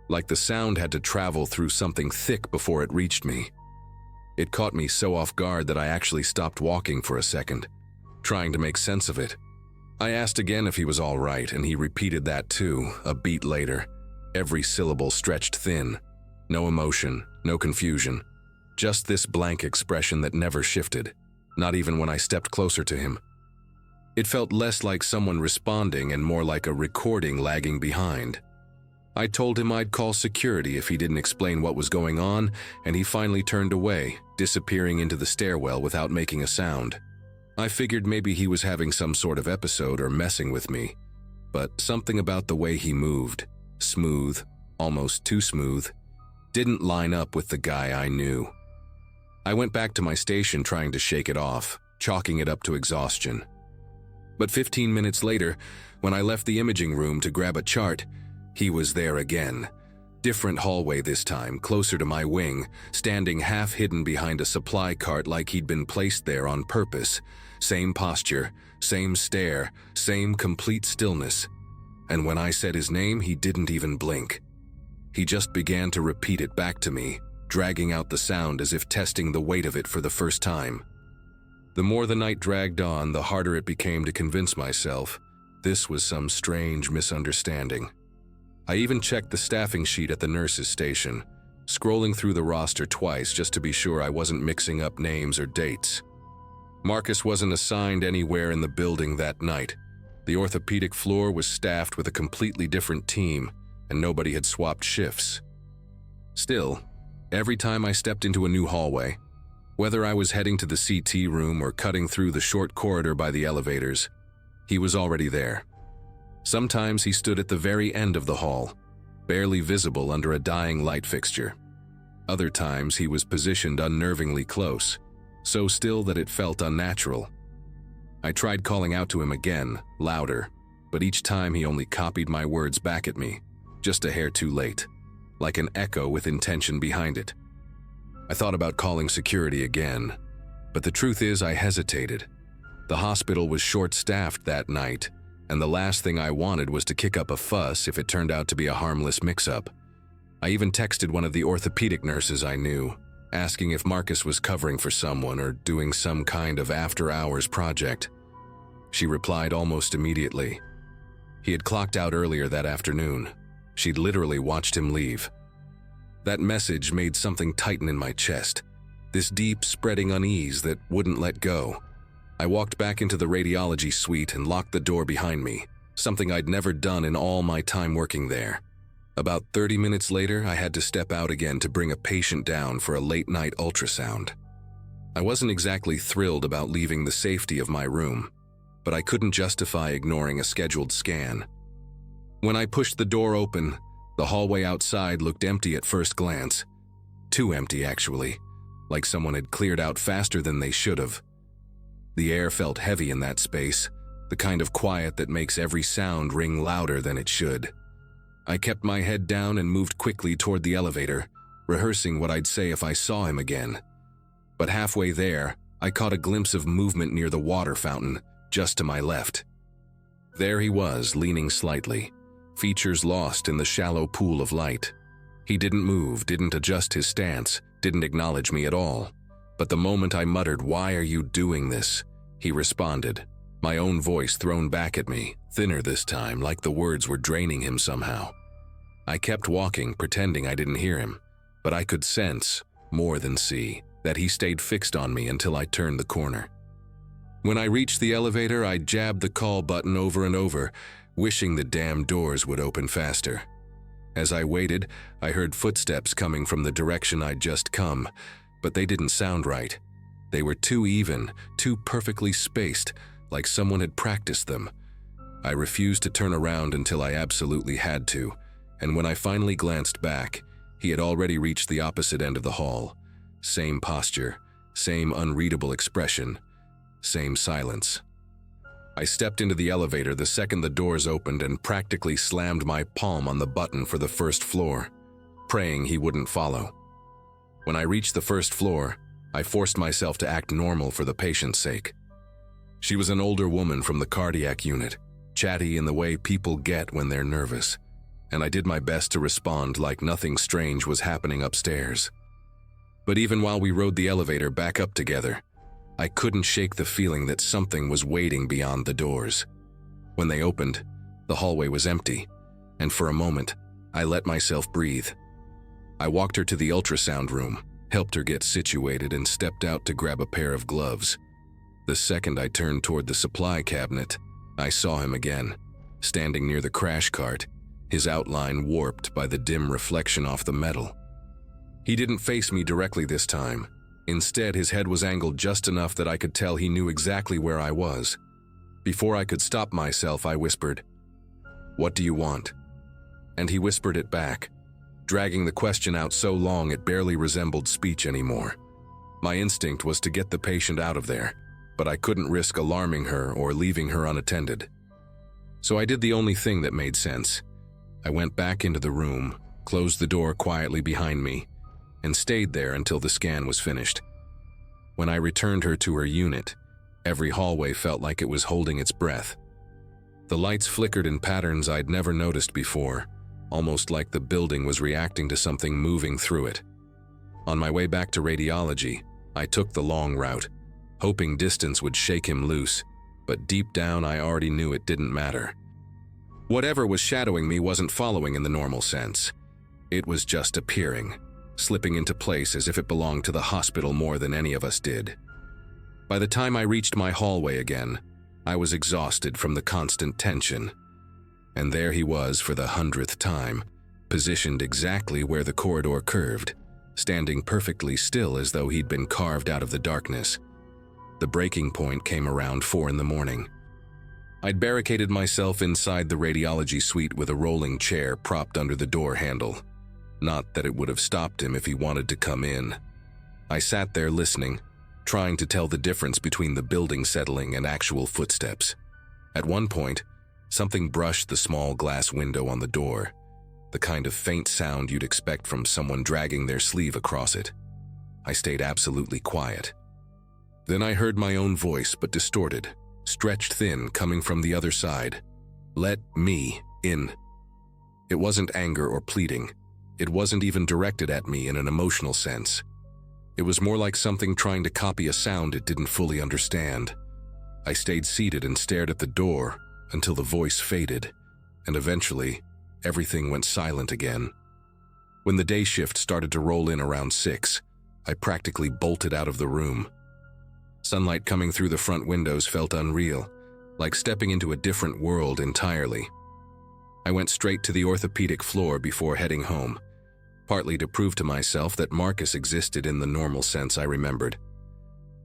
Speaker 1: like the sound had to travel through something thick before it reached me. It caught me so off guard that I actually stopped walking for a second, trying to make sense of it. I asked again if he was all right, and he repeated that too, a beat later, every syllable stretched thin. No emotion, no confusion, just this blank expression that never shifted, not even when I stepped closer to him. It felt less like someone responding and more like a recording lagging behind. I told him I'd call security if he didn't explain what was going on, and he finally turned away, disappearing into the stairwell without making a sound. I figured maybe he was having some sort of episode or messing with me, but something about the way he moved, smooth, almost too smooth, didn't line up with the guy I knew. I went back to my station trying to shake it off, chalking it up to exhaustion. But 15 minutes later, when I left the imaging room to grab a chart, he was there again. Different hallway this time, closer to my wing, standing half hidden behind a supply cart like he'd been placed there on purpose. Same posture, same stare, same complete stillness. And when I said his name, he didn't even blink. He just began to repeat it back to me, dragging out the sound as if testing the weight of it for the first time. The more the night dragged on, the harder it became to convince myself this was some strange misunderstanding. I even checked the staffing sheet at the nurse's station, scrolling through the roster twice just to be sure I wasn't mixing up names or dates. Marcus wasn't assigned anywhere in the building that night. The orthopedic floor was staffed with a completely different team, and nobody had swapped shifts. Still, every time I stepped into a new hallway, whether I was heading to the CT room or cutting through the short corridor by the elevators, he was already there. Sometimes he stood at the very end of the hall, barely visible under a dying light fixture. Other times he was positioned unnervingly close, so still that it felt unnatural. I tried calling out to him again, louder, but each time he only copied my words back at me, just a hair too late, like an echo with intention behind it. I thought about calling security again, but the truth is I hesitated. The hospital was short-staffed that night, and the last thing I wanted was to kick up a fuss if it turned out to be a harmless mix-up. I even texted one of the orthopedic nurses I knew, asking if Marcus was covering for someone or doing some kind of after-hours project. She replied almost immediately. He had clocked out earlier that afternoon. She'd literally watched him leave. That message made something tighten in my chest, this deep, spreading unease that wouldn't let go. I walked back into the radiology suite and locked the door behind me, something I'd never done in all my time working there. About 30 minutes later, I had to step out again to bring a patient down for a late-night ultrasound. I wasn't exactly thrilled about leaving the safety of my room, but I couldn't justify ignoring a scheduled scan. When I pushed the door open, the hallway outside looked empty at first glance. Too empty, actually, like someone had cleared out faster than they should have. The air felt heavy in that space, the kind of quiet that makes every sound ring louder than it should. I kept my head down and moved quickly toward the elevator, rehearsing what I'd say if I saw him again. But halfway there, I caught a glimpse of movement near the water fountain, just to my left. There he was, leaning slightly, features lost in the shallow pool of light. He didn't move, didn't adjust his stance, didn't acknowledge me at all. But the moment I muttered, "Why are you doing this?" he responded, my own voice thrown back at me, thinner this time, like the words were draining him somehow. I kept walking, pretending I didn't hear him, but I could sense, more than see, that he stayed fixed on me until I turned the corner. When I reached the elevator, I jabbed the call button over and over, wishing the damn doors would open faster. As I waited, I heard footsteps coming from the direction I'd just come, but they didn't sound right. They were too even, too perfectly spaced, like someone had practiced them. I refused to turn around until I absolutely had to, and when I finally glanced back, he had already reached the opposite end of the hall. Same posture, same unreadable expression, same silence. I stepped into the elevator the second the doors opened and practically slammed my palm on the button for the first floor, praying he wouldn't follow. When I reached the first floor, I forced myself to act normal for the patient's sake. She was an older woman from the cardiac unit, chatty in the way people get when they're nervous, and I did my best to respond like nothing strange was happening upstairs. But even while we rode the elevator back up together, I couldn't shake the feeling that something was waiting beyond the doors. When they opened, the hallway was empty, and for a moment, I let myself breathe. I walked her to the ultrasound room, helped her get situated, and stepped out to grab a pair of gloves. The second I turned toward the supply cabinet, I saw him again, standing near the crash cart, his outline warped by the dim reflection off the metal. He didn't face me directly this time. Instead, his head was angled just enough that I could tell he knew exactly where I was. Before I could stop myself, I whispered, "What do you want?" And he whispered it back, dragging the question out so long it barely resembled speech anymore. My instinct was to get the patient out of there, but I couldn't risk alarming her or leaving her unattended. So I did the only thing that made sense. I went back into the room, closed the door quietly behind me, and stayed there until the scan was finished. When I returned her to her unit, every hallway felt like it was holding its breath. The lights flickered in patterns I'd never noticed before, almost like the building was reacting to something moving through it. On my way back to radiology, I took the long route, hoping distance would shake him loose, but deep down I already knew it didn't matter. Whatever was shadowing me wasn't following in the normal sense. It was just appearing, slipping into place as if it belonged to the hospital more than any of us did. By the time I reached my hallway again, I was exhausted from the constant tension. And there he was for the 100th time, positioned exactly where the corridor curved, standing perfectly still as though he'd been carved out of the darkness. The breaking point came around 4 in the morning. I'd barricaded myself inside the radiology suite with a rolling chair propped under the door handle. Not that it would have stopped him if he wanted to come in. I sat there listening, trying to tell the difference between the building settling and actual footsteps. At one point, something brushed the small glass window on the door, the kind of faint sound you'd expect from someone dragging their sleeve across it. I stayed absolutely quiet. Then I heard my own voice, but distorted, stretched thin, coming from the other side. "Let me in." It wasn't anger or pleading. It wasn't even directed at me in an emotional sense. It was more like something trying to copy a sound it didn't fully understand. I stayed seated and stared at the door until the voice faded, and eventually, everything went silent again. When the day shift started to roll in around 6, I practically bolted out of the room. Sunlight coming through the front windows felt unreal, like stepping into a different world entirely. I went straight to the orthopedic floor before heading home, partly to prove to myself that Marcus existed in the normal sense I remembered.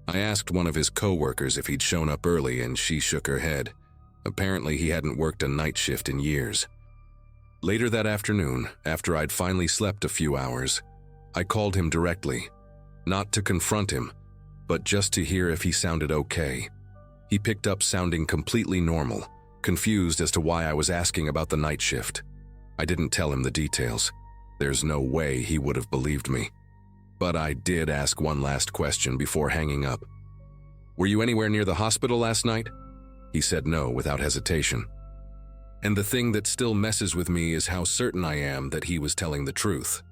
Speaker 1: I asked one of his coworkers if he'd shown up early, and she shook her head. Apparently, he hadn't worked a night shift in years. Later that afternoon, after I'd finally slept a few hours, I called him directly, not to confront him, but just to hear if he sounded okay. He picked up sounding completely normal, confused as to why I was asking about the night shift. I didn't tell him the details. There's no way he would have believed me. But I did ask one last question before hanging up. "Were you anywhere near the hospital last night?" He said no without hesitation. And the thing that still messes with me is how certain I am that he was telling the truth.